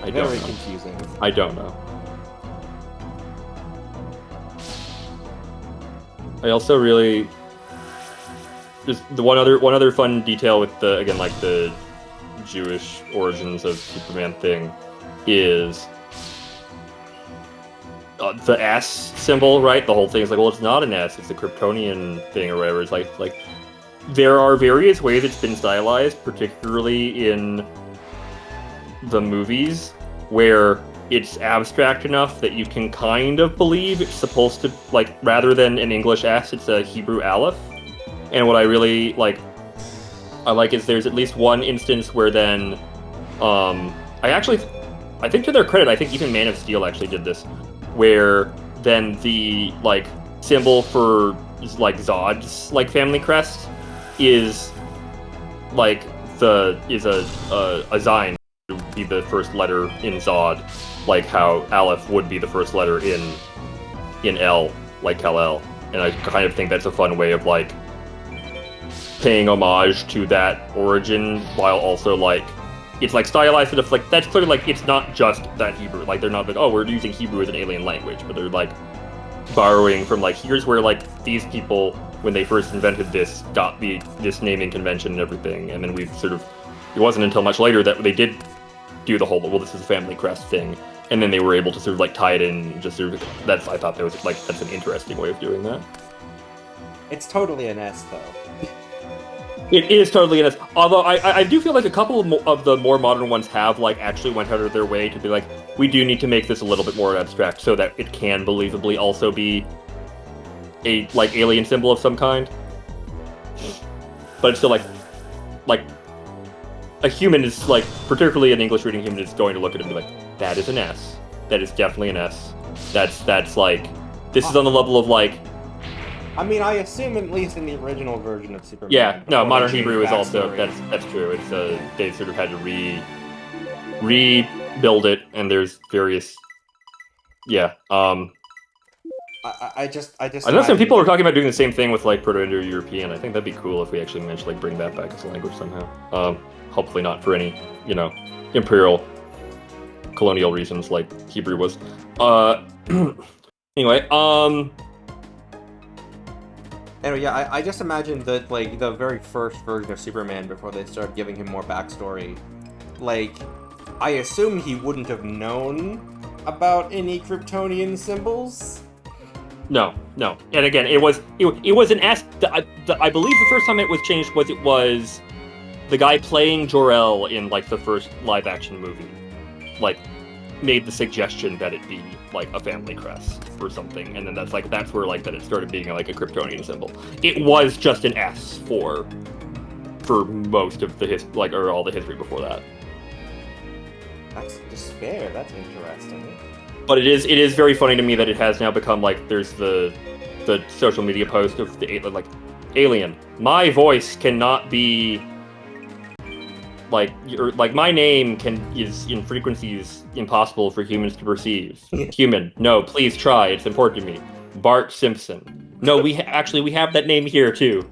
Very confusing. I don't know. I also really... Just the one other fun detail with the, again, like the Jewish origins of Superman thing is the S symbol, right? The whole thing is like, well, it's not an S, it's a Kryptonian thing or whatever. It's like there are various ways it's been stylized, particularly in the movies, where it's abstract enough that you can kind of believe it's supposed to, like, rather than an English S, it's a Hebrew Aleph. And what I really like is there's at least one instance where then, I think to their credit, I think even Man of Steel actually did this, where then the like symbol for like Zod's like family crest is like a Zayin would be the first letter in Zod, like how Aleph would be the first letter in L, like Kal-El. And I kind of think that's a fun way of like paying homage to that origin while also like it's like stylized enough, like that's clearly like it's not just that Hebrew, like they're not like, oh, we're using Hebrew as an alien language, but they're like borrowing from like, here's where like these people when they first invented this got this naming convention and everything. And then we've sort of, it wasn't until much later that they did do the whole, well, this is a family crest thing, and then they were able to sort of like tie it in, just sort of, I thought that was like, that's an interesting way of doing that. It's totally an S though. It is totally an S. Although I do feel like a couple of the more modern ones have like actually went out of their way to be like, we do need to make this a little bit more abstract so that it can believably also be a like alien symbol of some kind. But it's still like a human is like, particularly an English reading human is going to look at it and be like, that is an S. That is definitely an S. That's like, this is on the level of like, I mean, I assume at least in the original version of Superman. Yeah, no, modern Hebrew is also, that's true. It's they sort of had to rebuild it, and there's various, yeah. I just. I know some people are talking about doing the same thing with like Proto-Indo-European. I think that'd be cool if we actually managed to like bring that back as a language somehow. Hopefully not for any, imperial colonial reasons like Hebrew was. Anyway, Anyway, yeah, I just imagined that, like, the very first version of Superman, before they started giving him more backstory, like, I assume he wouldn't have known about any Kryptonian symbols? No. And again, it was an S. I believe the first time it was changed was the guy playing Jor-El in, like, the first live-action movie, like, made the suggestion that it be like a family crest or something, and then that's where like that it started being like a Kryptonian symbol. It was just an S for most of the or all the history before that. That's despair. That's interesting. But it is very funny to me that it has now become like there's the social media post of the like alien. My voice cannot be like my name is in frequencies impossible for humans to perceive. Human, no, please try. It's important to me. Bart Simpson. No, we have that name here too.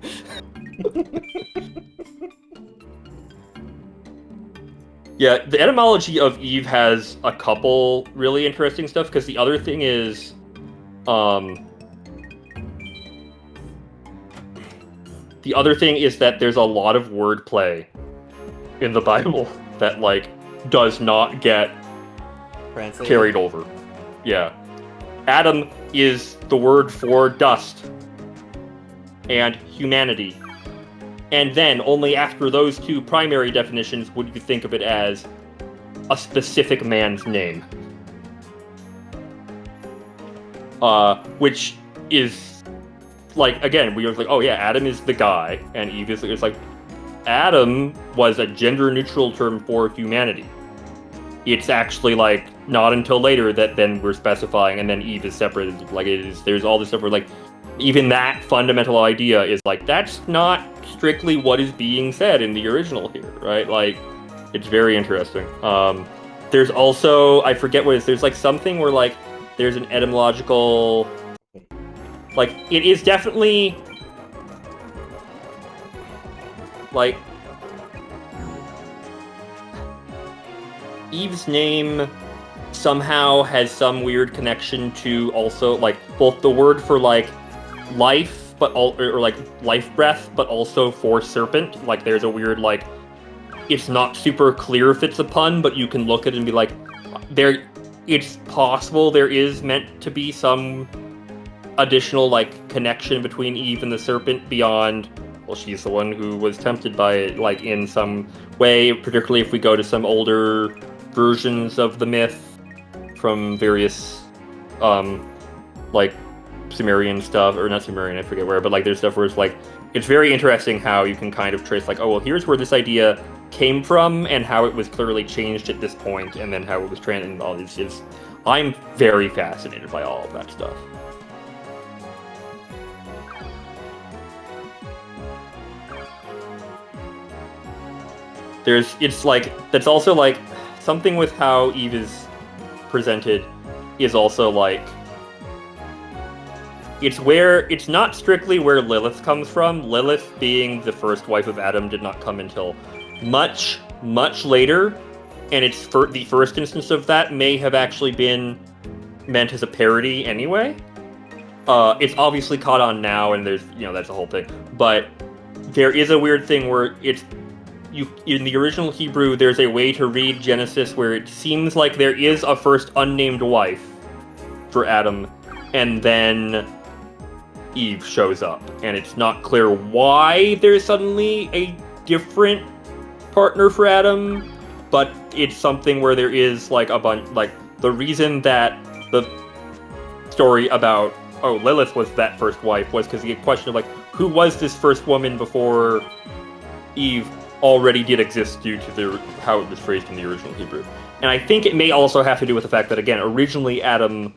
Yeah, the etymology of Eve has a couple really interesting stuff, because the other thing is, that there's a lot of wordplay in the Bible that, like, does not get carried over. Yeah. Adam is the word for dust and humanity. And then, only after those two primary definitions would you think of it as a specific man's name. Which is, like, again, we were like, oh yeah, Adam is the guy, and Eve is, it's like, Adam was a gender-neutral term for humanity. It's actually, like, not until later that then we're specifying, and then Eve is separated. Like, there's all this stuff where, like, even that fundamental idea is, like, that's not strictly what is being said in the original here, right? Like, it's very interesting. There's also, I forget what it is, there's, like, something where, like, there's an etymological, like, it is definitely, like, Eve's name somehow has some weird connection to also, like, both the word for, like, life, but or like life breath, but also for serpent. Like, there's a weird, like, it's not super clear if it's a pun, but you can look at it and be like, it's possible there is meant to be some additional, like, connection between Eve and the serpent beyond, well, she's the one who was tempted by it, like, in some way, particularly if we go to some older versions of the myth from various, like, Sumerian stuff, or not Sumerian, I forget where, but, like, there's stuff where it's, like, it's very interesting how you can kind of trace, like, oh, well, here's where this idea came from, and how it was clearly changed at this point, and then how it was and all this is, I'm very fascinated by all of that stuff. It's like, that's also, like, something with how Eve is presented is also, like, it's not strictly where Lilith comes from. Lilith, being the first wife of Adam, did not come until much, much later, and the first instance of that may have actually been meant as a parody anyway. It's obviously caught on now, and there's, that's the whole thing. But there is a weird thing where in the original Hebrew, there's a way to read Genesis where it seems like there is a first unnamed wife for Adam, and then Eve shows up, and it's not clear why there's suddenly a different partner for Adam, but it's something where there is, like, a bunch, like, the reason that the story about, oh, Lilith was that first wife was because the question of, like, who was this first woman before Eve already did exist due to how it was phrased in the original Hebrew. And I think it may also have to do with the fact that, again, originally Adam,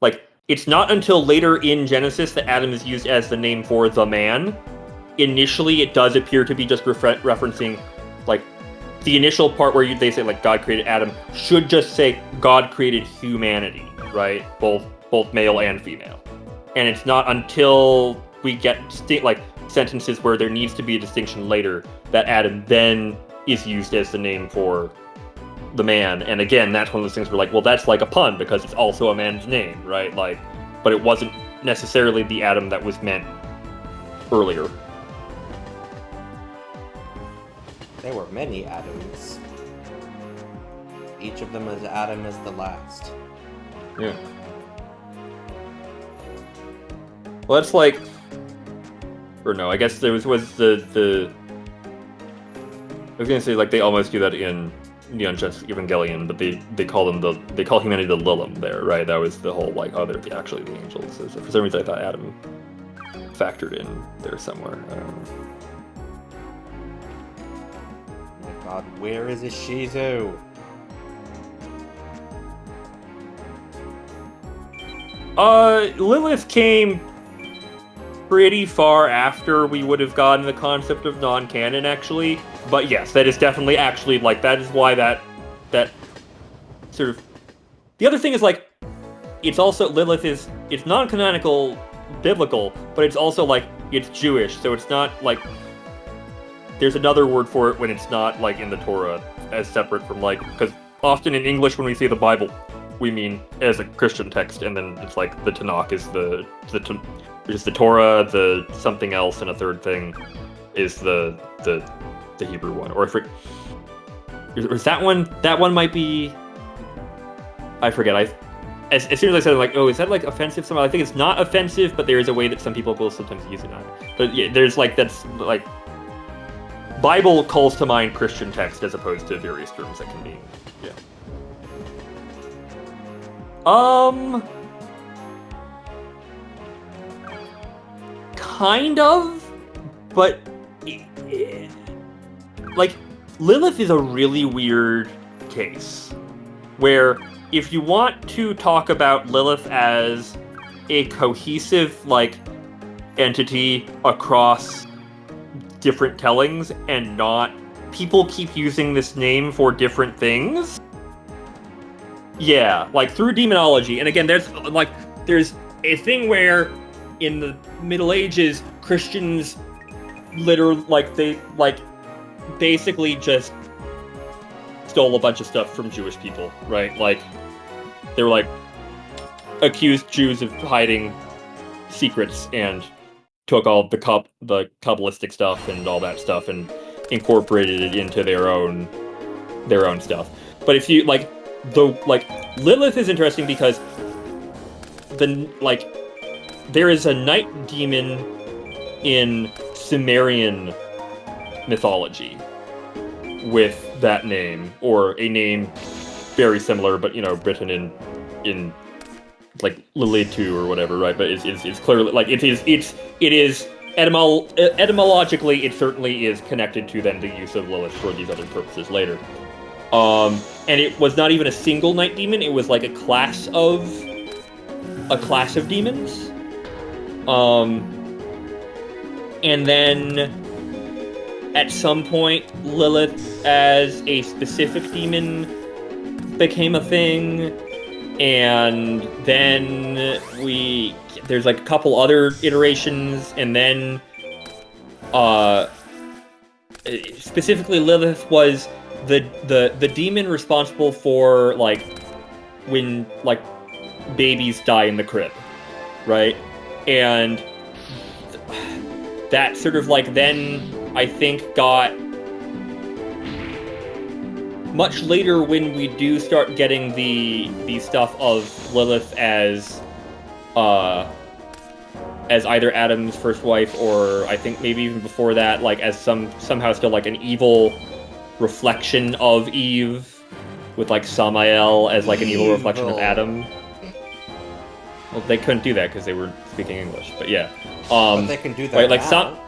like, it's not until later in Genesis that Adam is used as the name for the man. Initially, it does appear to be just referencing, like, the initial part where they say, like, God created Adam should just say God created humanity, right? Both male and female. And it's not until we get, like, sentences where there needs to be a distinction later that Adam then is used as the name for the man. And again, that's one of those things where, like, well, that's like a pun because it's also a man's name, right? Like, but it wasn't necessarily the Adam that was meant earlier. There were many Adams. Each of them as Adam as the last. Yeah. Well, that's like, or no, I guess there was the I was gonna say, like, they almost do that in Neon Genesis Evangelion, but they call humanity the Lilim there, right? That was the whole, like, oh, they're actually the angels. So for some reason, I thought Adam factored in there somewhere. I don't know. Oh my God, where is Ishizu? Lilith came pretty far after we would have gotten the concept of non-canon, actually. But yes, that is definitely actually, like, that is why that sort of... The other thing is, like, it's also, Lilith is, it's non-canonical biblical, but it's also, like, it's Jewish, so it's not, like, there's another word for it when it's not, like, in the Torah, as separate from, like, because often in English when we say the Bible, we mean as a Christian text, and then it's like the Tanakh is there's the Torah, the something else, and a third thing is the Hebrew one. Or is that one? That one might be. I forget. As soon as I said it, I'm like, oh, is that like offensive somehow? I think it's not offensive, but there is a way that some people will sometimes use it on. But yeah, there's like that's like Bible calls to mind Christian text as opposed to various terms that can be. Yeah. Kind of, but like Lilith is a really weird case where if you want to talk about Lilith as a cohesive like entity across different tellings and not people keep using this name for different things. Yeah, like through demonology. And again, there's a thing where in the Middle Ages, Christians literally, they basically just stole a bunch of stuff from Jewish people, right? Like, they were, like, accused Jews of hiding secrets and took all the Kabbalistic stuff and all that stuff and incorporated it into their own stuff. But if you, Lilith is interesting because there is a night demon in Sumerian mythology with that name, or a name very similar, but written in like Lilitu or whatever, right? But it's clearly like it is etymologically it certainly is connected to then the use of Lilith for these other purposes later. And it was not even a single night demon; it was like a class of demons. And then at some point, Lilith as a specific demon became a thing, and then there's like a couple other iterations, and then specifically Lilith was the demon responsible for when babies die in the crib, right? And that sort of then I think got much later when we do start getting the stuff of Lilith as either Adam's first wife, or I think maybe even before that, as somehow still an evil reflection of Eve, with Samael as an evil reflection of Adam. Well, they couldn't do that because they were speaking English, but yeah. But they can do that now.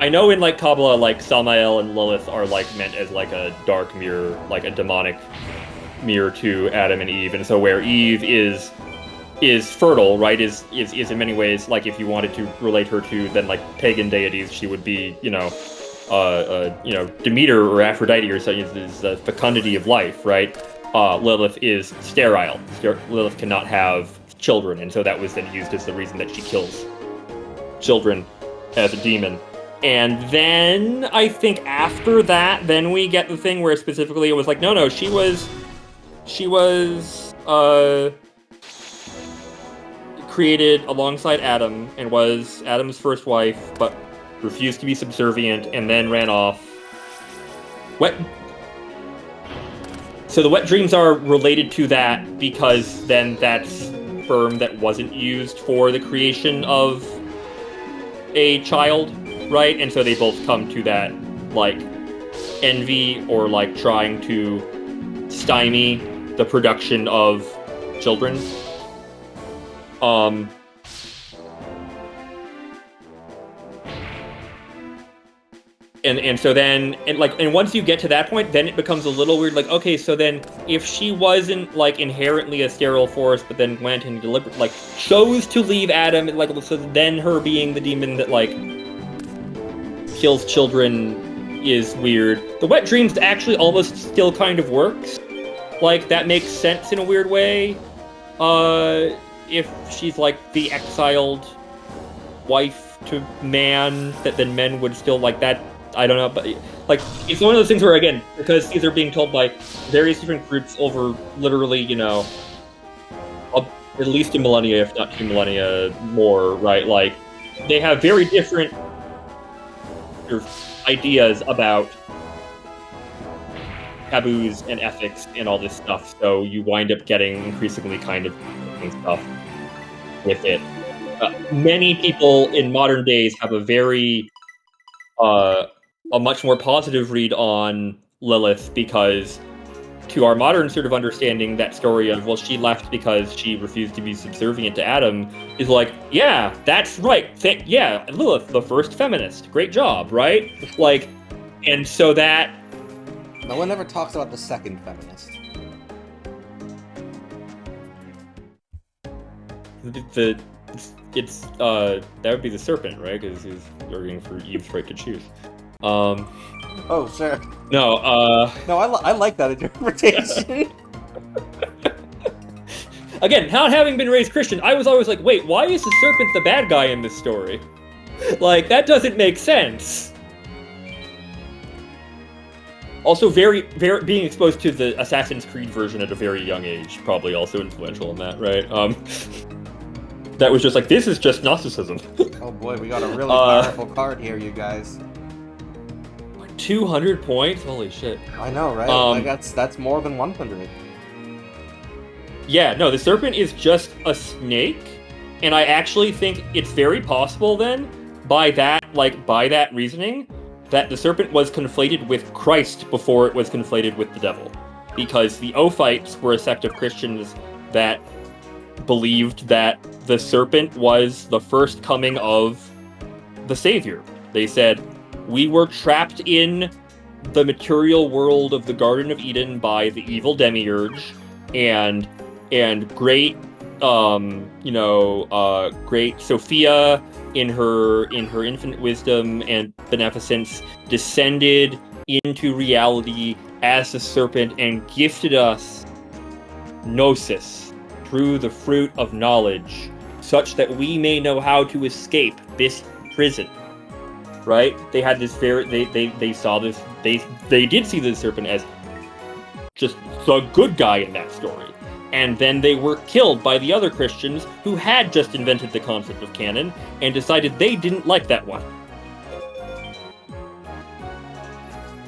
I know in Kabbalah, Samael and Lilith are meant as a dark mirror, a demonic mirror to Adam and Eve, and so where Eve is fertile, right? Is in many ways if you wanted to relate her to then pagan deities, she would be Demeter or Aphrodite or such, is the fecundity of life, right? Lilith is sterile. Lilith cannot have children, and so that was then used as the reason that she kills children as a demon. And then I think after that, then we get the thing where specifically it was no, she was created alongside Adam and was Adam's first wife, but refused to be subservient and then ran off. So the wet dreams are related to that because then that's sperm that wasn't used for the creation of a child, right? And so they both come to that envy or trying to stymie the production of children. And so then and once you get to that point, then it becomes a little weird. Like, okay, so then if she wasn't like inherently a sterile force, but then went and deliberately chose to leave Adam, so then her being the demon that kills children is weird. The wet dreams actually almost still kind of works. Like, that makes sense in a weird way. If she's like the exiled wife to man, that then men would still like that. I don't know, but like, it's one of those things where, again, because these are being told by various different groups over literally, at least a millennia, if not 2 millennia more, right? Like, they have very different ideas about taboos and ethics and all this stuff, so you wind up getting increasingly kind of stuff with it. Many people in modern days have a much more positive read on Lilith, because to our modern sort of understanding, that story of, well, she left because she refused to be subservient to Adam is like, yeah, that's right. Yeah, Lilith, the first feminist. Great job, right? Like, and so that... No one ever talks about the second feminist. That would be the serpent, right? Because he's arguing for Eve's right to choose. Oh, sure. No, No, I like that interpretation. Again, not having been raised Christian, I was always like, wait, why is the serpent the bad guy in this story? Like, that doesn't make sense. Also, very being exposed to the Assassin's Creed version at a very young age, probably also influential in that, right? That was just like, this is just Gnosticism. Oh boy, we got a really powerful card here, you guys. 200 points? Holy shit. I know, right? Like, that's more than 100. Yeah, no, the serpent is just a snake, and I actually think it's very possible then, by that reasoning, that the serpent was conflated with Christ before it was conflated with the devil. Because the Ophites were a sect of Christians that believed that the serpent was the first coming of the Savior. They said, we were trapped in the material world of the Garden of Eden by the evil demiurge, and great great Sophia in her infinite wisdom and beneficence descended into reality as the serpent and gifted us gnosis through the fruit of knowledge, such that we may know how to escape this prison. Right? They had this they saw this, they did see the serpent as just the good guy in that story. And then they were killed by the other Christians who had just invented the concept of canon and decided they didn't like that one.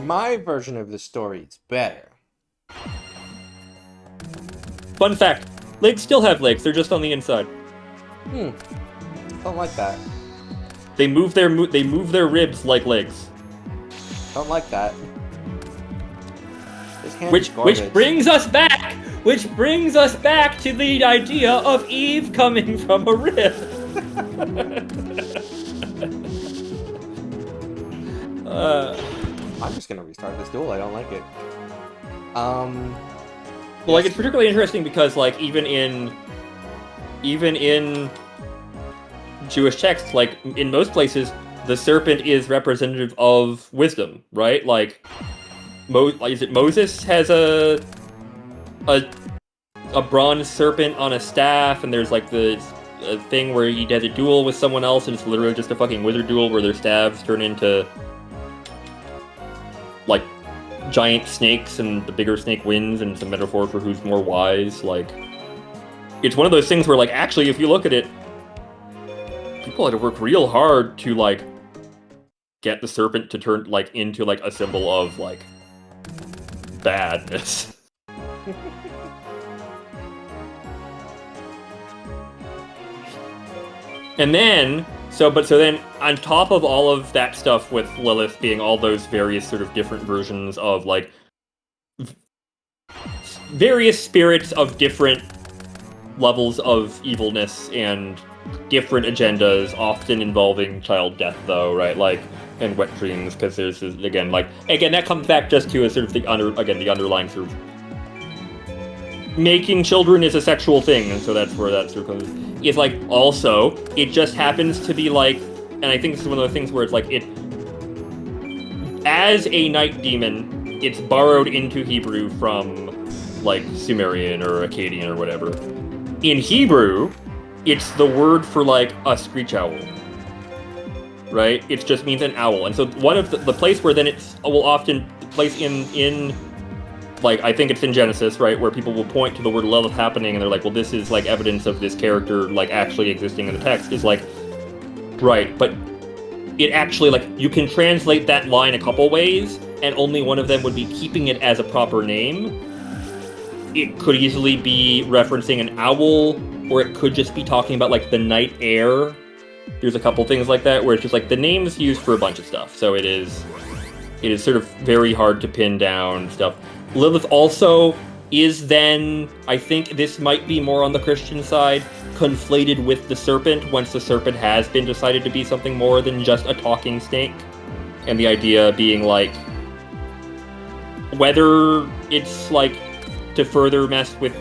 My version of the story is better. Fun fact, legs still have legs, they're just on the inside. Don't like that. They move their ribs like legs. Don't like that. Which brings us back to the idea of Eve coming from a rib. I'm just gonna restart this duel. I don't like it. Well, like, it's particularly interesting because, like, even in Jewish texts, like, in most places, the serpent is representative of wisdom, right? Like, is it Moses has a bronze serpent on a staff, and there's like a thing where he does a duel with someone else, and it's literally just a fucking wizard duel where their staves turn into like giant snakes, and the bigger snake wins, and it's a metaphor for who's more wise. Like, it's one of those things where, like, actually, if you look at it, people had to work real hard to, like, get the serpent to turn, like, into, like, a symbol of, like, badness. And then, so then, on top of all of that stuff with Lilith being all those various sort of different versions of, like, various spirits of different levels of evilness and different agendas, often involving child death, though, right? Like, and wet dreams, because there's again that comes back just to a sort of the underlying sort of making children is a sexual thing, and so that's where that sort of comes. It's like also it just happens to be like, and I think this is one of the things where it's like it as a night demon, it's borrowed into Hebrew from like Sumerian or Akkadian or whatever. In Hebrew, it's the word for like a screech owl, right? It just means an owl, and so one of the place where then it's will often place in like I think it's in Genesis, right, where people will point to the word Lilith happening, and they're like, well, this is like evidence of this character like actually existing in the text. Is like, right, but it actually like you can translate that line a couple ways, and only one of them would be keeping it as a proper name. It could easily be referencing an owl, or it could just be talking about like the night air. There's a couple things like that where it's just like the name's used for a bunch of stuff, so it is sort of very hard to pin down stuff. Lilith also is then, I think this might be more on the Christian side, conflated with the serpent once the serpent has been decided to be something more than just a talking snake. And the idea being like, whether it's like to further mess with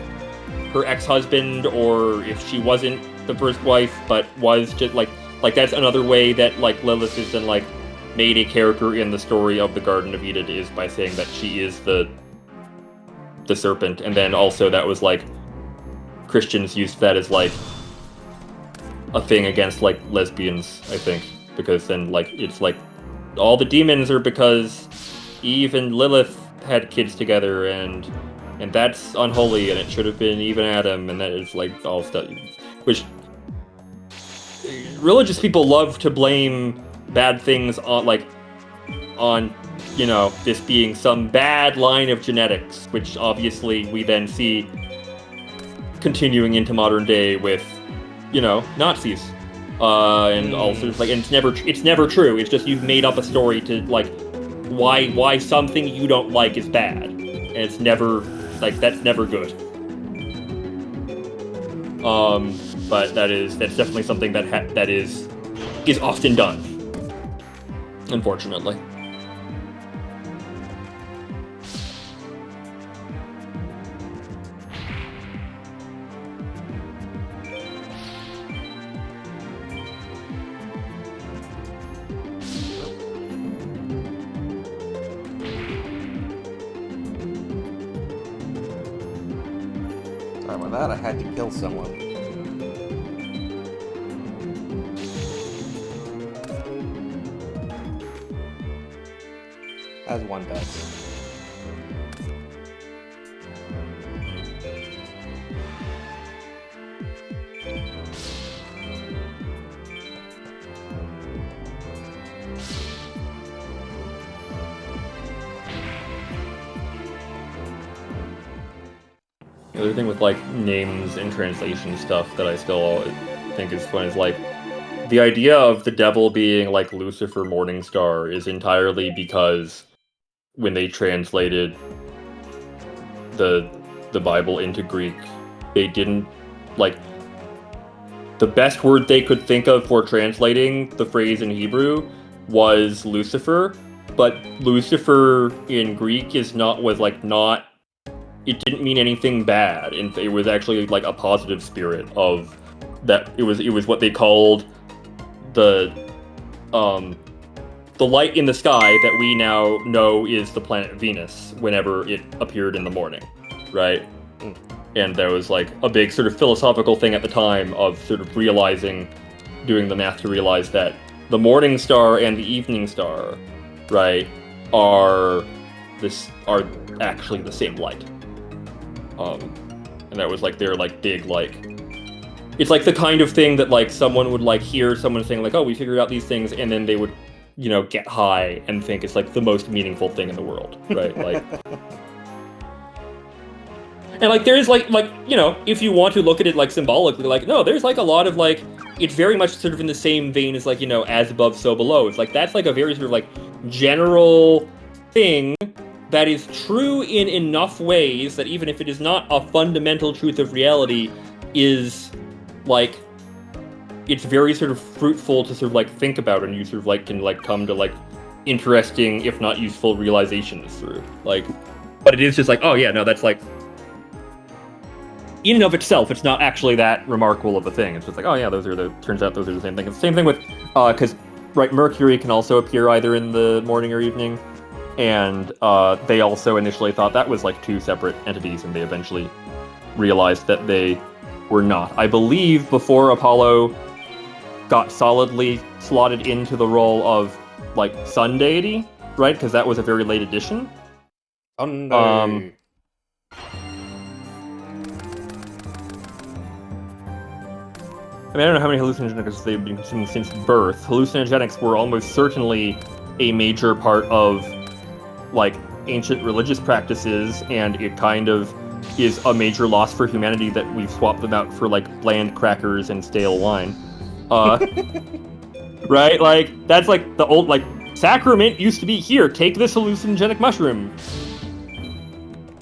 her ex-husband, or if she wasn't the first wife but was just like that's another way that like Lilith is then like made a character in the story of the Garden of Eden, is by saying that she is the serpent. And then also that was like Christians used that as like a thing against like lesbians, I think, because then like it's like all the demons are because Eve and Lilith had kids together, and that's unholy, and it should have been Eve and Adam, and that is like all stuff which religious people love to blame bad things on you know, this being some bad line of genetics, which obviously we then see continuing into modern day with, you know, Nazis, and also like, and it's never true. It's just you've made up a story to like why something you don't like is bad, and it's never like that's never good. But that's definitely something that is often done, unfortunately. Sorry about that, I had to kill someone. As one does. The other thing with like names and translation stuff that I still think is fun is like the idea of the devil being like Lucifer Morningstar is entirely because when they translated the Bible into Greek, they didn't like the best word they could think of for translating the phrase in Hebrew was Lucifer, but Lucifer in Greek it didn't mean anything bad, and it was actually like a positive spirit of that. It was what they called the light in the sky that we now know is the planet Venus whenever it appeared in the morning, right? And there was like a big sort of philosophical thing at the time of sort of doing the math to realize that the morning star and the evening star, right, are actually the same light. And that was like their like big like, it's like the kind of thing that like someone would like hear someone saying like, oh, we figured out these things, and then they would, you know, get high and think it's like the most meaningful thing in the world, right? Like, and like there is like you know, if you want to look at it like symbolically, like no, there's like a lot of like, it's very much sort of in the same vein as like, you know, as above so below. It's like that's like a very sort of like general thing that is true in enough ways that even if it is not a fundamental truth of reality, is like it's very sort of fruitful to sort of like think about, and you sort of like can like come to like interesting, if not useful, realizations through. Like, but it is just like, oh yeah, no, that's like in and of itself, it's not actually that remarkable of a thing. It's just like, oh yeah, turns out those are the same thing. It's the same thing with, because, right, Mercury can also appear either in the morning or evening, and they also initially thought that was like two separate entities, and they eventually realized that they were not. I believe before Apollo got solidly slotted into the role of, like, sun deity, right? Because that was a very late addition. Oh no. I mean, I don't know how many hallucinogenics they've been consuming since birth. Hallucinogenics were almost certainly a major part of, like, ancient religious practices, and it kind of is a major loss for humanity that we've swapped them out for, like, bland crackers and stale wine. Right? Like, that's like the old, like, sacrament used to be here. Take this hallucinogenic mushroom.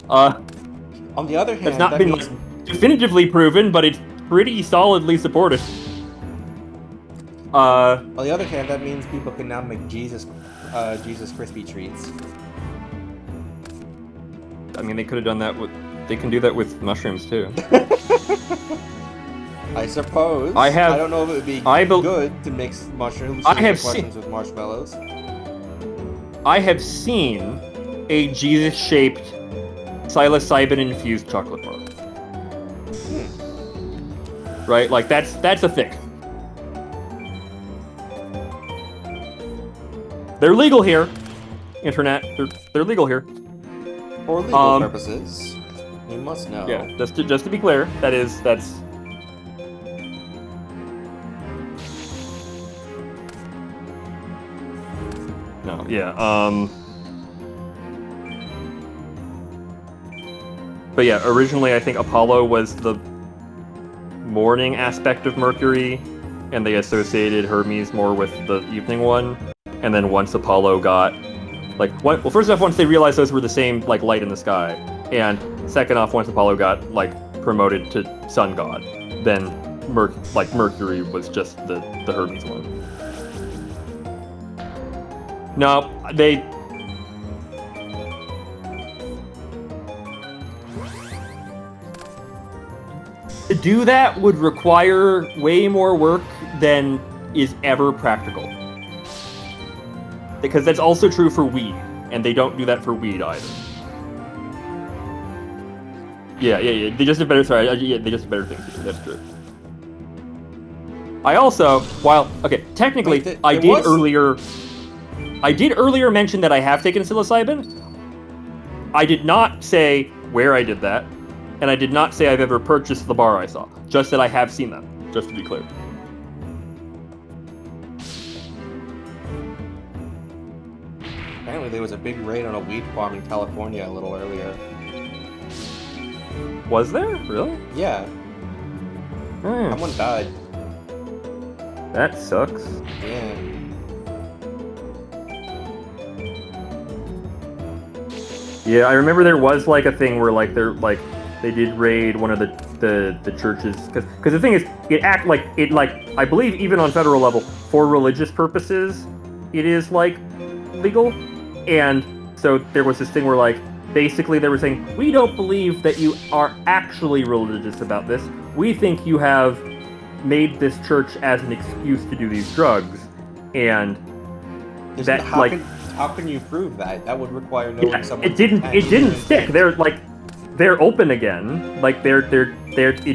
On the other hand, it's not been like, definitively proven, but it's pretty solidly supported. On the other hand, that means people can now make Jesus crispy treats. I mean, they could have done that with. They can do that with mushrooms too. I suppose. I don't know if it would be good to mix mushrooms with marshmallows. I have seen a Jesus-shaped psilocybin-infused chocolate bar. Right, like that's a thing. They're legal here, internet. They're legal here. For legal purposes, you must know. Yeah, just to be clear, that's. No, yeah, But yeah, originally I think Apollo was the morning aspect of Mercury, and they associated Hermes more with the evening one. And then once Apollo got, like, well, first off, once they realized those were the same, like, light in the sky, and second off, once Apollo got, like, promoted to sun god, then Mercury was just the Hermes one. No, to do that would require way more work than is ever practical. Because that's also true for weed, and they don't do that for weed either. Yeah. They just have better. They just have better things to do. That's true. I also, technically, Wait, I did earlier mention that I have taken psilocybin. I did not say where I did that, and I did not say I've ever purchased the bar I saw. Just that I have seen them, just to be clear. Apparently there was a big raid on a weed farm in California a little earlier. Was there? Really? Yeah. Someone died. That sucks. Yeah. Yeah, I remember there was like a thing where like they did raid one of the churches because the thing is I believe even on federal level for religious purposes it is like legal, and so there was this thing where like basically they were saying, we don't believe that you are actually religious about this. We think you have made this church as an excuse to do these drugs, and how can you prove that? That would require knowing someone. It didn't stick. They're open again. Like it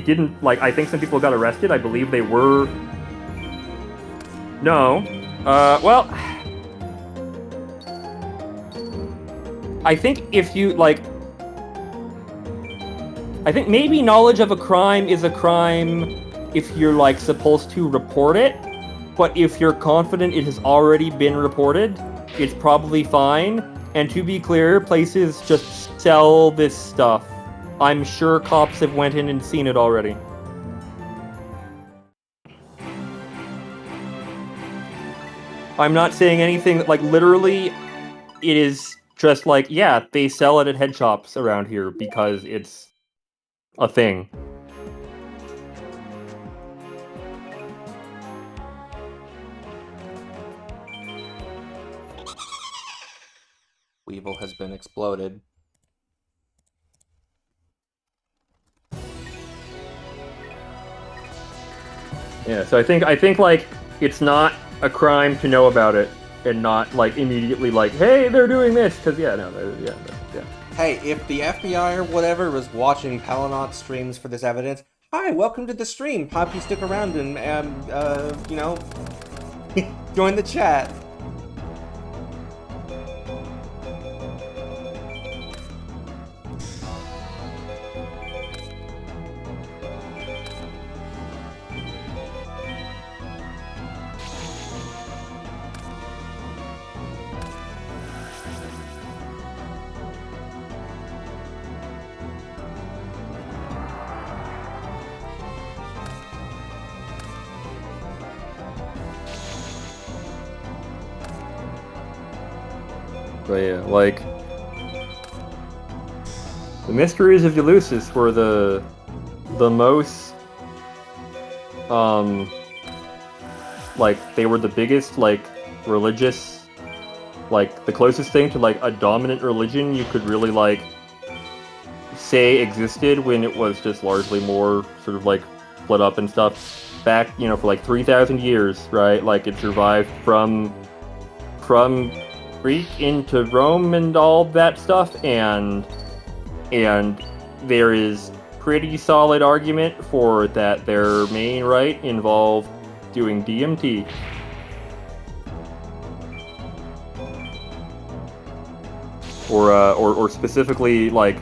didn't, like, I think some people got arrested. I believe they were. No. Well, I think if you I think maybe knowledge of a crime is a crime if you're like supposed to report it, but if you're confident it has already been reported, it's probably fine. And to be clear, places just sell this stuff. I'm sure cops have went in and seen it already. I'm not saying anything, like, literally, it is just like, yeah, they sell it at head shops around here because it's a thing. Weevil has been exploded. Yeah, so I think like it's not a crime to know about it and not like immediately like, hey, they're doing this, because yeah. Hey, if the FBI or whatever was watching Palanaut streams for this evidence, hi, welcome to the stream. Hope you stick around and you know, join the chat. But yeah, like the mysteries of Eleusis were the most like they were the biggest like religious, like the closest thing to like a dominant religion you could really like say existed when it was just largely more sort of like split up and stuff back, you know, for like 3,000 years, right? Like it survived from Greek into Rome and all that stuff, and there is pretty solid argument for that their main rite involved doing DMT. Or specifically like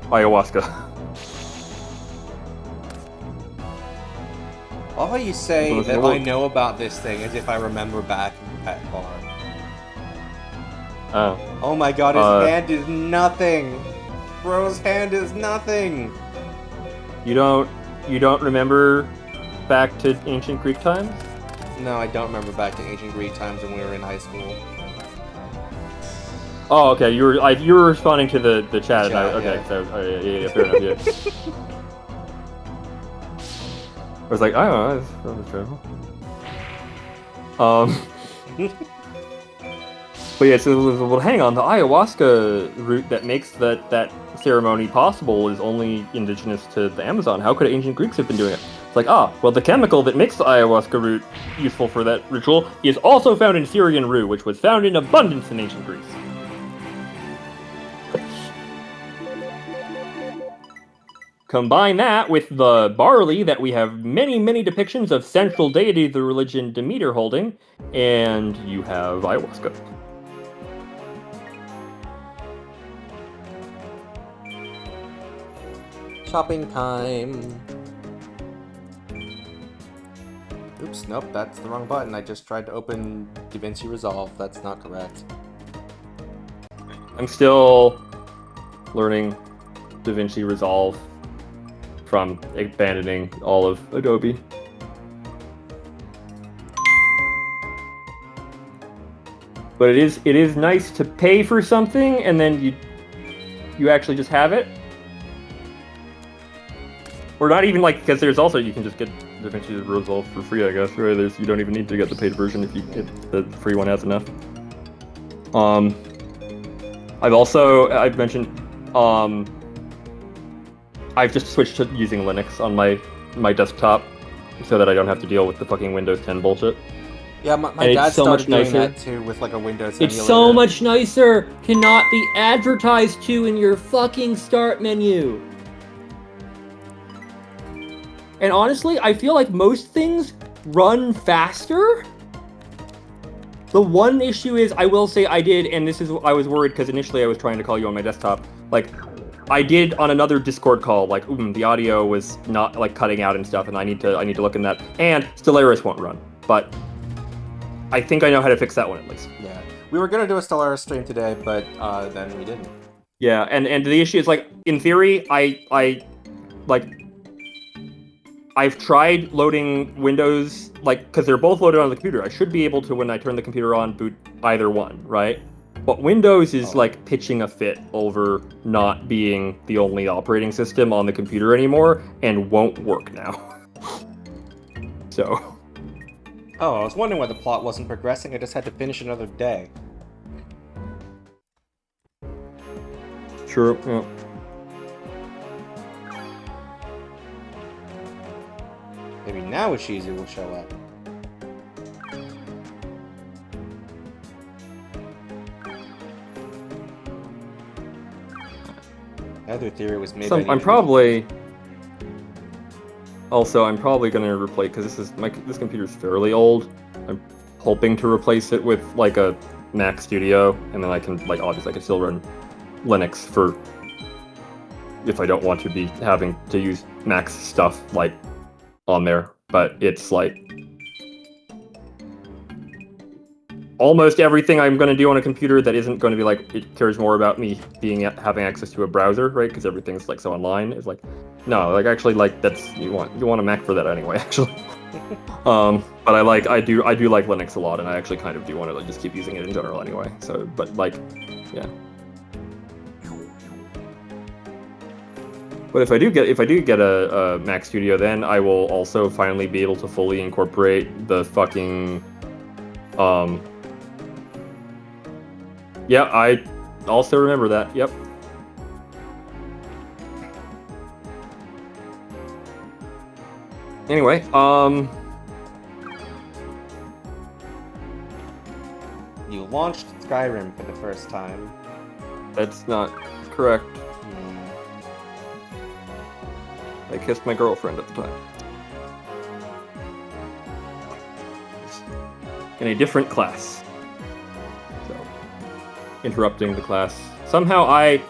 ayahuasca. All you say that I know about this thing is if I remember back that far. Oh. Oh my god, his hand is nothing! Bro's hand is nothing! You don't remember back to ancient Greek times? No, I don't remember back to ancient Greek times when we were in high school. Oh, okay. You were responding to the chat. Okay, yeah. so yeah, fair enough. Yeah. I was like, I don't know, that's true. But yeah, so well, hang on. The ayahuasca root that makes that ceremony possible is only indigenous to the Amazon. How could ancient Greeks have been doing it? It's like, well, the chemical that makes the ayahuasca root useful for that ritual is also found in Syrian rue, which was found in abundance in ancient Greece. Combine that with the barley that we have many, many depictions of central deity of the religion Demeter holding, and you have ayahuasca. Shopping time. Oops, nope, that's the wrong button. I just tried to open DaVinci Resolve. That's not correct. I'm still learning DaVinci Resolve from abandoning all of Adobe. But it is nice to pay for something and then you actually just have it. Or not even like, because there's also, you can just get DaVinci Resolve for free, I guess, right? You don't even need to get the paid version if the free one has enough. I've mentioned, I've just switched to using Linux on my desktop so that I don't have to deal with the fucking Windows 10 bullshit. Yeah, my dad started doing that too with like a Windows emulator. It's so much nicer. Cannot be advertised to in your fucking start menu. And honestly, I feel like most things run faster. The one issue is, I will say I did, and this is, I was worried because initially I was trying to call you on my desktop. Like, I did on another Discord call, like, the audio was not, like, cutting out and stuff, and I need to look in that. And Stellaris won't run, but I think I know how to fix that one at least. Yeah. We were gonna do a Stellaris stream today, but then we didn't. Yeah, and the issue is, like, in theory, I've tried loading Windows, like, because they're both loaded on the computer. I should be able to, when I turn the computer on, boot either one, right? But Windows is, like, pitching a fit over not being the only operating system on the computer anymore, and won't work now. So. Oh, I was wondering why the plot wasn't progressing. I just had to finish another day. True. Yeah. Maybe now Ishizu will show up. Another theory was maybe I'm probably gonna replace, because this computer's fairly old. I'm hoping to replace it with like a Mac Studio, and then I can obviously I can still run Linux for if I don't want to be having to use Mac's stuff like on there. But it's like almost everything I'm going to do on a computer that isn't going to be like, it cares more about me having access to a browser, right? Because everything's like so online. It's like, no, like actually, like that's you want a Mac for that anyway, actually. But I do like Linux a lot, and I actually kind of do want to like just keep using it in general anyway. So, but like, yeah. But if I do get a Mac Studio, then I will also finally be able to fully incorporate the fucking yeah, I also remember that. Yep. Anyway, You launched Skyrim for the first time. that's not correct. I kissed my girlfriend at the time. In a different class. So, interrupting the class. Somehow I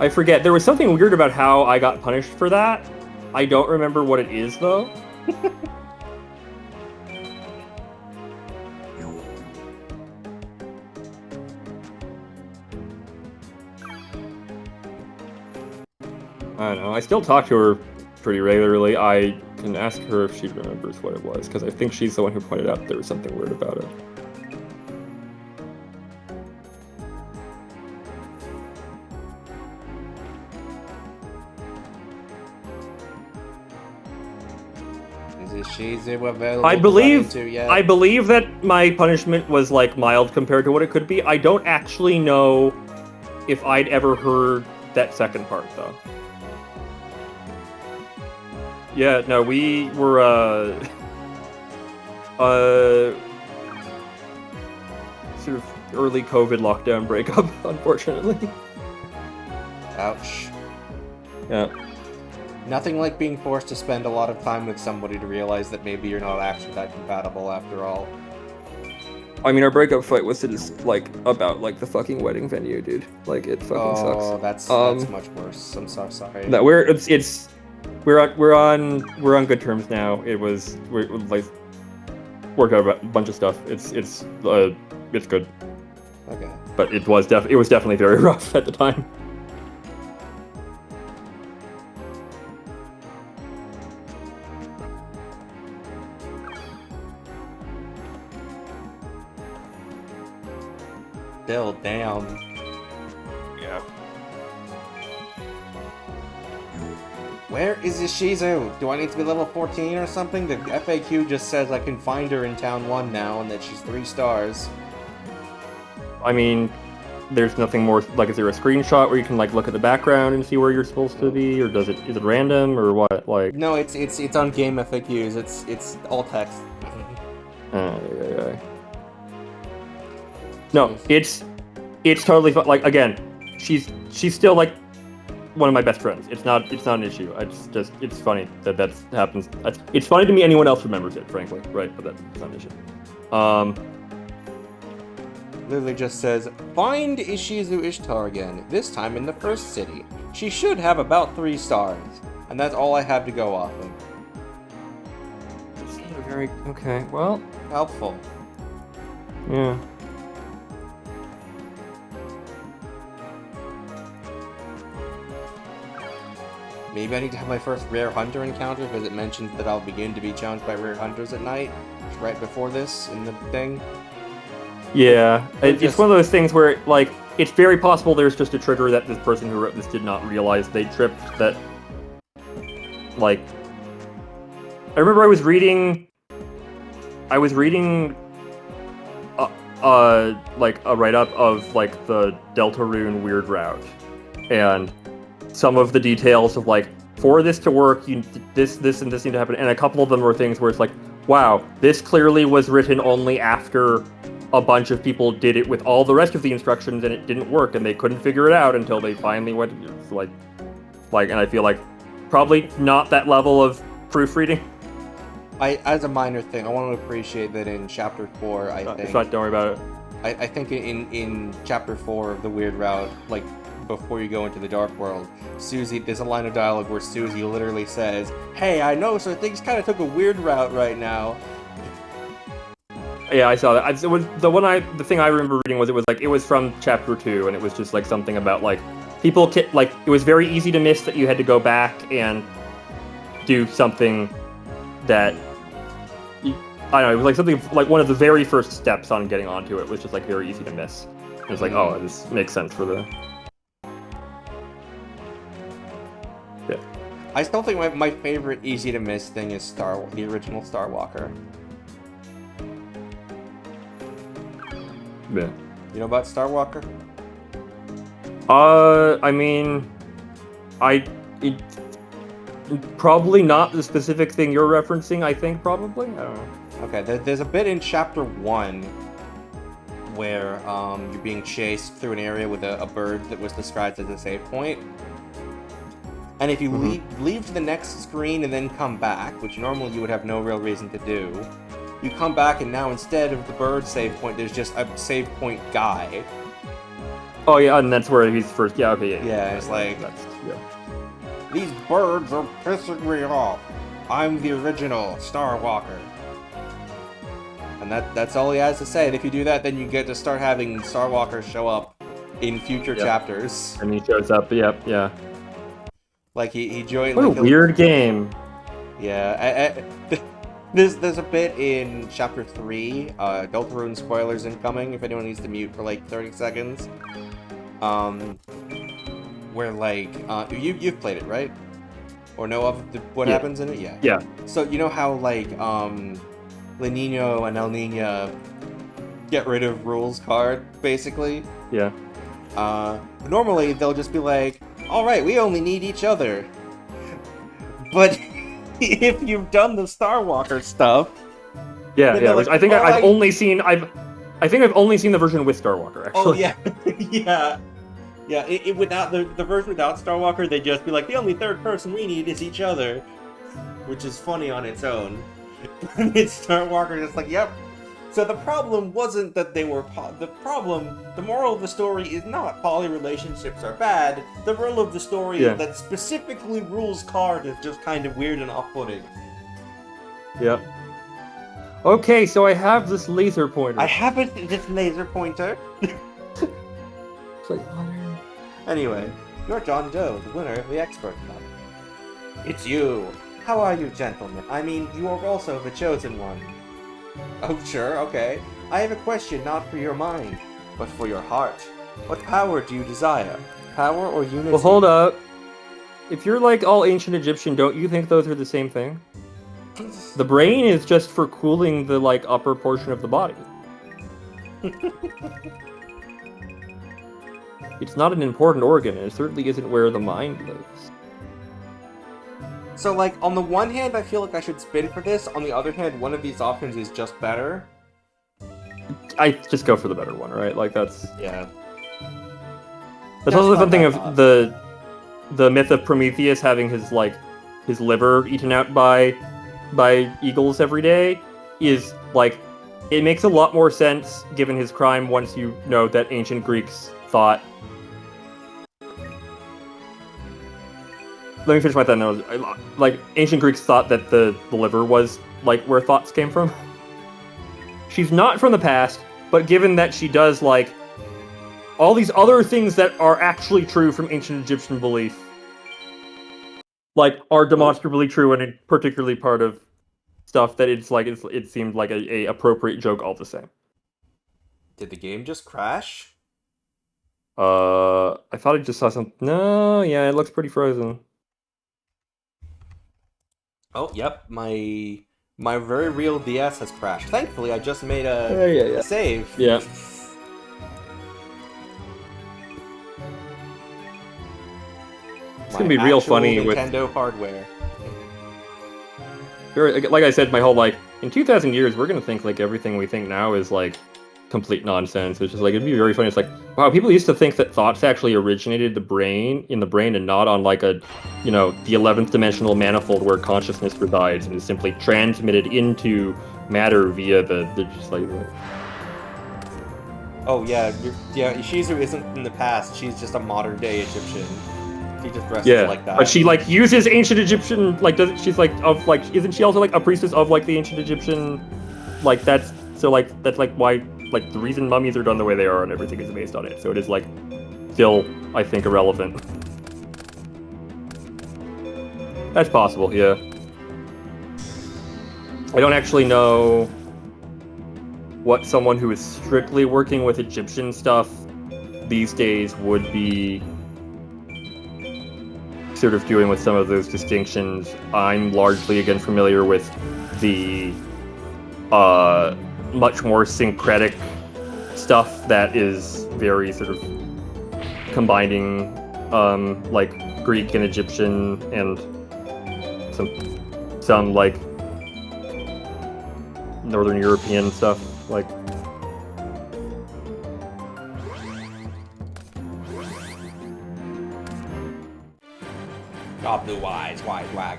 forget. There was something weird about how I got punished for that. I don't remember what it is, though. I don't know. I still talk to her pretty regularly. I can ask her if she remembers what it was, because I think she's the one who pointed out there was something weird about it. Is Ishizu available? I believe yet? I believe that my punishment was like mild compared to what it could be. I don't actually know if I'd ever heard that second part, though. Yeah, no, we were sort of early COVID lockdown breakup, unfortunately. Ouch. Yeah. Nothing like being forced to spend a lot of time with somebody to realize that maybe you're not actually that compatible after all. I mean, our breakup fight was just like about like the fucking wedding venue, dude. Like it fucking sucks. Oh, that's much worse. I'm so sorry. No, we're on good terms now. We're like worked out a bunch of stuff. It's good. Okay. But it was definitely very rough at the time. Still, damn. Yeah. Where is Ishizu? Do I need to be level 14 or something? The FAQ just says I can find her in Town 1 now and that she's 3 stars. I mean, there's nothing more. Like, is there a screenshot where you can like look at the background and see where you're supposed to be, or is it random or what? Like, No, it's on game FAQs. It's all text. yeah. No, it's totally fine. Like, again, she's still like one of my best friends. It's not an issue. It's funny that happens. It's funny to me anyone else remembers it, frankly, right? But that's not an issue. Literally just says, find Ishizu Ishtar again, this time in the first city. She should have about 3 stars. And that's all I have to go off of. It's not very okay. Well, Helpful. yeah. Maybe I need to have my first rare hunter encounter because it mentions that I'll begin to be challenged by rare hunters at night, right before this in the thing. Yeah, it's one of those things where, like, it's very possible there's just a trigger that this person who wrote this did not realize they tripped. That, like, I remember I was reading, like, a write-up of, like, the Deltarune Weird Route, and some of the details of like, for this to work, this and this need to happen, and a couple of them were things where it's like, wow, this clearly was written only after a bunch of people did it with all the rest of the instructions, and it didn't work, and they couldn't figure it out until they finally went. Like, and I feel like probably not that level of proofreading. As a minor thing, I want to appreciate that in Chapter 4, I think... Don't worry about it. I think in Chapter 4 of the Weird Route, like, before you go into the Dark World, Susie, there's a line of dialogue where Susie literally says, "Hey, I know, so things kind of took a weird route right now." Yeah, I saw that. It was the thing I remember reading was it was from Chapter 2, and it was just like something about like people like it was very easy to miss that you had to go back and do something that I don't know. It was like something like one of the very first steps on getting onto it was just like very easy to miss. It was like, oh, this makes sense for the. Yeah. I still think my favorite easy to miss thing is the original Star Walker. Yeah. You know about Star Walker? I mean, probably not the specific thing you're referencing. I think probably. I don't know. Okay, there's a bit in Chapter 1 where you're being chased through an area with a bird that was described as a save point. And if you leave to the next screen and then come back, which normally you would have no real reason to do, you come back and now instead of the bird save point, there's just a save point guy. Oh yeah, and that's where he's first. Yeah, okay, Yeah, it's like, yeah. These birds are pissing me off. I'm the original Star Walker. And that's all he has to say. And if you do that, then you get to start having Star Walkers show up in future chapters. And he shows up. Yep, yeah. Like he joined. What like, a weird game. Yeah, there's a bit in Chapter 3. Deltarune spoilers incoming. If anyone needs to mute for like 30 seconds. Where like you've played it, right? Or know of what happens in it? Yeah. Yeah. So you know how like La Nino and El Nina get rid of rules card basically. Yeah. Normally they'll just be like, all right, we only need each other. But if you've done the Star Walker stuff, yeah. Like, I think I've only seen the version with Star Walker. Actually. Oh yeah, yeah. Without the version without Star Walker, they'd just be like, the only third person we need is each other, which is funny on its own. It's Star Walker just like, yep. So the problem wasn't that they were the moral of the story is not poly relationships are bad. The moral of the story is that specifically rules card is just kind of weird and off-putting. Yep. Okay, so I have this laser pointer. I have this laser pointer. It's like, Anyway, you're John Doe, the winner of the Expert Cup. It's you. How are you, gentlemen? I mean, you are also the chosen one. Oh, sure, okay. I have a question not for your mind, but for your heart. What power do you desire? Power or unity? Well, hold up. If you're like all ancient Egyptian, don't you think those are the same thing? The brain is just for cooling the like upper portion of the body. It's not an important organ, and it certainly isn't where the mind lives. So, like, on the one hand, I feel like I should spin for this. On the other hand, one of these options is just better. I just go for the better one, right? Like, that's... Yeah. That's also something of the myth of Prometheus having his liver eaten out by eagles every day is, like, it makes a lot more sense given his crime once you know that ancient Greeks thought... Let me finish my thought. Like, ancient Greeks thought that the liver was, like, where thoughts came from. She's not from the past, but given that she does, like, all these other things that are actually true from ancient Egyptian belief, like, are demonstrably true and particularly part of stuff that it seemed like a appropriate joke all the same. Did the game just crash? I thought I just saw some... No, yeah, it looks pretty frozen. Oh, yep, my very real DS has crashed. Thankfully, I just made a save. Yeah. It's gonna be real funny Nintendo with Nintendo hardware. like I said, my whole like in 2,000 years we're gonna think like everything we think now is like complete nonsense. It's just like it'd be very funny. It's like, wow, people used to think that thoughts actually originated in the brain and not on like a, you know, the 11th dimensional manifold where consciousness resides and is simply transmitted into matter via the just like. Oh yeah, Ishizu isn't in the past. She's just a modern day Egyptian. She just dresses like that. But she like uses ancient Egyptian like she's like of like isn't she also like a priestess of like the ancient Egyptian like that's like why like the reason mummies are done the way they are and everything is based on it. So it is like still I think irrelevant. That's possible, yeah. I don't actually know what someone who is strictly working with Egyptian stuff these days would be sort of doing with some of those distinctions. I'm largely again familiar with the much more syncretic stuff that is very sort of combining like Greek and Egyptian and some like Northern European stuff like. God, blue eyes, wide wag.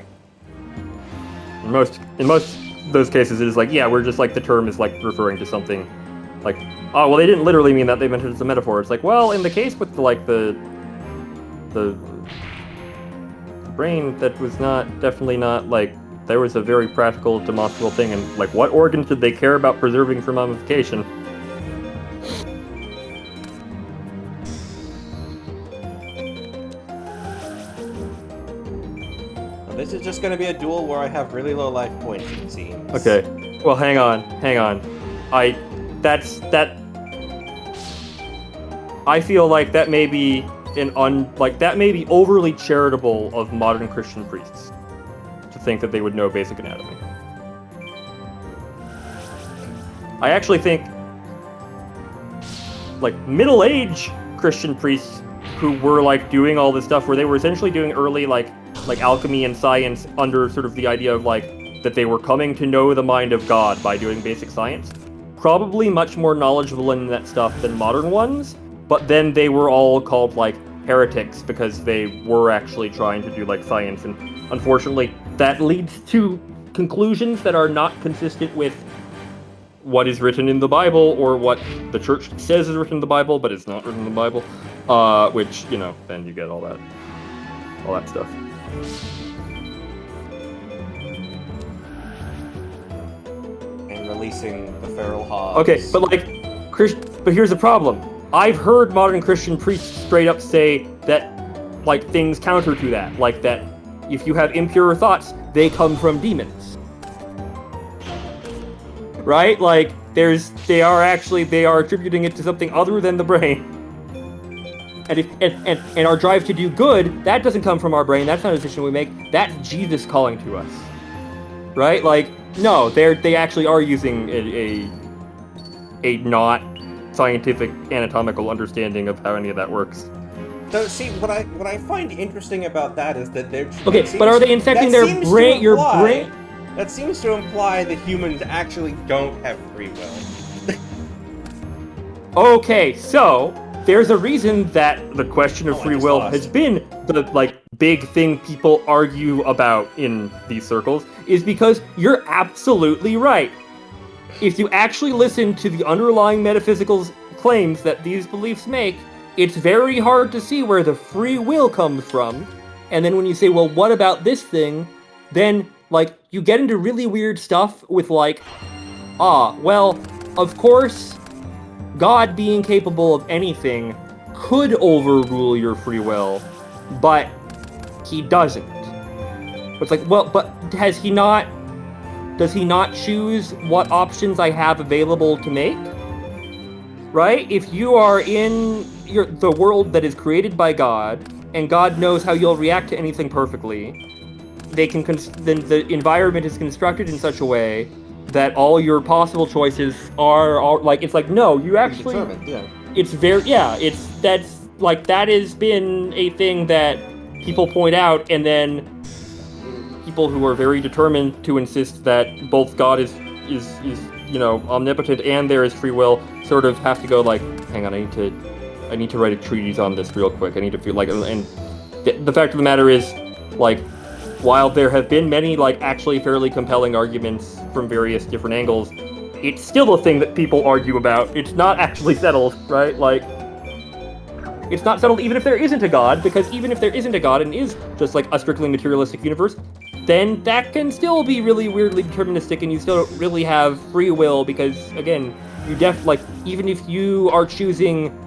In most of those cases, it is like, yeah, we're just like the term is like referring to something, like, oh, well, they didn't literally mean that, they meant it as a metaphor. It's like, well, in the case with the brain, that was definitely not like there was a very practical, demonstrable thing, and like, what organs did they care about preserving for mummification? This is just going to be a duel where I have really low life points, it seems. Okay. Well, hang on. I feel like that may be that may be overly charitable of modern Christian priests to think that they would know basic anatomy. I actually think like middle-aged Christian priests who were like doing all this stuff where they were essentially doing early like alchemy and science under sort of the idea of like that they were coming to know the mind of God by doing basic science. Probably much more knowledgeable in that stuff than modern ones, but then they were all called like heretics because they were actually trying to do like science, and unfortunately that leads to conclusions that are not consistent with what is written in the Bible or what the church says is written in the Bible, but it's not written in the Bible, which, you know, then you get all that stuff. And releasing the feral hogs. Okay, but like, but here's the problem. I've heard modern Christian priests straight up say that, like, things counter to that, like that if you have impure thoughts, they come from demons. Right? Like, they are attributing it to something other than the brain. And our drive to do good, that doesn't come from our brain. That's not a decision we make. That's Jesus calling to us, right? Like, no, they actually are using a not scientific anatomical understanding of how any of that works. So, see, what I find interesting about that is that they're okay, but are they infecting their brain? Your brain? That seems to imply that humans actually don't have free will. Okay, so there's a reason that the question of free will has been the like big thing people argue about in these circles, is because you're absolutely right. If you actually listen to the underlying metaphysical claims that these beliefs make, it's very hard to see where the free will comes from. And then when you say, well, what about this thing? Then, like, you get into really weird stuff with, like, well, of course, God being capable of anything could overrule your free will, but he doesn't. It's like, well, but does he not choose what options I have available to make? Right? If you are in the world that is created by God, and God knows how you'll react to anything perfectly, then the environment is constructed in such a way that all your possible choices are like, it's like, no, you actually, determined, yeah. It's very, yeah, that has been a thing that people point out, and then people who are very determined to insist that both God is omnipotent and there is free will sort of have to go like, hang on, I need to write a treatise on this real quick. I need to feel like, and the fact of the matter is, like, while there have been many like actually fairly compelling arguments from various different angles, it's still a thing that people argue about. It's not actually settled, right? Like, it's not settled even if there isn't a God, because even if there isn't a God and is just like a strictly materialistic universe, then that can still be really weirdly deterministic, and you still don't really have free will, because again, even if you are choosing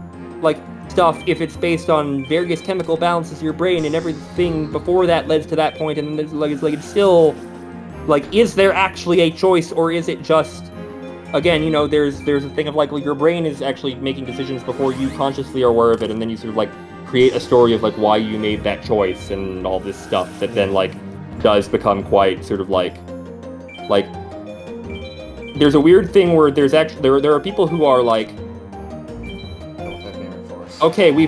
like stuff, if it's based on various chemical balances of your brain and everything before that leads to that point, and it's still like, is there actually a choice, or is it just, again, there's a thing of like, well, your brain is actually making decisions before you consciously are aware of it, and then you sort of like create a story of like why you made that choice and all this stuff that then like does become quite sort of like there's a weird thing where there's actually there are people who are like, okay, we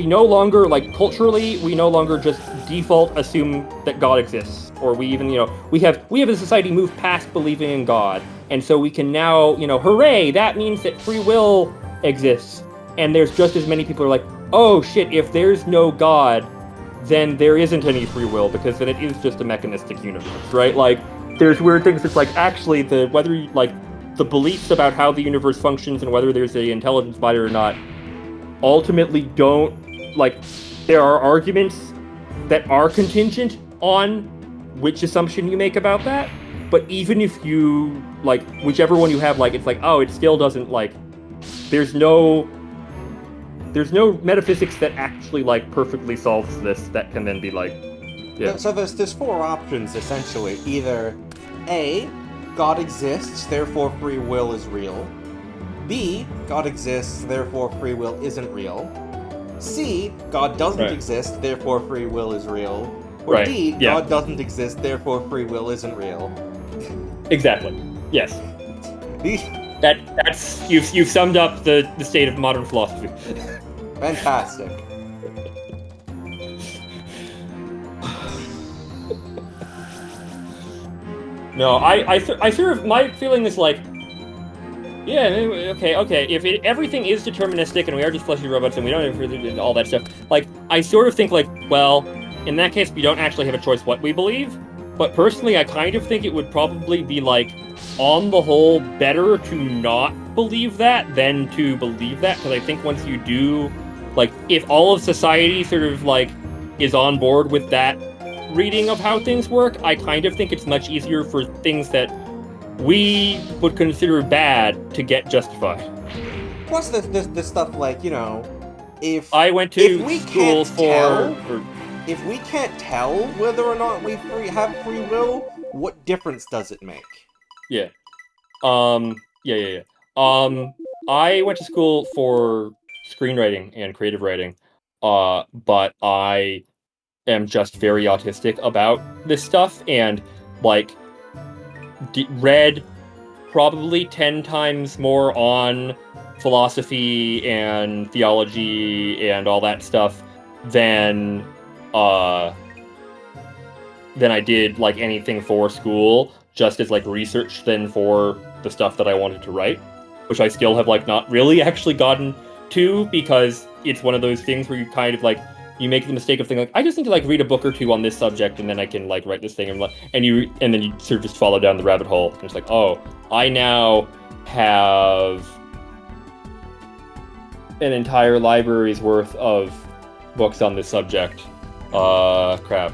no longer, like, culturally, we no longer just default assume that God exists, or we even, we have as a society moved past believing in God, and so we can now, hooray, that means that free will exists. And there's just as many people who are like, oh shit, if there's no God, then there isn't any free will, because then it is just a mechanistic universe, right? Like, there's weird things. It's like, actually, the beliefs about how the universe functions and whether there's an intelligence behind it or not ultimately don't, like, there are arguments that are contingent on which assumption you make about that, but even if you, like, whichever one you have, like, it's like, oh, it still doesn't, like, there's no metaphysics that actually, like, perfectly solves this that can then be like, yeah. So there's four options, essentially. Either A, God exists, therefore free will is real. B, God exists, therefore free will isn't real. C, God doesn't exist, therefore free will is real. Or D, God doesn't exist, therefore free will isn't real. Exactly. Yes. That's you've summed up the state of modern philosophy. Fantastic. No, I sort of, my feeling is like, yeah, okay. If everything is deterministic and we are just fleshy robots and we don't have all that stuff, like, I sort of think like, well, in that case, we don't actually have a choice what we believe. But personally, I kind of think it would probably be, like, on the whole, better to not believe that than to believe that. Because I think once you do, like, if all of society sort of, like, is on board with that reading of how things work, I kind of think it's much easier for things that we would consider bad to get justified. Plus, there's stuff like, if I went to school if we can't tell whether or not we have free will, what difference does it make? Yeah. Yeah. I went to school for screenwriting and creative writing, but I am just very autistic about this stuff, and, like, read probably 10 times more on philosophy and theology and all that stuff than I did, like, anything for school, just as, like, research than for the stuff that I wanted to write, which I still have, like, not really actually gotten to, because it's one of those things where you kind of, like, you make the mistake of thinking, like, I just need to, like, read a book or two on this subject, and then I can, like, write this thing, and then you sort of just follow down the rabbit hole, and it's like, oh, I now have an entire library's worth of books on this subject. Crap.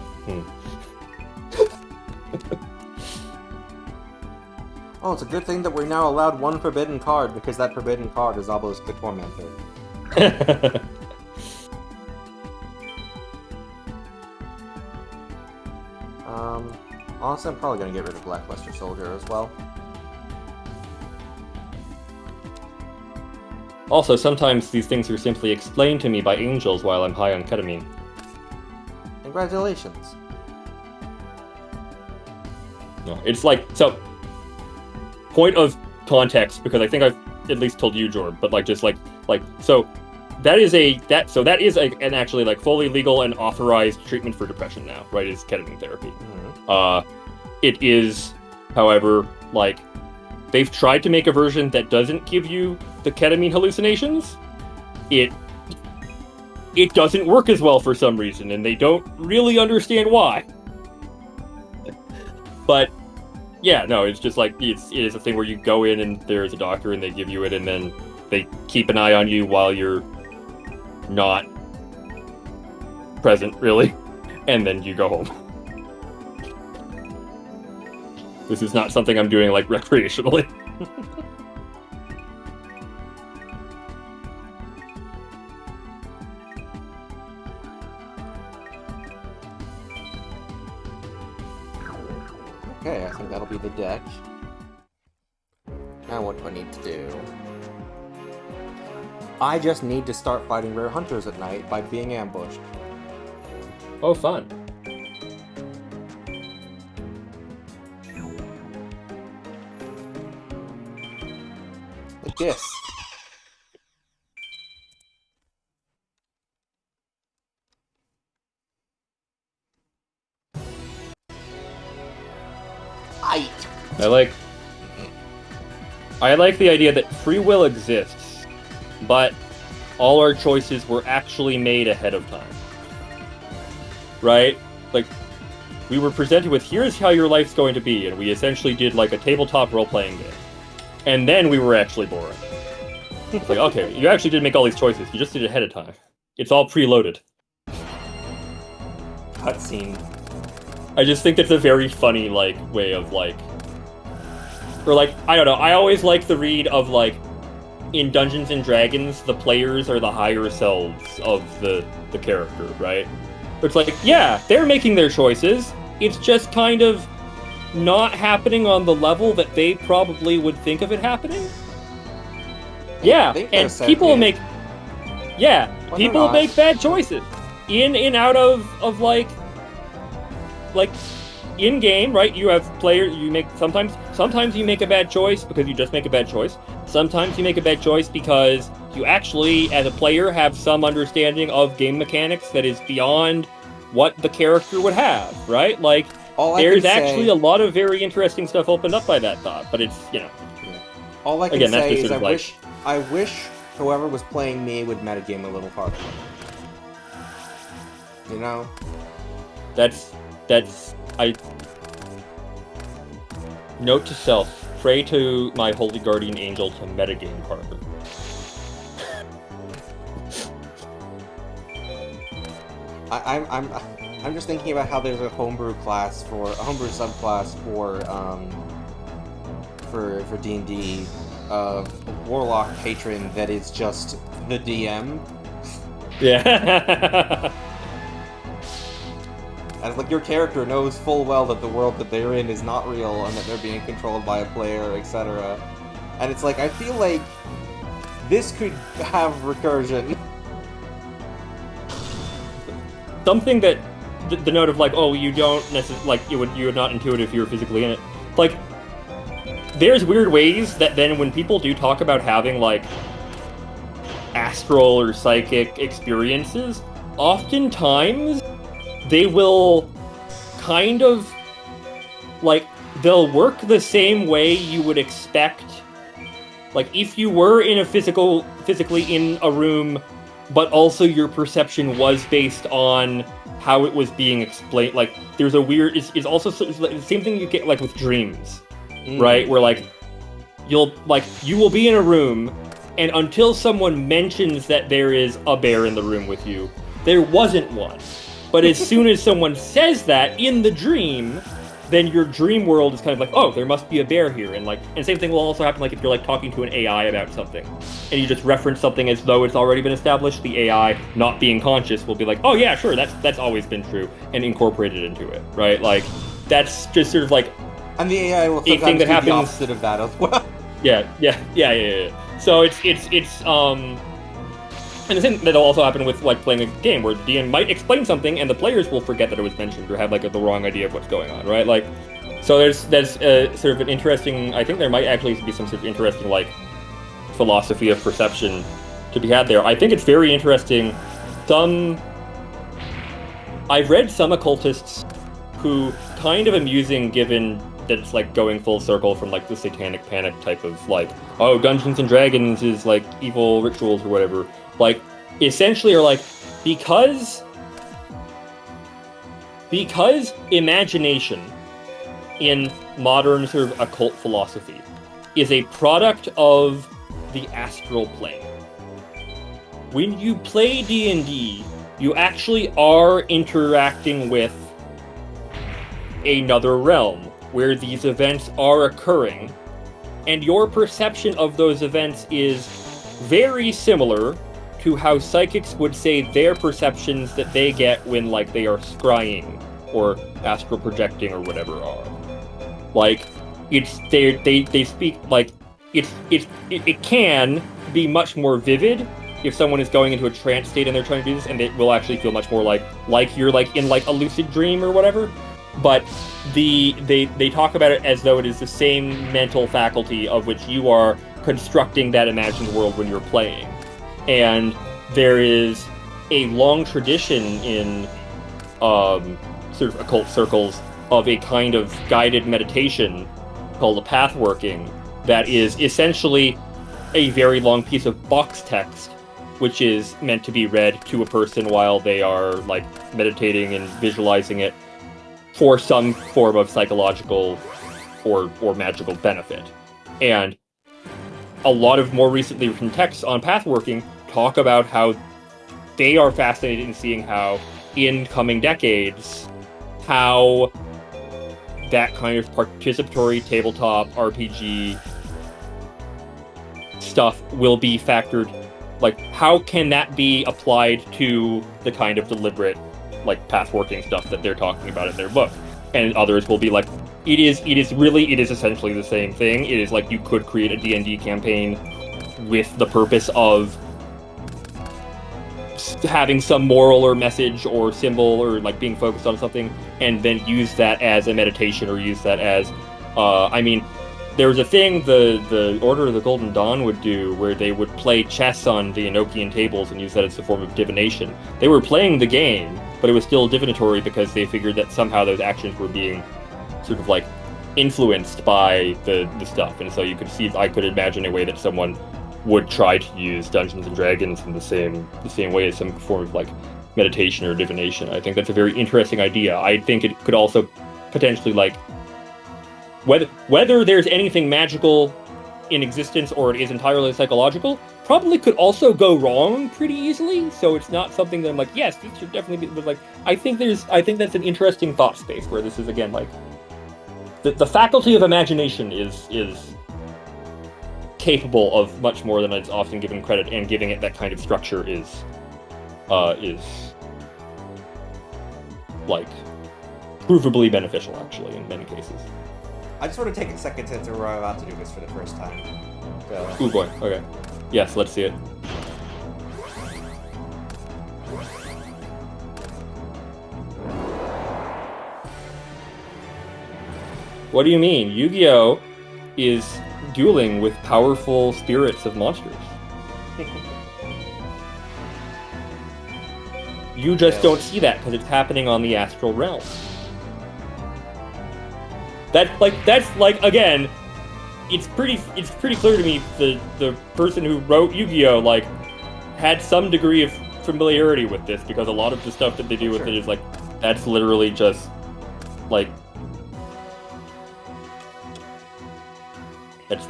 Oh, it's a good thing that we're now allowed one forbidden card, because that forbidden card is Obelisk the Tormentor. Honestly, I'm probably gonna get rid of Blackluster Soldier as well. Also, sometimes these things are simply explained to me by angels while I'm high on ketamine. Congratulations. No, it's like, so, point of context, because I think I've at least told you, Jorb, but, like, just, like, so, that is an actually like fully legal and authorized treatment for depression now, right? Is ketamine therapy. It is, however, like they've tried to make a version that doesn't give you the ketamine hallucinations. It doesn't work as well for some reason, and they don't really understand why. But yeah, no, it's just like it is a thing where you go in and there's a doctor and they give you it, and then they keep an eye on you while you're not present, really, and then you go home. This is not something I'm doing like recreationally. Okay, I think that'll be the deck. Now what do I need to do? I just need to start fighting rare hunters at night by being ambushed. Oh, fun. Like this. I like the idea that free will exists, but all our choices were actually made ahead of time. Right? Like, we were presented with, here's how your life's going to be, and we essentially did like a tabletop role-playing game. And then we were actually bored. It's like, okay, you actually did make all these choices, you just did it ahead of time. It's all preloaded. Cutscene. I just think that's a very funny, like, way of, like... Or, like, I don't know, I always like the read of, like, in Dungeons & Dragons, the players are the higher selves of the character, right? It's like, yeah, they're making their choices, it's just kind of not happening on the level that they probably would think of it happening. Yeah, and people make... Yeah, Well, people make bad choices. In and out of like in game, right? You have players. You make sometimes you make a bad choice because you just make a bad choice. Sometimes you make a bad choice because you actually, as a player, have some understanding of game mechanics that is beyond what the character would have, right? Like, there's actually a lot of very interesting stuff opened up by that thought. But it's, you know, all I can say is I wish whoever was playing me would metagame a little harder. You know? Note to self, pray to my holy guardian angel to metagame harder. I'm just thinking about how there's a homebrew subclass for D&D, a warlock patron that is just the DM. Yeah. And it's like your character knows full well that the world that they're in is not real and that they're being controlled by a player, etc. And it's like, I feel like this could have recursion. Something that the note of like, oh, you don't necessarily like you would not intuit if you were physically in it. Like, there's weird ways that then when people do talk about having like astral or psychic experiences, oftentimes they will kind of, like, they'll work the same way you would expect. Like, if you were in a physically in a room, but also your perception was based on how it was being explained. Like, there's a weird, it's also the same thing you get, like, with dreams, right? Where, like, you will be in a room, and until someone mentions that there is a bear in the room with you, there wasn't one. But as soon as someone says that in the dream, then your dream world is kind of like, oh, there must be a bear here. And same thing will also happen like if you're like talking to an AI about something and you just reference something as though it's already been established, the AI, not being conscious, will be like, oh yeah, sure, that's always been true, and incorporate it into it, right? Like, that's just sort of like and the AI will sometimes do the opposite of that as well. Yeah. So it's and the thing that'll also happen with like playing a game where the DM might explain something and the players will forget that it was mentioned or have like the wrong idea of what's going on, right? Like, so there's sort of an interesting. I think there might actually be some sort of interesting like philosophy of perception to be had there. I think it's very interesting. I've read some occultists who kind of amusing, given that it's like going full circle from like the Satanic Panic type of like, oh, Dungeons and Dragons is like evil rituals or whatever. Like, essentially are like, because imagination in modern sort of occult philosophy is a product of the astral plane. When you play D&D, you actually are interacting with another realm where these events are occurring, and your perception of those events is very similar to how psychics would say their perceptions that they get when like they are scrying or astral projecting or whatever are. Like, it's they speak like it can be much more vivid if someone is going into a trance state and they're trying to do this, and it will actually feel much more like you're like in like a lucid dream or whatever. But they talk about it as though it is the same mental faculty of which you are constructing that imagined world when you're playing. And there is a long tradition in sort of occult circles of a kind of guided meditation called a pathworking that is essentially a very long piece of box text, which is meant to be read to a person while they are like meditating and visualizing it for some form of psychological or magical benefit. And a lot of more recently written texts on pathworking talk about how they are fascinated in seeing how, in coming decades, how that kind of participatory tabletop RPG stuff will be factored. Like, how can that be applied to the kind of deliberate, like, pathworking stuff that they're talking about in their book? And others will be like, it is essentially the same thing. It is like you could create a D&D campaign with the purpose of having some moral or message or symbol or like being focused on something, and then use that as a meditation or use that as, there was a thing the Order of the Golden Dawn would do where they would play chess on the Enochian tables and use that as a form of divination. They were playing the game, but it was still divinatory because they figured that somehow those actions were being sort of like influenced by the stuff. And so I could imagine a way that someone would try to use Dungeons and Dragons in the same way as some form of like meditation or divination. I think that's a very interesting idea. I think it could also potentially like whether there's anything magical in existence or it is entirely psychological, probably could also go wrong pretty easily. So it's not something that I'm like, yes, this should definitely be. But like, I think that's an interesting thought space where this is again like the faculty of imagination is capable of much more than it's often given credit, and giving it that kind of structure is like provably beneficial actually in many cases. I just want to take a second since we're about to do this for the first time. So. Ooh boy, okay. Yes, let's see it. What do you mean? Yu-Gi-Oh! Is dueling with powerful spirits of monsters. You just don't see that because it's happening on the astral realm. That's like again, it's pretty clear to me the person who wrote Yu-Gi-Oh! Like had some degree of familiarity with this, because a lot of the stuff that they do with it is like that's literally just like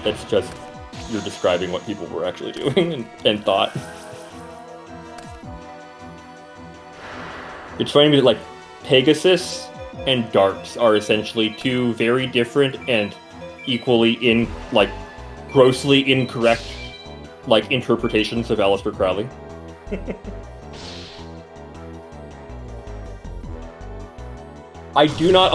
that's just you're describing what people were actually doing and thought. It's funny to me that like Pegasus and darts are essentially two very different and equally grossly incorrect like interpretations of Aleister Crowley. I do not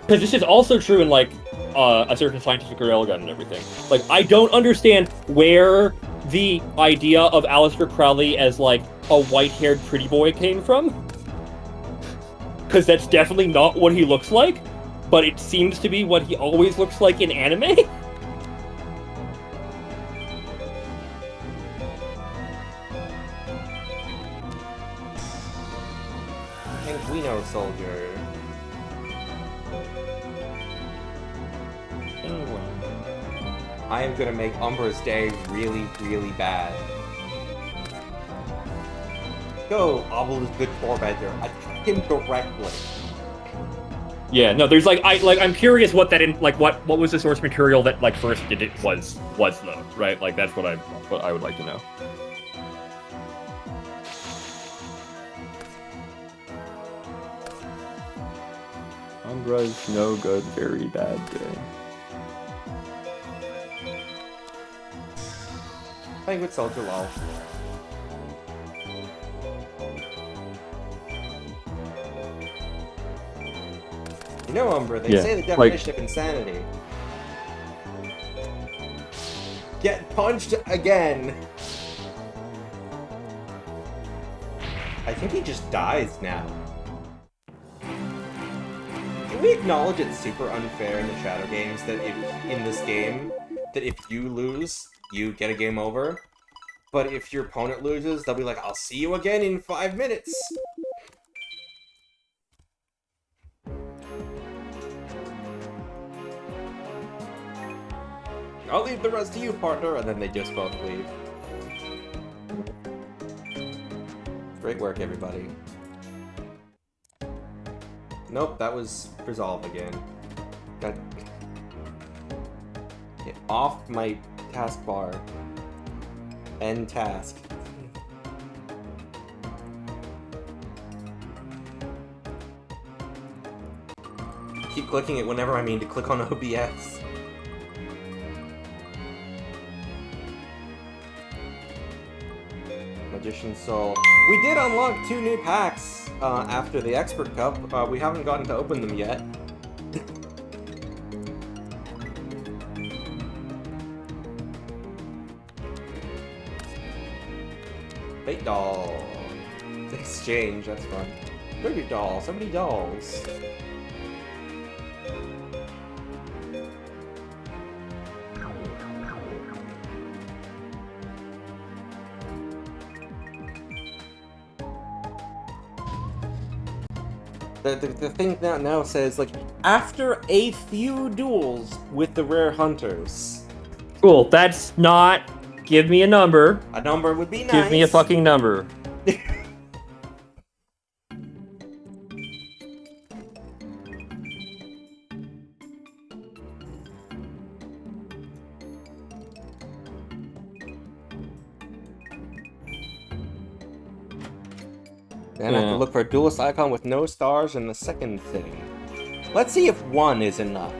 because this is also true in like a certain scientific railgun and everything. Like, I don't understand where the idea of Aleister Crowley as like a white-haired pretty boy came from. Because that's definitely not what he looks like, but it seems to be what he always looks like in anime. soldier. I am gonna make Umbra's day really, really bad. Go, Obel is good Tormentor. Attack him directly. Yeah, no, there's I'm curious what that what was the source material that like first did it was though, right? Like that's what I would like to know. Umbra's no good, very bad day. Playing with soldier lol. You know, Umbra, they say the definition of insanity. Get punched again! I think he just dies now. Can we acknowledge it's super unfair in the Shadow games that in this game, that if you lose, you get a game over? But if your opponent loses, they'll be like, I'll see you again in 5 minutes! I'll leave the rest to you, partner, and then they just both leave. Great work, everybody. Nope, that was resolve again. Get off my taskbar. End task. Keep clicking it whenever I mean to click on OBS. Magician's Soul. We did unlock 2 new packs after the Expert Cup. We haven't gotten to open them yet. Fate doll. Exchange, that's fun. Tribute doll, so many dolls. The thing now says, like, after a few duels with the rare hunters. Cool, that's not... Give me a number. A number would be nice. Give me a fucking number. Then I have to look for a duelist icon with no stars in the second thing. Let's see if 1 is enough.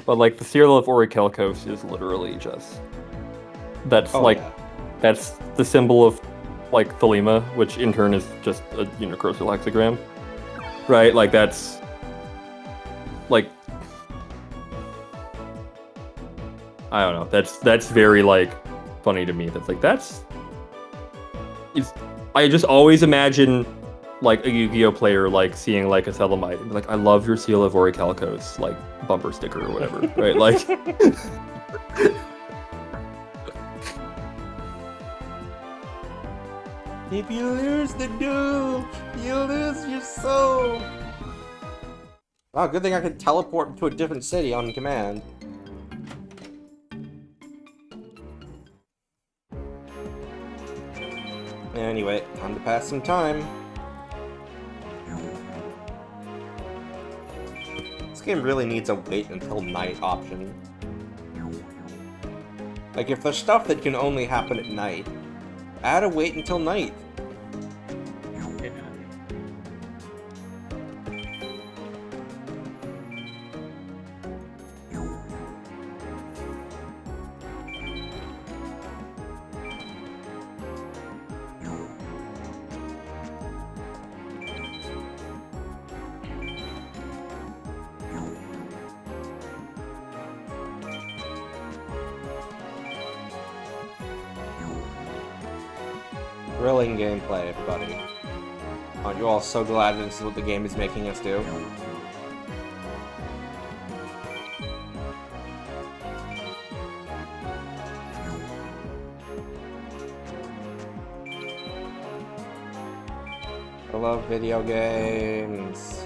But like the Seal of Orichalcos is literally just that's that's the symbol of like Thelema, which in turn is just a unicrosal hexagram. Right? Like that's like I don't know. That's very like funny to me. That's like I just always imagine like a Yu-Gi-Oh player like seeing like a Thelemite and be like, I love your Seal of Orichalcos like bumper sticker or whatever, right? Like if you lose the duel, you lose your soul. Oh, good thing I could teleport to a different city on command. Anyway, time to pass some time. This game really needs a wait until night option. Like, if there's stuff that can only happen at night, add a wait until night. Thrilling gameplay, everybody. Aren't you all so glad that this is what the game is making us do? love video games.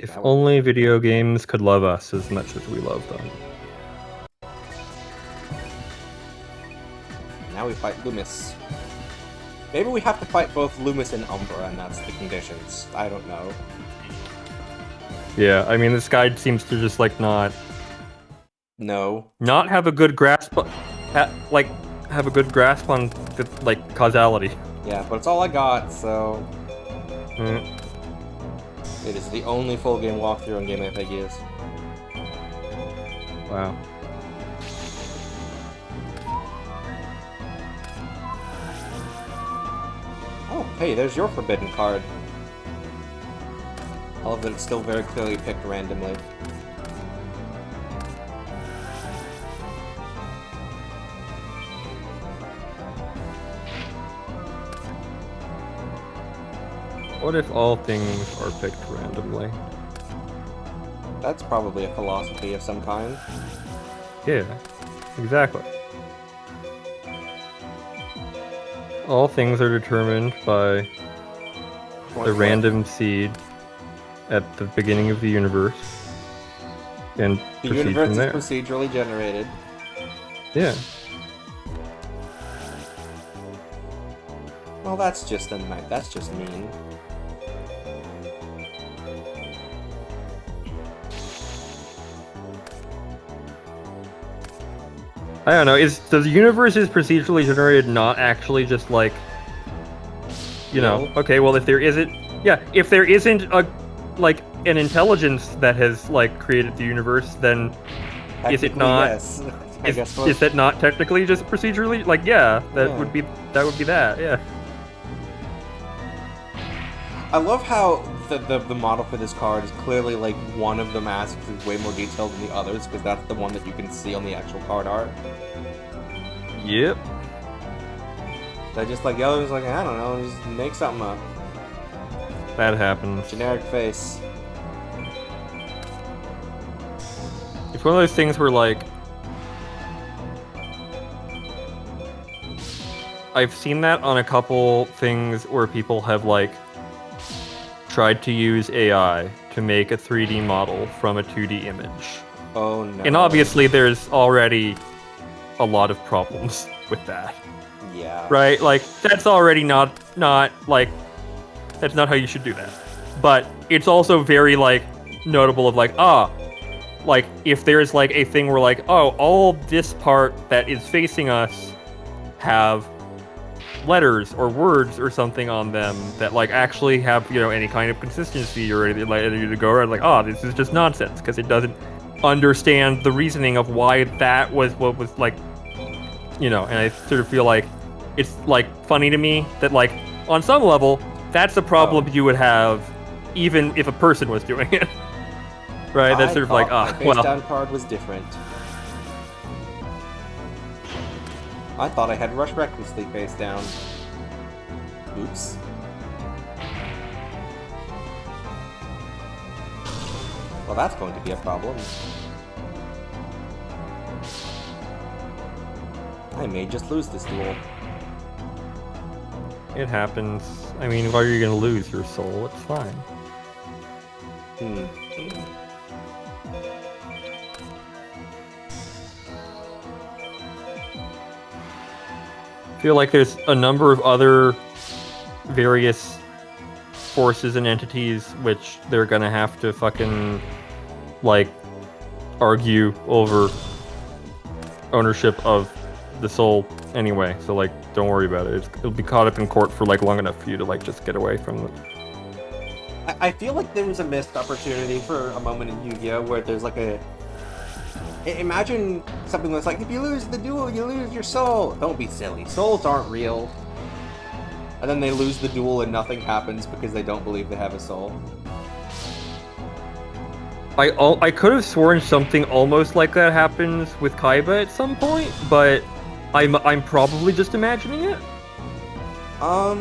If only video games could love us as much as we love them. Now we fight Loomis. Maybe we have to fight both Loomis and Umbra, and that's the conditions. I don't know. Yeah, I mean, this guy seems to just, like, not have a good grasp, have a good grasp on, the, like, causality. Yeah, but it's all I got, so... It is the only full game walkthrough in Game FAQs. Wow. Oh, hey, there's your forbidden card. I love that it's still very clearly picked randomly. What if all things are picked randomly? That's probably a philosophy of some kind. Yeah, exactly. All things are determined by the random seed at the beginning of the universe, and the proceed universe from there. is procedurally generated. Yeah. Well, that's just that's just mean. I don't know. Does the universe is procedurally generated not actually just like, you know? Okay, well if there isn't a like an intelligence that has like created the universe, then is it not? Yes. Is that not technically just procedurally? Like, yeah, that would be that. Yeah. I love how the model for this card is clearly like one of the masks is way more detailed than the others, because that's the one that you can see on the actual card art. Yep. They're just like the others, like, I don't know, just make something up. That happens. Generic face. It's one of those things where like I've seen that on a couple things where people have like tried to use AI to make a 3D model from a 2D image. Oh no. And obviously there's already a lot of problems with that. Yeah. Right? Like, that's already not like, that's not how you should do that. But it's also very, like, notable of, like, like, if there's, like, a thing where, like, oh, all this part that is facing us have letters or words or something on them that, like, actually have, you know, any kind of consistency or anything, like, you to go around, like, this is just nonsense, because it doesn't understand the reasoning of why that was what was, like, you know, and I sort of feel like it's, like, funny to me that, like, on some level, that's a problem you would have even if a person was doing it. Right? That's sort of like, my face down card was different. I thought I had Rush recklessly face down. Oops. Well, that's going to be a problem. I may just lose this duel. It happens. I mean, why are you gonna lose your soul? It's fine. I feel like there's a number of other various forces and entities which they're gonna have to fucking, like, argue over ownership of the soul anyway, so, like, don't worry about it. It'll be caught up in court for, like, long enough for you to, like, just get away from it. I feel like there was a missed opportunity for a moment in Yu-Gi-Oh! Where there's, like, imagine something that's like, if you lose the duel, you lose your soul. Don't be silly. Souls aren't real. And then they lose the duel and nothing happens because they don't believe they have a soul. I could have sworn something almost like that happens with Kaiba at some point, but I'm probably just imagining it. Or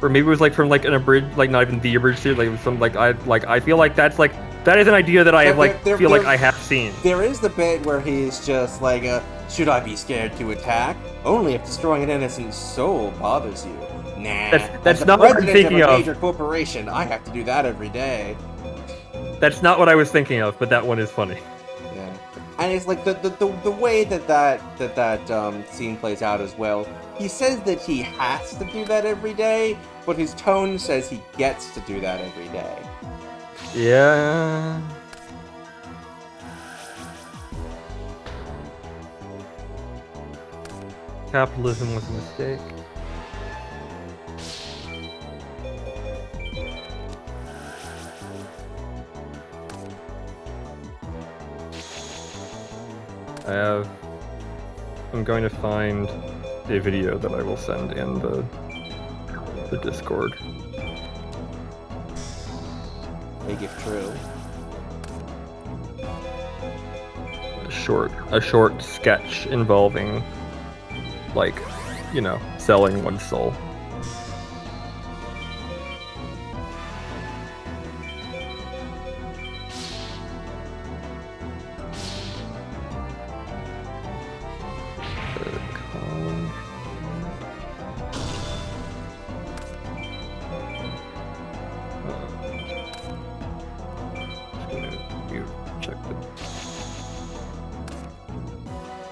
maybe it was like from like an abridged, like not even the abridged series, like it was some I feel like that's like that is an idea that I have like feel like I have seen. There is the bit where he's just like, should I be scared to attack? Only if destroying an innocent soul bothers you. Nah. That's not what I'm thinking of a of. major corporation, I have to do that every day. That's not what I was thinking of, but that one is funny. Yeah, and it's like the way that scene plays out as well. He says that he has to do that every day, but his tone says he gets to do that every day. Yeah. Capitalism was a mistake. I'm going to find a video that I will send in the Discord. Make it true. A short sketch involving, like, you know, selling one's soul.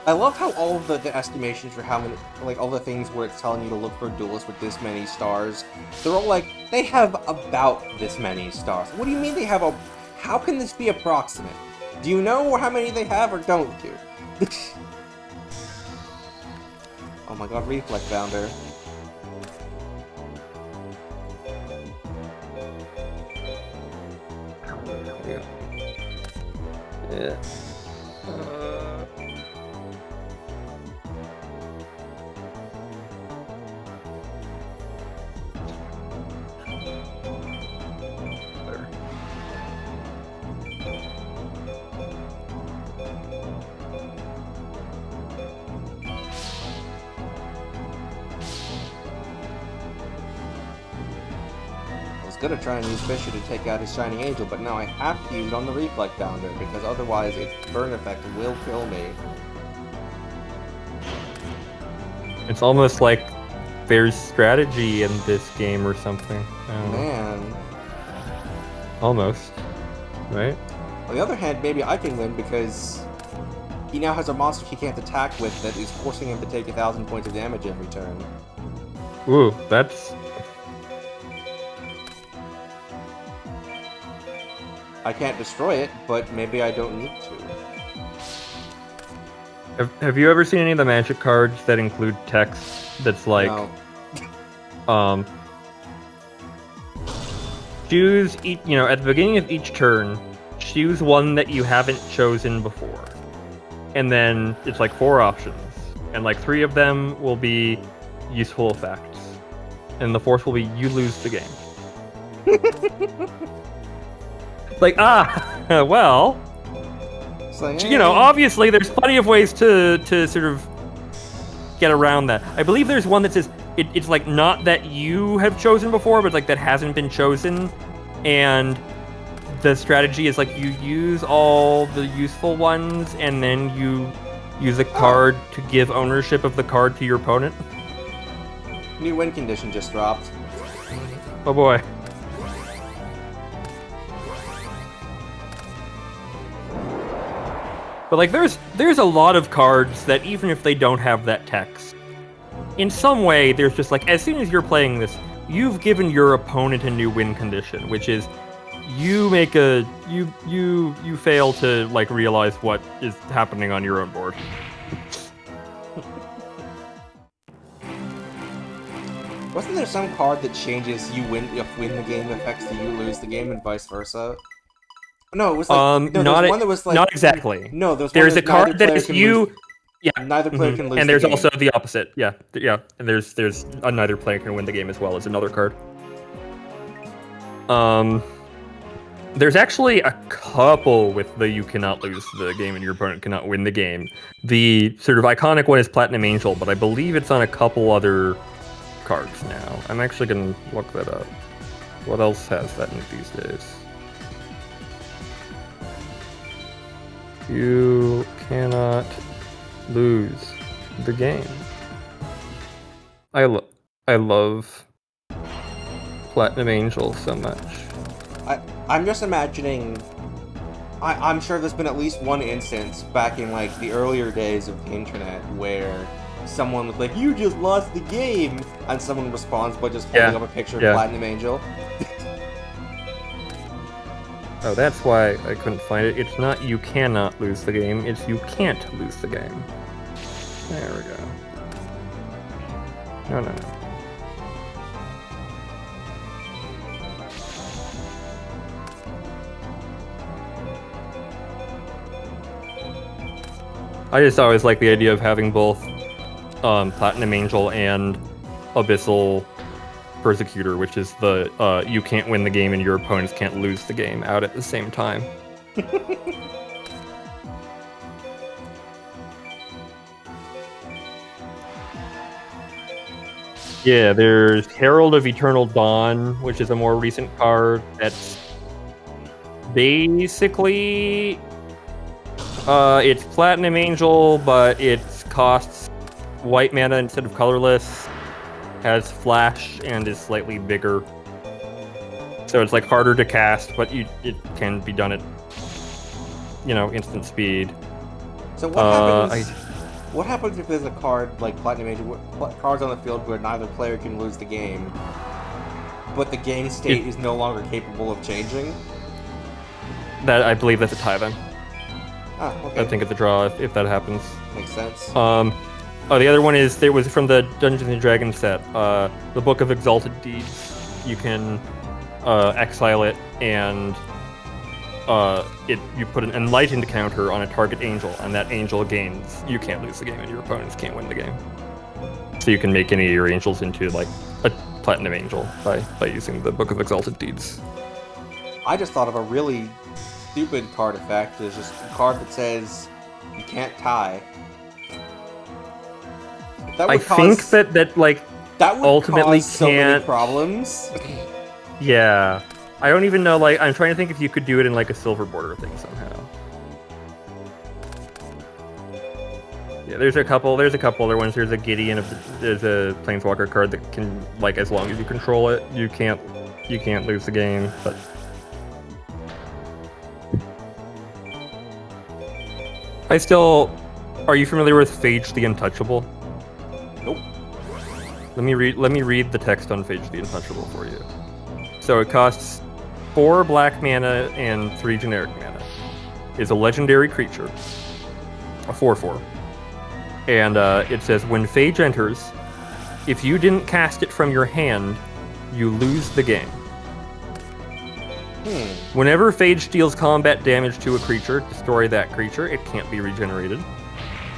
I love how all of the estimations for how many, like, all the things where it's telling you to look for duelists with this many stars, they're all like, they have about this many stars. What do you mean they have a... How can this be approximate? Do you know how many they have, or don't you? Oh my god, Reflect Bounder. Yeah. I was gonna try and use Fisher to take out his Shining Angel, but now I have to use it on the Reflect Bounder, because otherwise its burn effect will kill me. It's almost like there's strategy in this game or something. Man. Almost. Right? On the other hand, maybe I can win because he now has a monster he can't attack with that is forcing him to take 1,000 points of damage every turn. Ooh, that's... I can't destroy it, but maybe I don't need to. Have you ever seen any of the magic cards that include text that's like... No. Choose each, you know, at the beginning of each turn, choose one that you haven't chosen before. And then it's like 4 options. And like 3 of them will be useful effects. And the 4th will be you lose the game. Like, well, Like, you know, obviously there's plenty of ways to sort of get around that. I believe there's one that says, it's like not that you have chosen before, but like that hasn't been chosen. And the strategy is like you use all the useful ones and then you use a card to give ownership of the card to your opponent. New win condition just dropped. Oh boy. But like there's a lot of cards that even if they don't have that text, in some way there's just like as soon as you're playing this, you've given your opponent a new win condition, which is you make a you fail to like realize what is happening on your own board. Wasn't there some card that changes you win the game affects to you lose the game and vice versa? No, it was like no, there was one that was like not exactly. No, there's a card that is you. Yeah, neither player can lose. And there's the game. also the opposite. Yeah, and there's neither player can win the game as well as another card. There's actually a couple with the you cannot lose the game and your opponent cannot win the game. The sort of iconic one is Platinum Angel, but I believe it's on a couple other cards now. I'm actually going to look that up. What else has that in it these days? You cannot lose the game. I love Platinum Angel so much. I'm just imagining. I'm sure there's been at least one instance back in like the earlier days of the internet where someone was like, "You just lost the game," and someone responds by just holding up a picture of Platinum Angel. Oh, that's why I couldn't find it. It's not you cannot lose the game, it's you can't lose the game. There we go. No. I just always like the idea of having both Platinum Angel and Abyssal Persecutor, which is the you can't win the game and your opponents can't lose the game out at the same time. Yeah, there's Herald of Eternal Dawn, which is a more recent card that's basically it's Platinum Angel, but it costs white mana instead of colorless, has flash, and is slightly bigger. So it's like harder to cast, but it can be done at instant speed. So what happens? What happens if there's a card like Platinum Angel, cards on the field where neither player can lose the game, but the game state is no longer capable of changing? That I believe that's a tie then. Ah, okay. I think it's a draw if that happens. Makes sense. The other one is there was from the Dungeons and Dragons set, the Book of Exalted Deeds. You can exile it, and you put an enlightened counter on a target angel, and that angel gains. You can't lose the game, and your opponents can't win the game. So you can make any of your angels into like a Platinum Angel by using the Book of Exalted Deeds. I just thought of a really stupid card effect. There's just a card that says you can't tie. I think that would ultimately cause so many problems. Yeah. I don't even know, I'm trying to think if you could do it in like a silver border thing somehow. Yeah, there's a couple other ones. There's a Gideon, there's a Planeswalker card that can, as long as you control it, you can't lose the game, but are you familiar with Phage the Untouchable? Nope. Let me read the text on Phage the Untouchable for you. So it costs 4 black mana and 3 generic mana. Is a legendary creature. A 4/4. And it says, when Phage enters, if you didn't cast it from your hand, you lose the game. Whenever Phage deals combat damage to a creature, destroy that creature. It can't be regenerated.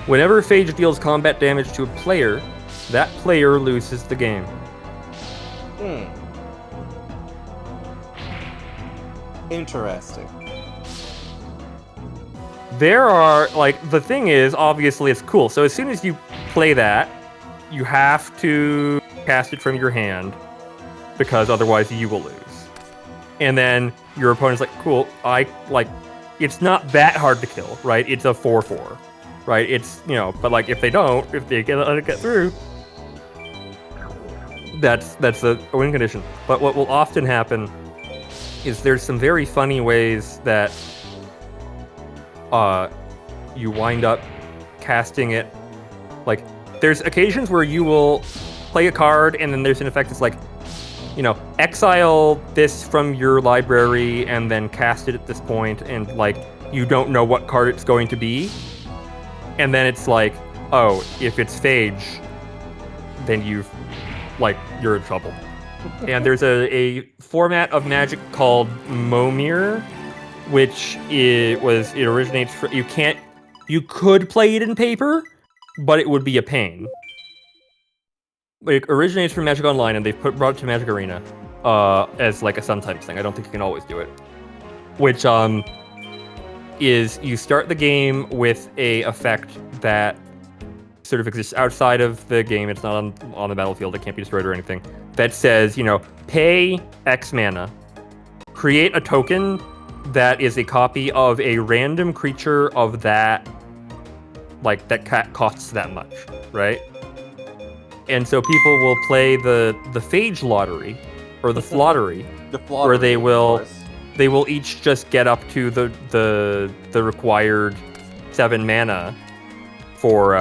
Whenever Phage deals combat damage to a player, that player loses the game. Interesting. There are, the thing is, obviously it's cool. So as soon as you play that, you have to cast it from your hand, because otherwise you will lose. And then your opponent's like, cool, it's not that hard to kill, right? It's a 4/4, right? It's, but if they let it get through, that's a win condition. But what will often happen is there's some very funny ways that you wind up casting it. There's occasions where you will play a card and then there's an effect that's exile this from your library and then cast it at this point, and you don't know what card it's going to be. And then it's oh, if it's Phage, then you're in trouble. And there's a format of Magic called Momir, which originates from, you could play it in paper, but it would be a pain. It originates from Magic Online, and they've brought it to Magic Arena as a Sun type thing. I don't think you can always do it. which is you start the game with a effect that sort of exists outside of the game. It's not on the battlefield. It can't be destroyed or anything. That says, pay X mana, create a token that is a copy of a random creature of that, that costs that much, right? And so people will play the Phage lottery or the Flottery, where they will each just get up to the required 7 mana for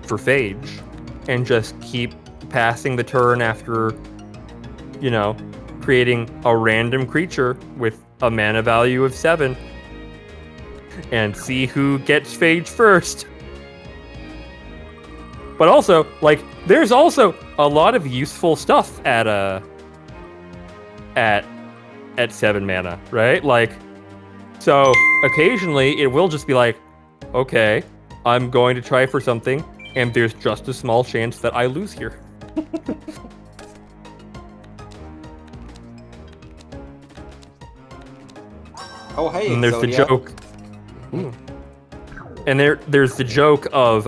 Phage, and just keep passing the turn after, creating a random creature with a mana value of 7, and see who gets Phage first. But also, there's also a lot of useful stuff at 7 mana, right? So occasionally it will just be okay, I'm going to try for something, and there's just a small chance that I lose here. Oh, hey, and there's Zodiac. the joke. And there's the joke of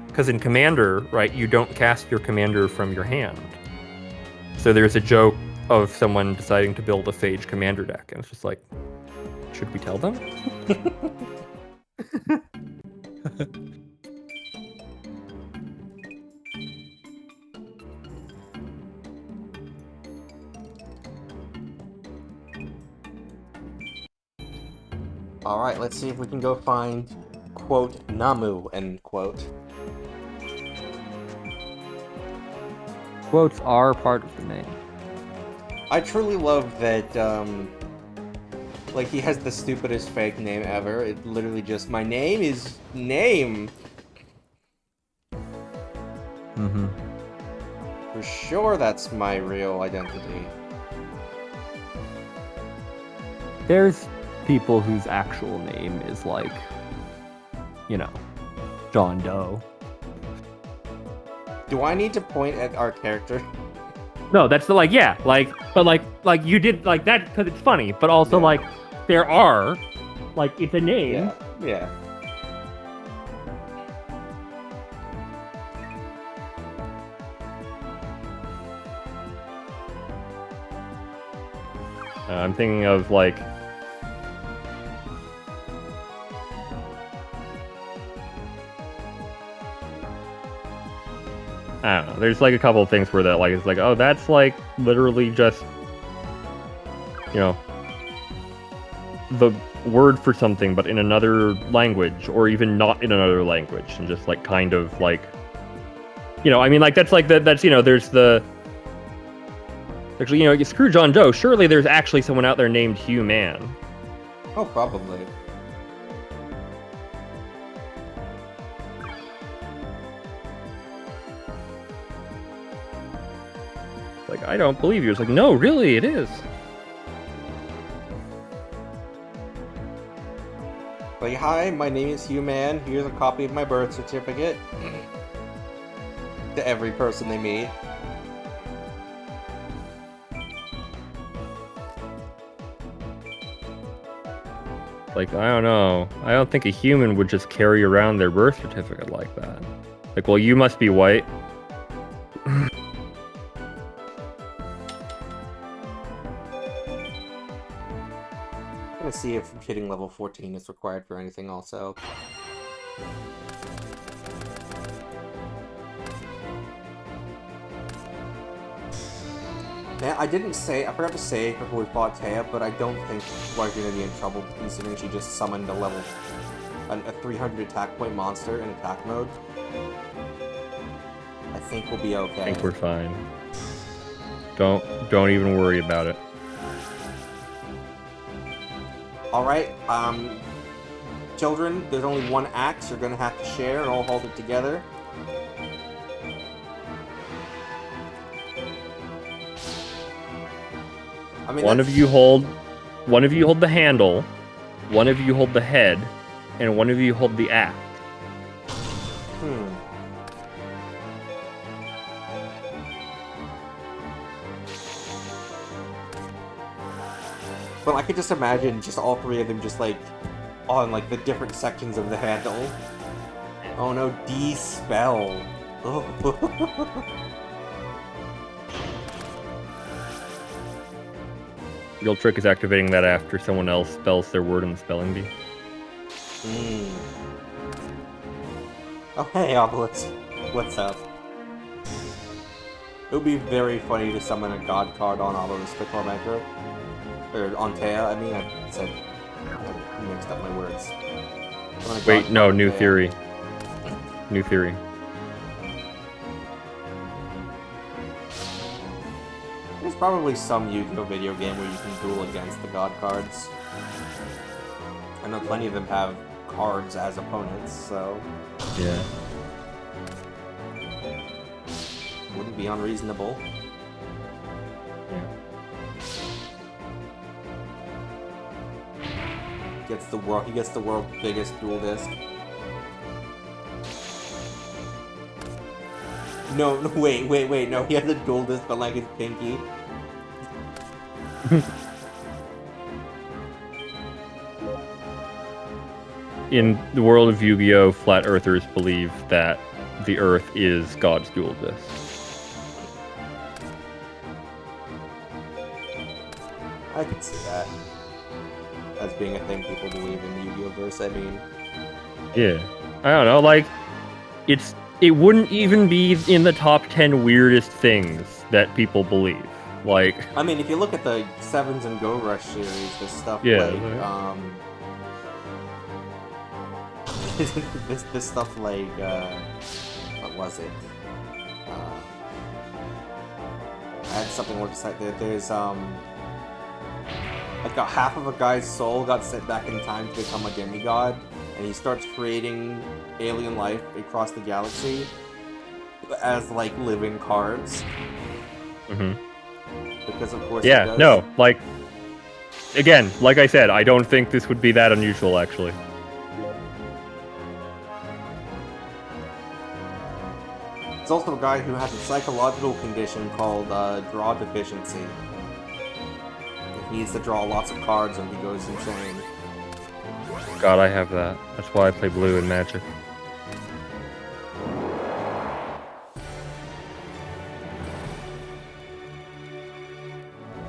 because in Commander, right, you don't cast your commander from your hand. So there's a joke of someone deciding to build a Phage commander deck, and it's just should we tell them? Alright, let's see if we can go find, quote, Namu, end quote. Quotes are part of the name. I truly love that, he has the stupidest fake name ever. It literally just, my name is name. Mm-hmm. For sure that's my real identity. There's people whose actual name is John Doe. Do I need to point at our character? No, that's but you did that because it's funny, but also there are it's a name. Yeah. I'm thinking of I don't know. There's a couple of things where that it's oh, that's literally just the word for something, but in another language, or even not in another language, and just kind of that's that's there's the actually screw John Doe. Surely there's actually someone out there named Hugh Man. Oh, probably. I don't believe you. It's no, really, it is. Hi, my name is Hugh Man. Here's a copy of my birth certificate. To every person they meet. I don't know. I don't think a human would just carry around their birth certificate like that. Well, you must be white. I'm gonna see if hitting level 14 is required for anything also. Man, I forgot to say before we fought Taya, but I don't think we're gonna be in trouble considering she just summoned a 300 attack point monster in attack mode. I think we'll be okay. I think we're fine. Don't even worry about it. Alright, children, there's only one axe you're gonna have to share and all hold it together. One of you hold the handle, one of you hold the head, and one of you hold the axe. But I could just imagine just all three of them just like on like the different sections of the handle. Oh no, D-spell. Oh. Real trick is activating that after someone else spells their word in the spelling bee. Oh hey, Obelisk. What's up? It would be very funny to summon a god card on Obelisk for Tormentor. Or on Taya, I mean, I mixed up my words. Wait, no, new theory. New theory. There's probably some Yu-Gi-Oh! Video game where you can duel against the god cards. I know plenty of them have cards as opponents, so... Yeah. Wouldn't be unreasonable. Yeah. He gets the world's biggest dual disc. No, wait, no, he has a dual disc, but like his pinky. In the world of Yu-Gi-Oh!, flat earthers believe that the Earth is God's dual disc. I can see that as being a thing people believe in the Yu-Gi-Oh! Verse, I mean. Yeah. I don't know, like, it wouldn't even be in the top 10 weirdest things that people believe. Like, I mean, if you look at the Sevens and Go Rush series, there's stuff yeah, like, this stuff like, what was it? I had something more to say. There's, like half of a guy's soul got sent back in time to become a demigod, and he starts creating alien life across the galaxy as, like, living cards. mm-hmm. Because, of course, yeah, no, like, again, like I said, I don't think this would be that unusual, actually. There's also a guy who has a psychological condition called draw deficiency. He needs to draw lots of cards and he goes insane. God, I have that. That's why I play blue in Magic.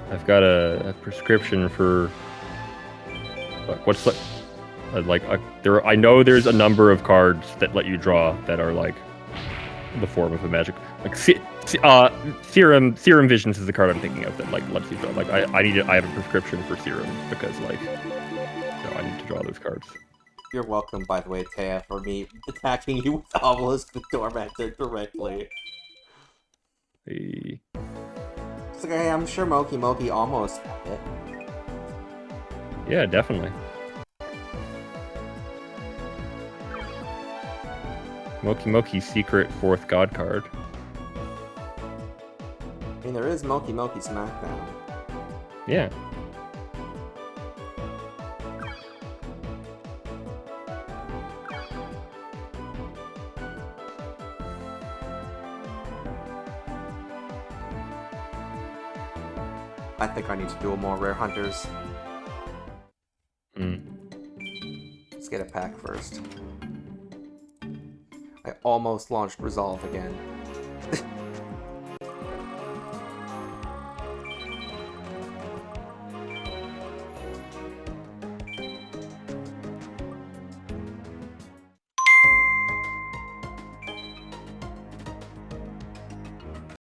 I've got a prescription for... What's the... I know there's a number of cards that let you draw that are, like, the form of a magic. Like, Serum Visions is the card I'm thinking of that, like, lets you draw. Like, I have a prescription for Serum because, like, I need to draw those cards. You're welcome, by the way, Taya, for me attacking you with Obelisk the Tormentor directly. Hey. It's like, hey, I'm sure Moki almost had it. Yeah, definitely. Moki's secret 4th god card. I mean, there is Moki Smackdown. Yeah. I think I need to duel more Rare Hunters. Let's get a pack first. I almost launched Resolve again.